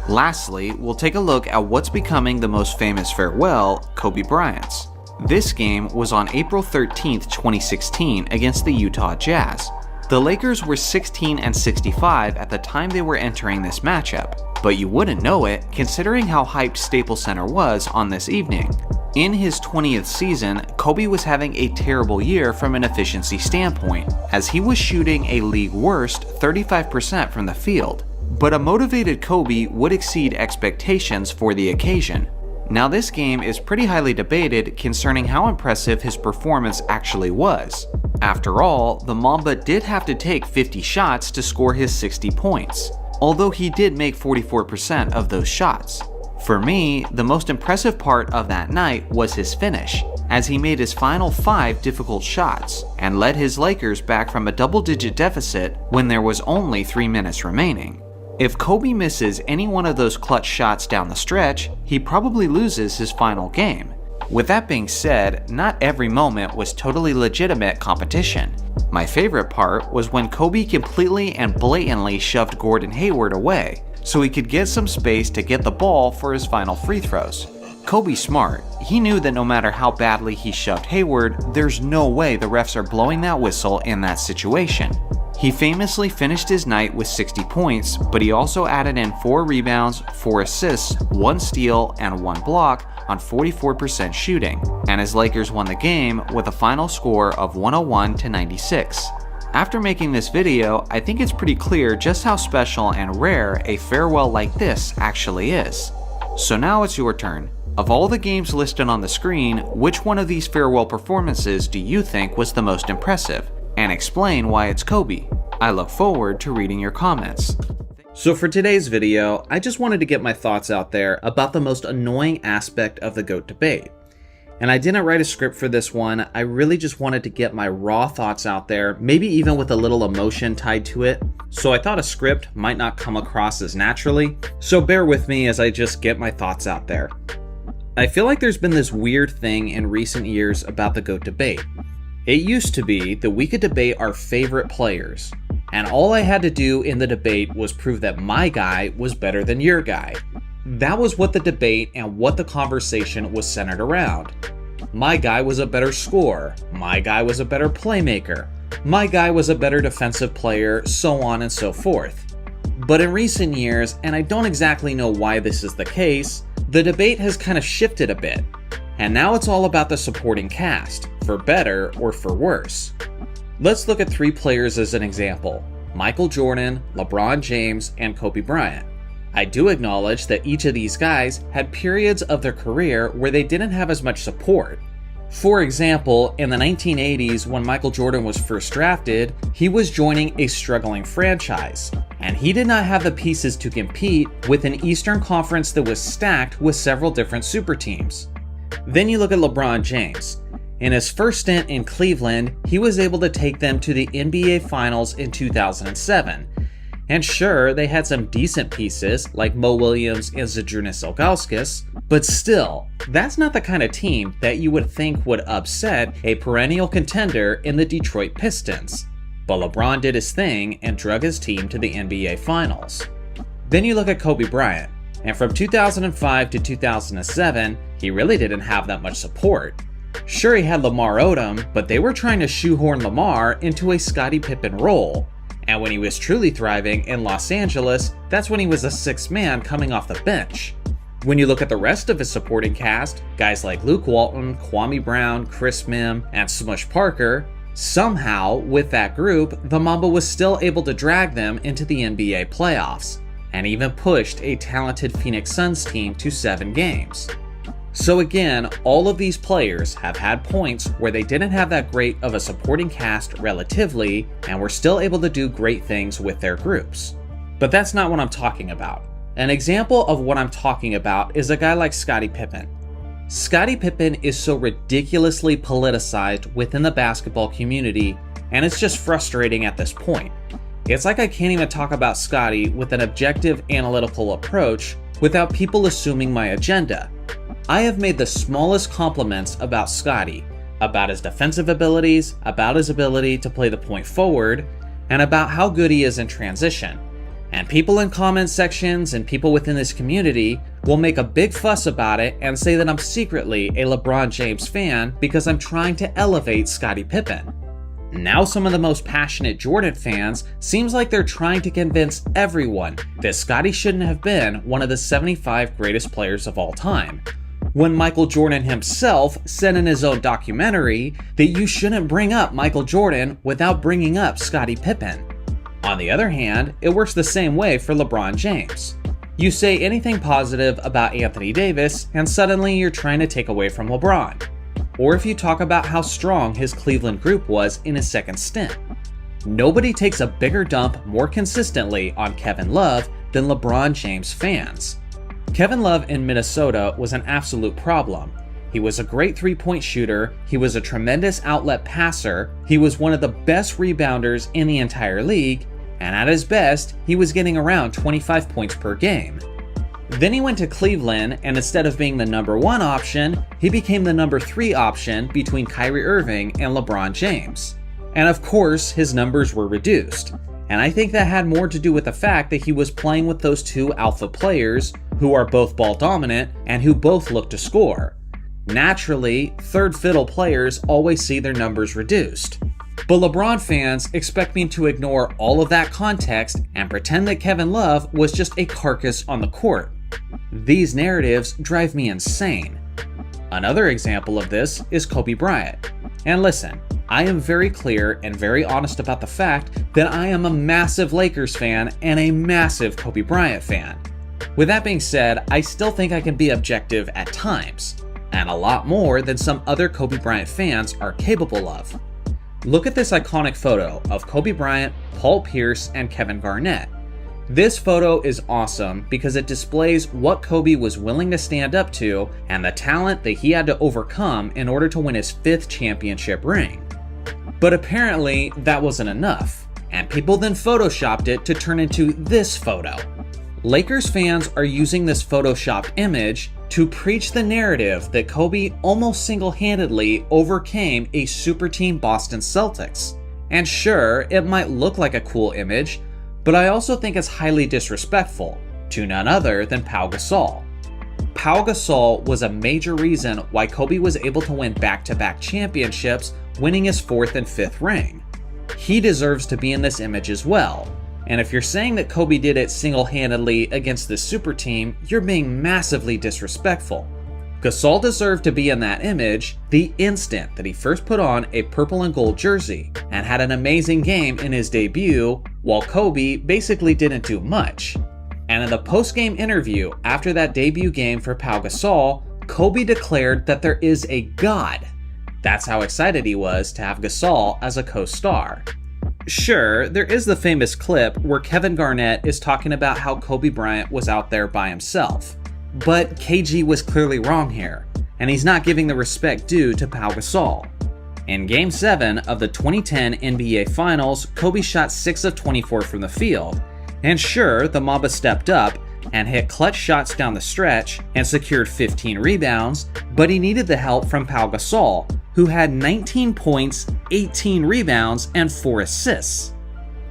Speaker 2: Lastly, we'll take a look at what's becoming the most famous farewell, Kobe Bryant's. This game was on April 13, 2016 against the Utah Jazz. The Lakers were 16-65 at the time they were entering this matchup, but you wouldn't know it considering how hyped Staples Center was on this evening. In his 20th season, Kobe was having a terrible year from an efficiency standpoint, as he was shooting a league worst 35% from the field. But a motivated Kobe would exceed expectations for the occasion. Now this game is pretty highly debated concerning how impressive his performance actually was. After all, the Mamba did have to take 50 shots to score his 60 points, although he did make 44% of those shots. For me, the most impressive part of that night was his finish, as he made his final 5 difficult shots and led his Lakers back from a double-digit deficit when there was only 3 minutes remaining. If Kobe misses any one of those clutch shots down the stretch, he probably loses his final game. With that being said, not every moment was totally legitimate competition. My favorite part was when Kobe completely and blatantly shoved Gordon Hayward away, so he could get some space to get the ball for his final free throws. Kobe's smart. He knew that no matter how badly he shoved Hayward, there's no way the refs are blowing that whistle in that situation. He famously finished his night with 60 points, but he also added in 4 rebounds, 4 assists, 1 steal, and 1 block on 44% shooting, and his Lakers won the game with a final score of 101-96. After making this video, I think it's pretty clear just how special and rare a farewell like this actually is. So now it's your turn. Of all the games listed on the screen, which one of these farewell performances do you think was the most impressive? And explain why it's Kobe. I look forward to reading your comments. So for today's video, I just wanted to get my thoughts out there about the most annoying aspect of the GOAT debate. And I didn't write a script for this one, I really just wanted to get my raw thoughts out there, maybe even with a little emotion tied to it. So I thought a script might not come across as naturally, so bear with me as I just get my thoughts out there. I feel like there's been this weird thing in recent years about the GOAT debate. It used to be that we could debate our favorite players, and all I had to do in the debate was prove that my guy was better than your guy. That was what the debate and what the conversation was centered around. My guy was a better scorer, my guy was a better playmaker, My guy was a better defensive player, so on and so forth. But in recent years, and I don't exactly know why this is the case, the debate has kind of shifted a bit, and now it's all about the supporting cast, for better or for worse. Let's look at 3 players as an example: Michael Jordan, LeBron James, and Kobe Bryant. I do acknowledge that each of these guys had periods of their career where they didn't have as much support. For example, in the 1980s, when Michael Jordan was first drafted, he was joining a struggling franchise, and he did not have the pieces to compete with an Eastern Conference that was stacked with several different super teams. Then you look at LeBron James. In his first stint in Cleveland, he was able to take them to the NBA Finals in 2007. And sure, they had some decent pieces like Mo Williams and Zydrunas Ilgauskas, but still, that's not the kind of team that you would think would upset a perennial contender in the Detroit Pistons. But LeBron did his thing and drug his team to the NBA Finals. Then you look at Kobe Bryant, and from 2005 to 2007, he really didn't have that much support. Sure, he had Lamar Odom, but they were trying to shoehorn Lamar into a Scottie Pippen role. And when he was truly thriving in Los Angeles, that's when he was a 6th man coming off the bench. When you look at the rest of his supporting cast, guys like Luke Walton, Kwame Brown, Chris Mim, and Smush Parker, somehow, with that group, the Mamba was still able to drag them into the NBA playoffs, and even pushed a talented Phoenix Suns team to 7 games. So again, all of these players have had points where they didn't have that great of a supporting cast relatively, and were still able to do great things with their groups. But that's not what I'm talking about. An example of what I'm talking about is a guy like Scottie Pippen. Scottie Pippen is so ridiculously politicized within the basketball community, and it's just frustrating at this point. It's like I can't even talk about Scottie with an objective analytical approach without people assuming my agenda. I have made the smallest compliments about Scottie, about his defensive abilities, about his ability to play the point forward, and about how good he is in transition. And people in comment sections and people within this community will make a big fuss about it and say that I'm secretly a LeBron James fan because I'm trying to elevate Scottie Pippen. Now some of the most passionate Jordan fans seems like they're trying to convince everyone that Scottie shouldn't have been one of the 75 greatest players of all time, when Michael Jordan himself said in his own documentary that you shouldn't bring up Michael Jordan without bringing up Scottie Pippen. On the other hand, it works the same way for LeBron James. You say anything positive about Anthony Davis and suddenly you're trying to take away from LeBron. Or if you talk about how strong his Cleveland group was in his second stint. Nobody takes a bigger dump more consistently on Kevin Love than LeBron James fans. Kevin Love in Minnesota was an absolute problem. He was a great 3-point shooter, he was a tremendous outlet passer, he was one of the best rebounders in the entire league, and at his best, he was getting around 25 points per game. Then he went to Cleveland, and instead of being the number 1 option, he became the number 3 option between Kyrie Irving and LeBron James. And of course, his numbers were reduced. And I think that had more to do with the fact that he was playing with those 2 alpha players who are both ball dominant and who both look to score. Naturally, third fiddle players always see their numbers reduced. But LeBron fans expect me to ignore all of that context and pretend that Kevin Love was just a carcass on the court. These narratives drive me insane. Another example of this is Kobe Bryant. And listen, I am very clear and very honest about the fact that I am a massive Lakers fan and a massive Kobe Bryant fan. With that being said, I still think I can be objective at times, and a lot more than some other Kobe Bryant fans are capable of. Look at this iconic photo of Kobe Bryant, Paul Pierce, and Kevin Garnett. This photo is awesome because it displays what Kobe was willing to stand up to and the talent that he had to overcome in order to win his 5th championship ring. But apparently that wasn't enough, and people then photoshopped it to turn into this photo. Lakers fans are using this photoshopped image to preach the narrative that Kobe almost single-handedly overcame a super team Boston Celtics. And sure, it might look like a cool image, but I also think it's highly disrespectful to none other than Pau Gasol. Pau Gasol was a major reason why Kobe was able to win back-to-back championships, winning his 4th and 5th ring. He deserves to be in this image as well. And if you're saying that Kobe did it single-handedly against this super team, you're being massively disrespectful. Gasol deserved to be in that image the instant that he first put on a purple and gold jersey and had an amazing game in his debut, while Kobe basically didn't do much. And in the post-game interview after that debut game for Pau Gasol, Kobe declared that there is a God. That's how excited he was to have Gasol as a co-star. Sure, there is the famous clip where Kevin Garnett is talking about how Kobe Bryant was out there by himself. But KG was clearly wrong here, and he's not giving the respect due to Pau Gasol. In Game 7 of the 2010 NBA Finals, Kobe shot 6 of 24 from the field, and sure, the Mamba stepped up and hit clutch shots down the stretch and secured 15 rebounds, but he needed the help from Pau Gasol, who had 19 points, 18 rebounds, and 4 assists.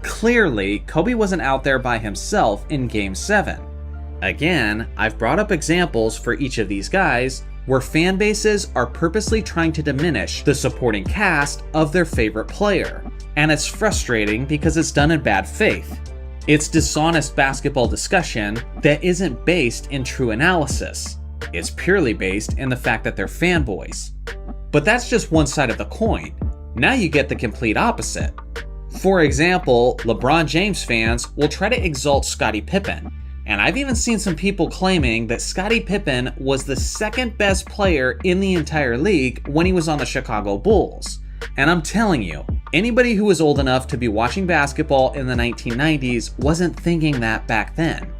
Speaker 2: Clearly, Kobe wasn't out there by himself in Game 7. Again, I've brought up examples for each of these guys where fan bases are purposely trying to diminish the supporting cast of their favorite player, and it's frustrating because it's done in bad faith. It's dishonest basketball discussion that isn't based in true analysis. It's purely based in the fact that they're fanboys. But that's just one side of the coin. Now you get the complete opposite. For example, LeBron James fans will try to exalt Scottie Pippen, and I've even seen some people claiming that Scottie Pippen was the second best player in the entire league when he was on the Chicago Bulls. And I'm telling you, anybody who was old enough to be watching basketball in the 1990s wasn't thinking that back then.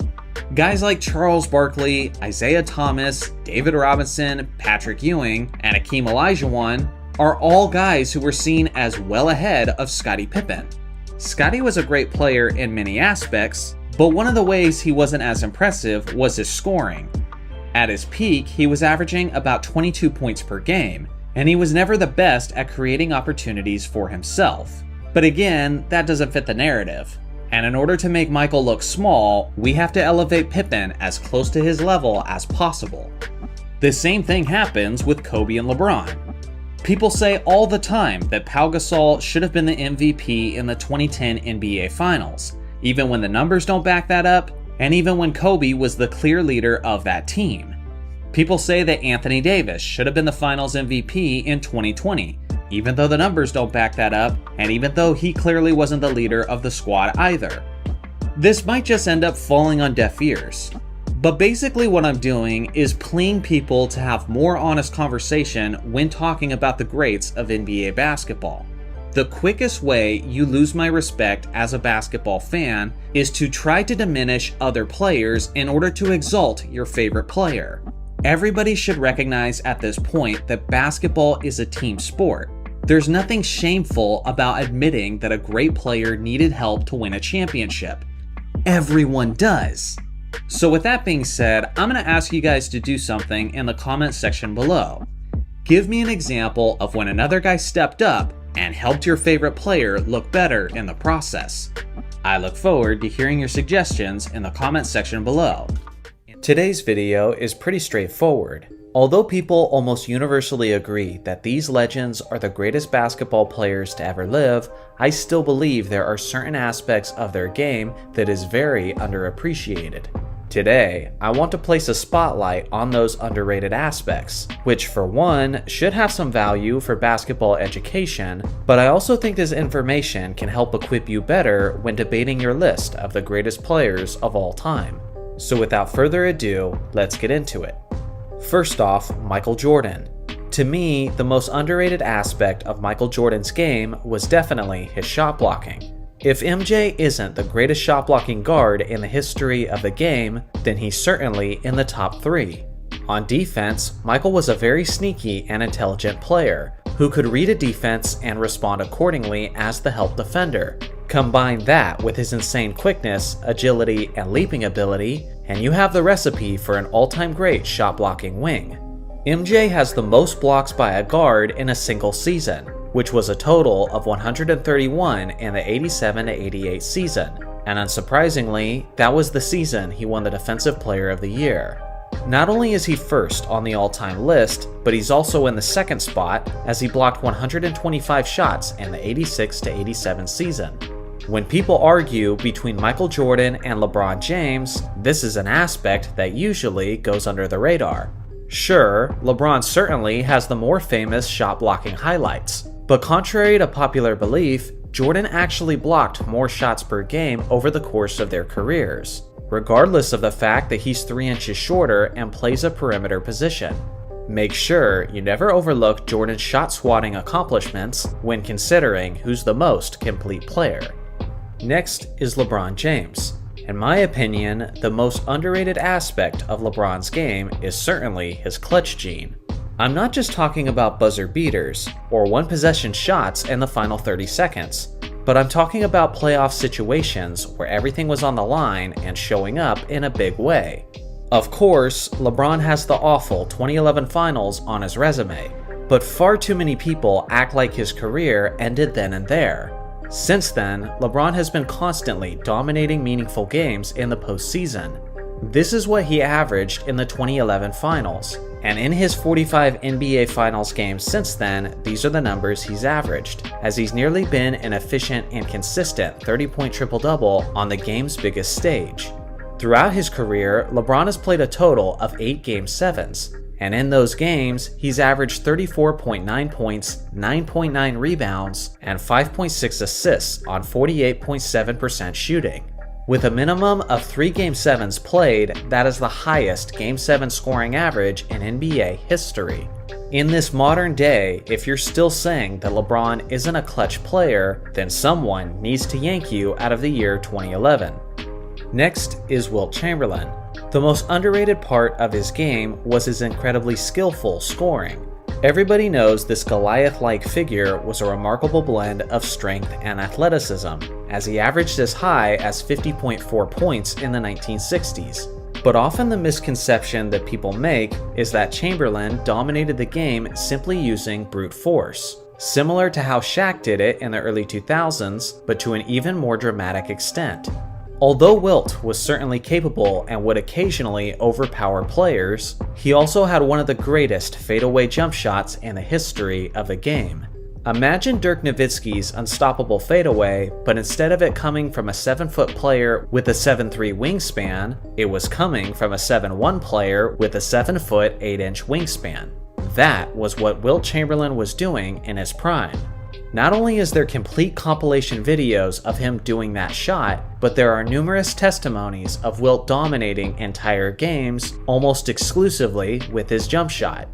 Speaker 2: Guys like Charles Barkley, Isaiah Thomas, David Robinson, Patrick Ewing, and Akeem Olajuwon are all guys who were seen as well ahead of Scottie Pippen. Scottie was a great player in many aspects, but one of the ways he wasn't as impressive was his scoring. At his peak, he was averaging about 22 points per game, and he was never the best at creating opportunities for himself. But again, that doesn't fit the narrative. And in order to make Michael look small, we have to elevate Pippen as close to his level as possible. The same thing happens with Kobe and LeBron. People say all the time that Pau Gasol should have been the MVP in the 2010 NBA Finals, even when the numbers don't back that up, and even when Kobe was the clear leader of that team. People say that Anthony Davis should have been the Finals MVP in 2020, even though the numbers don't back that up, and even though he clearly wasn't the leader of the squad either. This might just end up falling on deaf ears. But basically what I'm doing is pleading people to have more honest conversation when talking about the greats of NBA basketball. The quickest way you lose my respect as a basketball fan is to try to diminish other players in order to exalt your favorite player. Everybody should recognize at this point that basketball is a team sport. There's nothing shameful about admitting that a great player needed help to win a championship. Everyone does. So with that being said, I'm going to ask you guys to do something in the comment section below. Give me an example of when another guy stepped up and helped your favorite player look better in the process. I look forward to hearing your suggestions in the comment section below. Today's video is pretty straightforward. Although people almost universally agree that these legends are the greatest basketball players to ever live, I still believe there are certain aspects of their game that is very underappreciated. Today, I want to place a spotlight on those underrated aspects, which for one, should have some value for basketball education, but I also think this information can help equip you better when debating your list of the greatest players of all time. So without further ado, let's get into it. First off, Michael Jordan. To me, the most underrated aspect of Michael Jordan's game was definitely his shot blocking. If MJ isn't the greatest shot blocking guard in the history of the game, then he's certainly in the top 3. On defense, Michael was a very sneaky and intelligent player who could read a defense and respond accordingly as the help defender. Combine that with his insane quickness, agility, and leaping ability, and you have the recipe for an all-time great shot blocking wing. MJ has the most blocks by a guard in a single season, which was a total of 131 in the 87-88 season, and unsurprisingly, that was the season he won the Defensive Player of the Year. Not only is he first on the all-time list, but he's also in the second spot as he blocked 125 shots in the 86-87 season. When people argue between Michael Jordan and LeBron James, this is an aspect that usually goes under the radar. Sure, LeBron certainly has the more famous shot blocking highlights, but contrary to popular belief, Jordan actually blocked more shots per game over the course of their careers, regardless of the fact that he's 3 inches shorter and plays a perimeter position. Make sure you never overlook Jordan's shot swatting accomplishments when considering who's the most complete player. Next is LeBron James. In my opinion, the most underrated aspect of LeBron's game is certainly his clutch gene. I'm not just talking about buzzer beaters or one-possession shots in the final 30 seconds, but I'm talking about playoff situations where everything was on the line and showing up in a big way. Of course, LeBron has the awful 2011 finals on his resume, but far too many people act like his career ended then and there. Since then, LeBron has been constantly dominating meaningful games in the postseason. This is what he averaged in the 2011 finals, and in his 45 NBA Finals games since then, these are the numbers he's averaged, as he's nearly been an efficient and consistent 30-point triple-double on the game's biggest stage. Throughout his career, LeBron has played a total of 8 Game 7s, and in those games, he's averaged 34.9 points, 9.9 rebounds, and 5.6 assists on 48.7% shooting. With a minimum of 3 Game 7s played, that is the highest Game 7 scoring average in NBA history. In this modern day, if you're still saying that LeBron isn't a clutch player, then someone needs to yank you out of the year 2011. Next is Wilt Chamberlain. The most underrated part of his game was his incredibly skillful scoring. Everybody knows this Goliath-like figure was a remarkable blend of strength and athleticism, as he averaged as high as 50.4 points in the 1960s. But often the misconception that people make is that Chamberlain dominated the game simply using brute force, similar to how Shaq did it in the early 2000s, but to an even more dramatic extent. Although Wilt was certainly capable and would occasionally overpower players, he also had one of the greatest fadeaway jump shots in the history of the game. Imagine Dirk Nowitzki's unstoppable fadeaway, but instead of it coming from a 7-foot player with a 7'3" wingspan, it was coming from a 7'1" player with a 7-foot 8-inch wingspan. That was what Wilt Chamberlain was doing in his prime. Not only is there complete compilation videos of him doing that shot, but there are numerous testimonies of Wilt dominating entire games almost exclusively with his jump shot.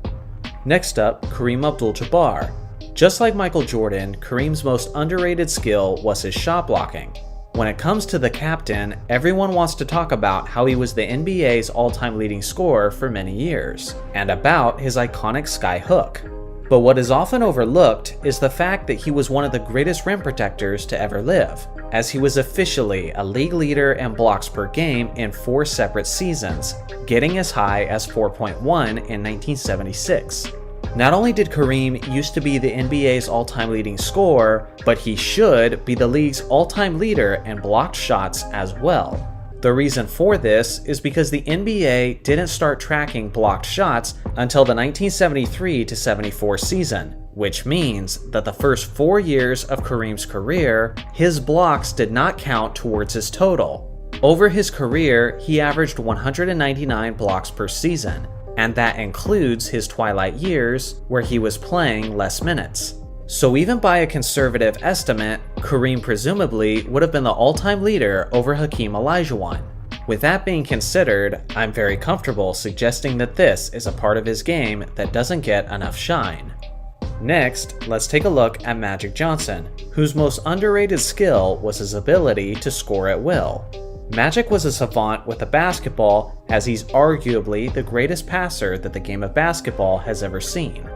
Speaker 2: Next up, Kareem Abdul-Jabbar. Just like Michael Jordan, Kareem's most underrated skill was his shot blocking. When it comes to the captain, everyone wants to talk about how he was the NBA's all-time leading scorer for many years, and about his iconic sky hook. But what is often overlooked is the fact that he was one of the greatest rim protectors to ever live, as he was officially a league leader in blocks per game in 4 separate seasons, getting as high as 4.1 in 1976. Not only did Kareem used to be the NBA's all-time leading scorer, but he should be the league's all-time leader in blocked shots as well. The reason for this is because the NBA didn't start tracking blocked shots until the 1973-74 season, which means that the first 4 years of Kareem's career, his blocks did not count towards his total. Over his career, he averaged 199 blocks per season, and that includes his twilight years where he was playing less minutes. So even by a conservative estimate, Kareem presumably would have been the all-time leader over Hakeem Olajuwon. With that being considered, I'm very comfortable suggesting that this is a part of his game that doesn't get enough shine. Next, let's take a look at Magic Johnson, whose most underrated skill was his ability to score at will. Magic was a savant with the basketball, as he's arguably the greatest passer that the game of basketball has ever seen.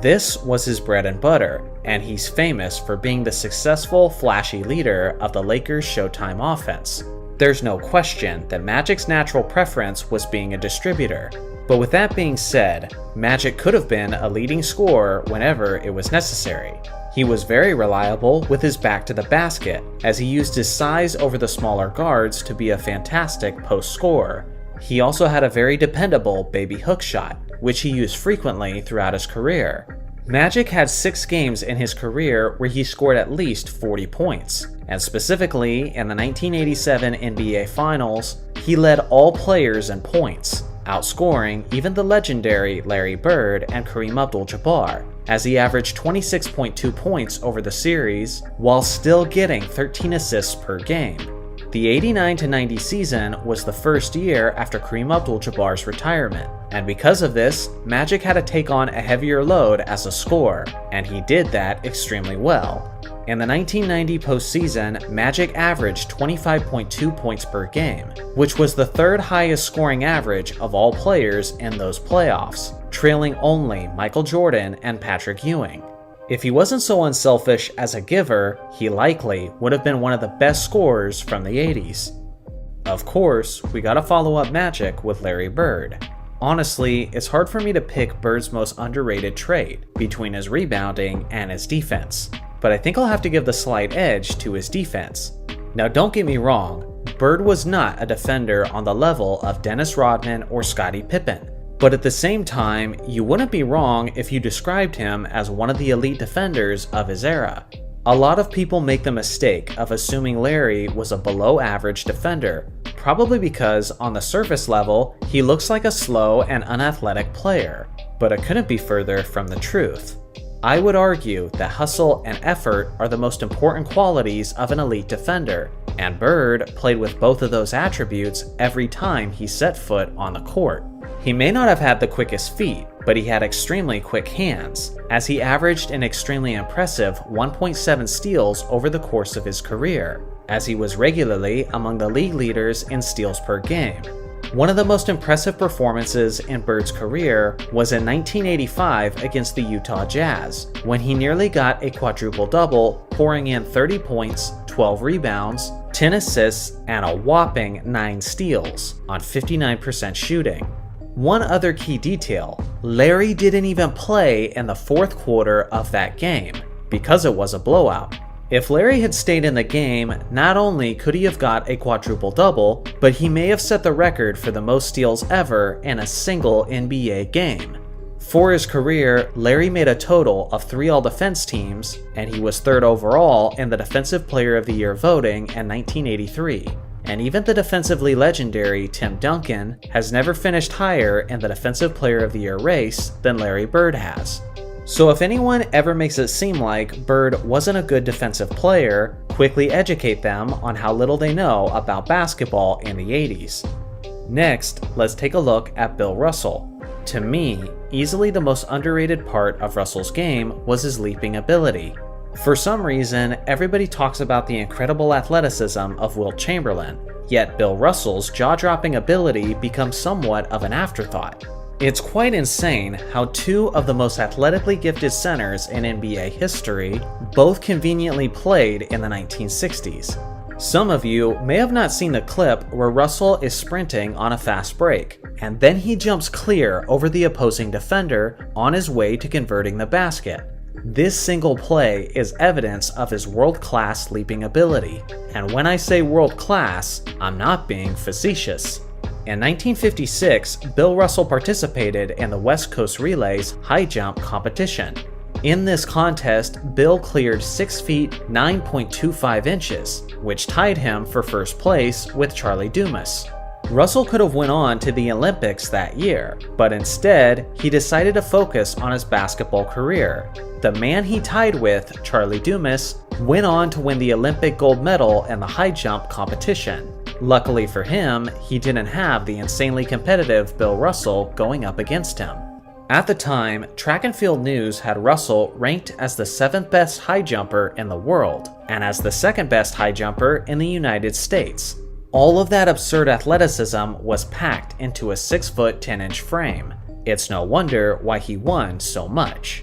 Speaker 2: This was his bread and butter, and he's famous for being the successful, flashy leader of the Lakers' Showtime offense. There's no question that Magic's natural preference was being a distributor. But with that being said, Magic could have been a leading scorer whenever it was necessary. He was very reliable with his back to the basket, as he used his size over the smaller guards to be a fantastic post scorer. He also had a very dependable baby hook shot, which he used frequently throughout his career. Magic had 6 games in his career where he scored at least 40 points, and specifically in the 1987 NBA Finals, he led all players in points, outscoring even the legendary Larry Bird and Kareem Abdul-Jabbar, as he averaged 26.2 points over the series while still getting 13 assists per game. The 89-90 season was the first year after Kareem Abdul-Jabbar's retirement, and because of this, Magic had to take on a heavier load as a scorer, and he did that extremely well. In the 1990 postseason, Magic averaged 25.2 points per game, which was the 3rd highest scoring average of all players in those playoffs, trailing only Michael Jordan and Patrick Ewing. If he wasn't so unselfish as a giver, he likely would have been one of the best scorers from the 80s. Of course, we gotta follow up Magic with Larry Bird. Honestly, it's hard for me to pick Bird's most underrated trait between his rebounding and his defense, but I think I'll have to give the slight edge to his defense. Now don't get me wrong, Bird was not a defender on the level of Dennis Rodman or Scottie Pippen. But at the same time, you wouldn't be wrong if you described him as one of the elite defenders of his era. A lot of people make the mistake of assuming Larry was a below-average defender, probably because on the surface level, he looks like a slow and unathletic player. But it couldn't be further from the truth. I would argue that hustle and effort are the most important qualities of an elite defender, and Bird played with both of those attributes every time he set foot on the court. He may not have had the quickest feet, but he had extremely quick hands, as he averaged an extremely impressive 1.7 steals over the course of his career, as he was regularly among the league leaders in steals per game. One of the most impressive performances in Bird's career was in 1985 against the Utah Jazz, when he nearly got a quadruple-double, pouring in 30 points, 12 rebounds, 10 assists, and a whopping 9 steals on 59% shooting. One other key detail, Larry didn't even play in the 4th quarter of that game, because it was a blowout. If Larry had stayed in the game, not only could he have got a quadruple-double, but he may have set the record for the most steals ever in a single NBA game. For his career, Larry made a total of 3 All-Defense teams, and he was 3rd overall in the Defensive Player of the Year voting in 1983. And even the defensively legendary Tim Duncan has never finished higher in the Defensive Player of the Year race than Larry Bird has. So if anyone ever makes it seem like Bird wasn't a good defensive player, quickly educate them on how little they know about basketball in the 80s. Next, let's take a look at Bill Russell. To me, easily the most underrated part of Russell's game was his leaping ability. For some reason, everybody talks about the incredible athleticism of Wilt Chamberlain, yet Bill Russell's jaw-dropping ability becomes somewhat of an afterthought. It's quite insane how 2 of the most athletically gifted centers in NBA history both conveniently played in the 1960s. Some of you may have not seen the clip where Russell is sprinting on a fast break, and then he jumps clear over the opposing defender on his way to converting the basket. This single play is evidence of his world-class leaping ability, and when I say world-class, I'm not being facetious. In 1956, Bill Russell participated in the West Coast Relay's high jump competition. In this contest, Bill cleared 6 feet 9.25 inches, which tied him for first place with Charlie Dumas. Russell could have went on to the Olympics that year, but instead, he decided to focus on his basketball career. The man he tied with, Charlie Dumas, went on to win the Olympic gold medal in the high jump competition. Luckily for him, he didn't have the insanely competitive Bill Russell going up against him. At the time, Track and Field News had Russell ranked as the 7th best high jumper in the world, and as the 2nd best high jumper in the United States. All of that absurd athleticism was packed into a 6 foot 10 inch frame. It's no wonder why he won so much.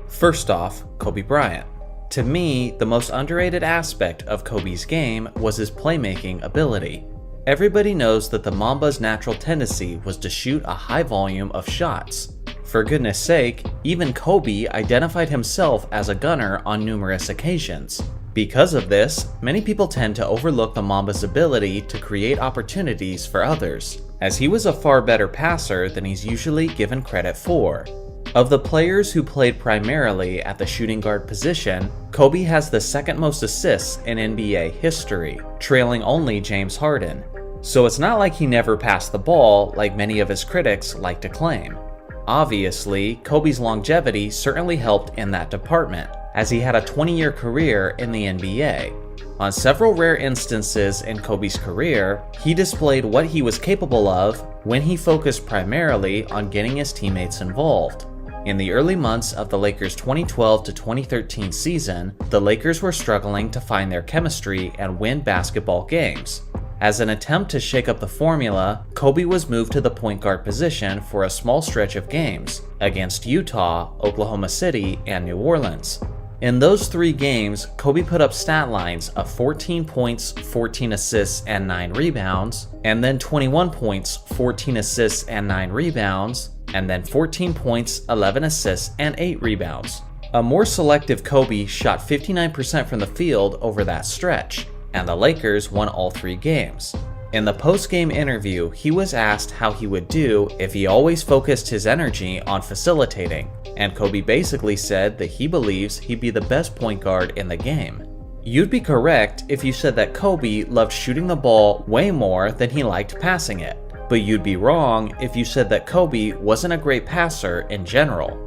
Speaker 2: First off, Kobe Bryant. To me, the most underrated aspect of Kobe's game was his playmaking ability. Everybody knows that the Mamba's natural tendency was to shoot a high volume of shots. For goodness sake, even Kobe identified himself as a gunner on numerous occasions. Because of this, many people tend to overlook the Mamba's ability to create opportunities for others,
Speaker 1: as he was a far better passer than he's usually given credit for. Of the players who played primarily at the shooting guard position, Kobe has the second most assists in NBA history, trailing only James Harden. So it's not like he never passed the ball like many of his critics like to claim. Obviously, Kobe's longevity certainly helped in that department, as he had a 20-year career in the NBA. On several rare instances in Kobe's career, he displayed what he was capable of when he focused primarily on getting his teammates involved. In the early months of the Lakers' 2012 to 2013 season, the Lakers were struggling to find their chemistry and win basketball games. As an attempt to shake up the formula, Kobe was moved to the point guard position for a small stretch of games against Utah, Oklahoma City, and New Orleans. In those 3 games, Kobe put up stat lines of 14 points, 14 assists, and 9 rebounds, and then 21 points, 14 assists, and 9 rebounds, and then 14 points, 11 assists, and 8 rebounds. A more selective Kobe shot 59% from the field over that stretch, and the Lakers won all 3 games. In the post-game interview, he was asked how he would do if he always focused his energy on facilitating, and Kobe basically said that he believes he'd be the best point guard in the game. You'd be correct if you said that Kobe loved shooting the ball way more than he liked passing it, but you'd be wrong if you said that Kobe wasn't a great passer in general.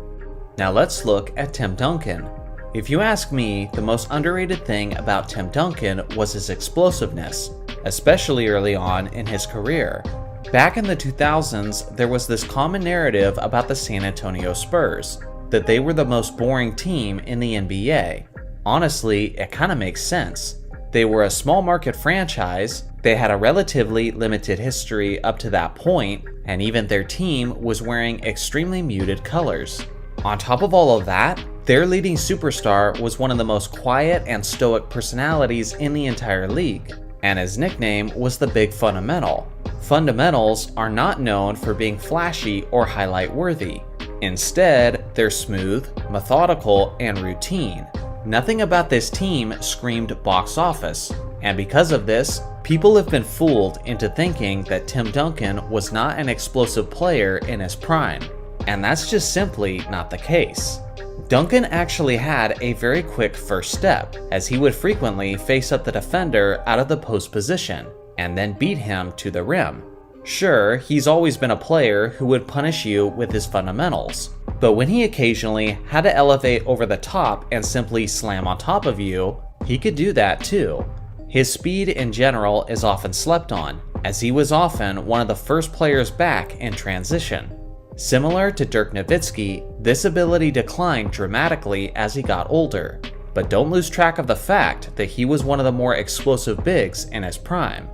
Speaker 1: Now let's look at Tim Duncan. If you ask me, the most underrated thing about Tim Duncan was his explosiveness, especially early on in his career. Back in the 2000s, there was this common narrative about the San Antonio Spurs, that they were the most boring team in the NBA. Honestly, it kinda makes sense. They were a small market franchise, they had a relatively limited history up to that point, and even their team was wearing extremely muted colors. On top of all of that, their leading superstar was one of the most quiet and stoic personalities in the entire league, and his nickname was the Big Fundamental. Fundamentals are not known for being flashy or highlight worthy. Instead, they're smooth, methodical, and routine. Nothing about this team screamed box office, and because of this, people have been fooled into thinking that Tim Duncan was not an explosive player in his prime, and that's just simply not the case. Duncan actually had a very quick first step, as he would frequently face up the defender out of the post position, and then beat him to the rim. Sure, he's always been a player who would punish you with his fundamentals, but when he occasionally had to elevate over the top and simply slam on top of you, he could do that too. His speed in general is often slept on, as he was often one of the first players back in transition. Similar to Dirk Nowitzki, this ability declined dramatically as he got older, but don't lose track of the fact that he was one of the more explosive bigs in his prime.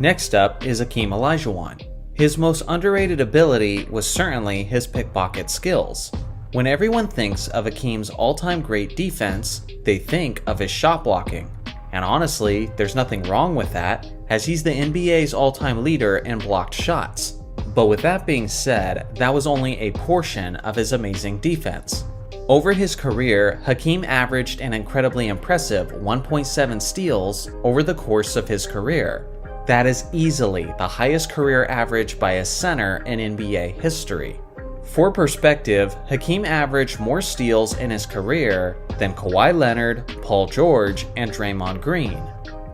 Speaker 1: Next up is Hakeem Olajuwon. His most underrated ability was certainly his pickpocket skills. When everyone thinks of Hakeem's all-time great defense, they think of his shot blocking. And honestly, there's nothing wrong with that, as he's the NBA's all-time leader in blocked shots. But with that being said, that was only a portion of his amazing defense. Over his career, Hakeem averaged an incredibly impressive 1.7 steals over the course of his career. That is easily the highest career average by a center in NBA history. For perspective, Hakeem averaged more steals in his career than Kawhi Leonard, Paul George, and Draymond Green.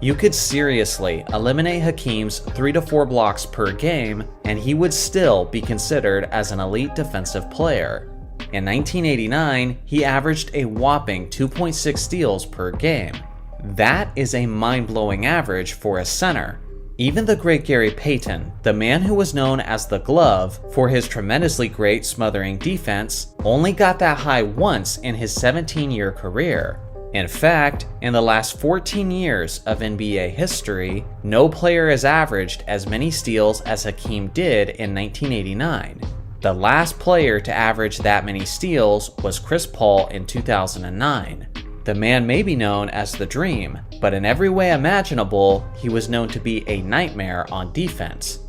Speaker 1: You could seriously eliminate Hakeem's 3 to 4 blocks per game, and he would still be considered as an elite defensive player. In 1989, he averaged a whopping 2.6 steals per game. That is a mind-blowing average for a center. Even the great Gary Payton, the man who was known as the Glove for his tremendously great smothering defense, only got that high once in his 17-year career. In fact, in the last 14 years of NBA history, no player has averaged as many steals as Hakeem did in 1989. The last player to average that many steals was Chris Paul in 2009. The man may be known as the Dream, but in every way imaginable, he was known to be a nightmare on defense.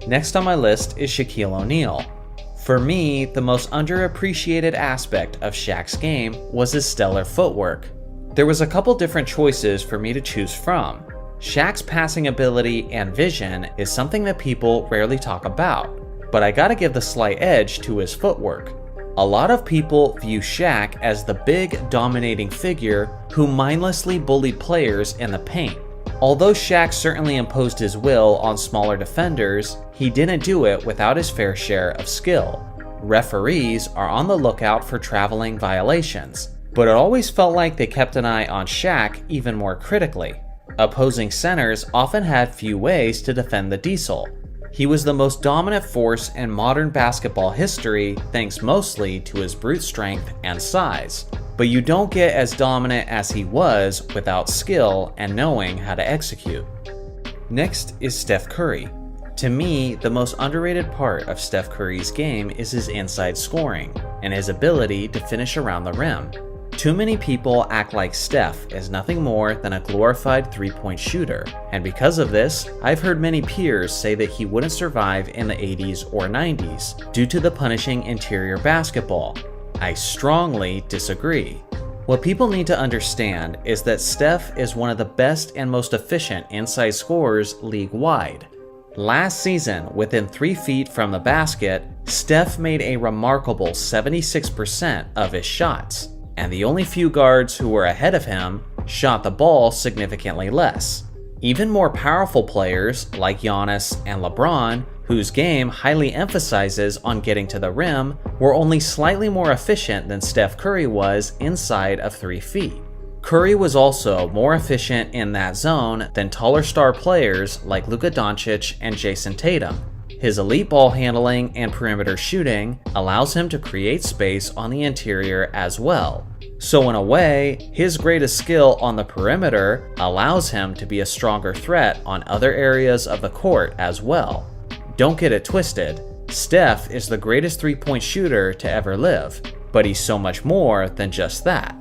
Speaker 1: Next on my list is Shaquille O'Neal. For me, the most underappreciated aspect of Shaq's game was his stellar footwork. There was a couple different choices for me to choose from.
Speaker 2: Shaq's passing ability and vision is something that people rarely talk about, but I gotta give the slight edge to his footwork. A lot of people view Shaq as the big, dominating figure who mindlessly bullied players in the paint. Although Shaq certainly imposed his will on smaller defenders, he didn't do it without his fair share of skill. Referees are on the lookout for traveling violations, but it always felt like they kept an eye on Shaq even more critically. Opposing centers often had few ways to defend the Diesel. He was the most dominant force in modern basketball history thanks mostly to his brute strength and size. But you don't get as dominant as he was without skill and knowing how to execute. Next is Steph Curry. To me, the most underrated part of Steph Curry's game is his inside scoring and his ability to finish around the rim. Too many people act like Steph is nothing more than a glorified three-point shooter, and because of this, I've heard many peers say that he wouldn't survive in the 80s or 90s due to the punishing interior basketball. I strongly disagree. What people need to understand is that Steph is one of the best and most efficient inside scorers league-wide. Last season, within 3 feet from the basket, Steph made a remarkable 76% of his shots, and the only few guards who were ahead of him shot the ball significantly less. Even more powerful players like Giannis and LeBron, whose game highly emphasizes on getting to the rim, were only slightly more efficient than Steph Curry was inside of 3 feet. Curry was also more efficient in that zone than taller star players like Luka Doncic and Jason Tatum. His elite ball handling and perimeter shooting allows him to create space on the interior as well. So in a way, his greatest skill on the perimeter allows him to be a stronger threat on other areas of the court as well. Don't get it twisted, Steph is the greatest three-point shooter to ever live, but he's so much more than just that.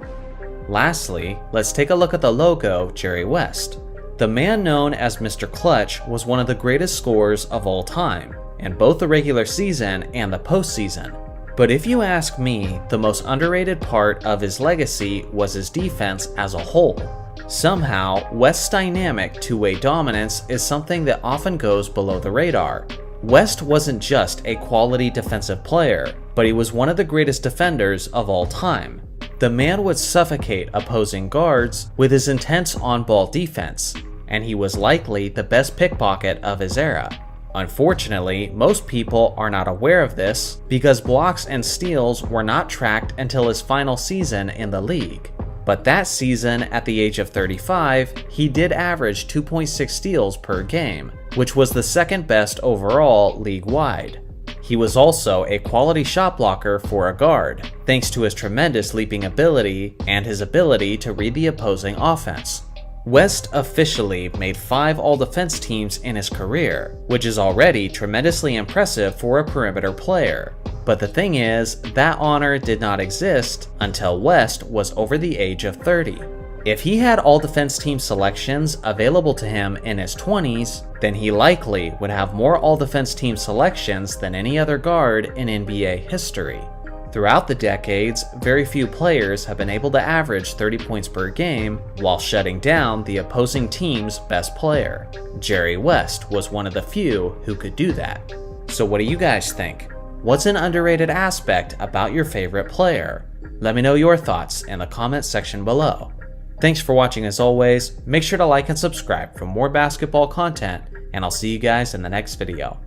Speaker 2: Lastly, let's take a look at the logo Jerry West. The man known as Mr. Clutch was one of the greatest scorers of all time, in both the regular season and the postseason. But if you ask me, the most underrated part of his legacy was his defense as a whole. Somehow, West's dynamic two-way dominance is something that often goes below the radar. West wasn't just a quality defensive player, but he was one of the greatest defenders of all time. The man would suffocate opposing guards with his intense on-ball defense, and he was likely the best pickpocket of his era. Unfortunately, most people are not aware of this because blocks and steals were not tracked until his final season in the league. But that season, at the age of 35, he did average 2.6 steals per game, which was the second best overall league-wide. He was also a quality shot blocker for a guard, thanks to his tremendous leaping ability and his ability to read the opposing offense. West officially made 5 all-defense teams in his career, which is already tremendously impressive for a perimeter player. But the thing is, that honor did not exist until West was over the age of 30. If he had all-defense team selections available to him in his 20s, then he likely would have more all-defense team selections than any other guard in NBA history. Throughout the decades, very few players have been able to average 30 points per game while shutting down the opposing team's best player. Jerry West was one of the few who could do that. So what do you guys think? What's an underrated aspect about your favorite player? Let me know your thoughts in the comments section below. Thanks for watching as always, make sure to like and subscribe for more basketball content, and I'll see you guys in the next video.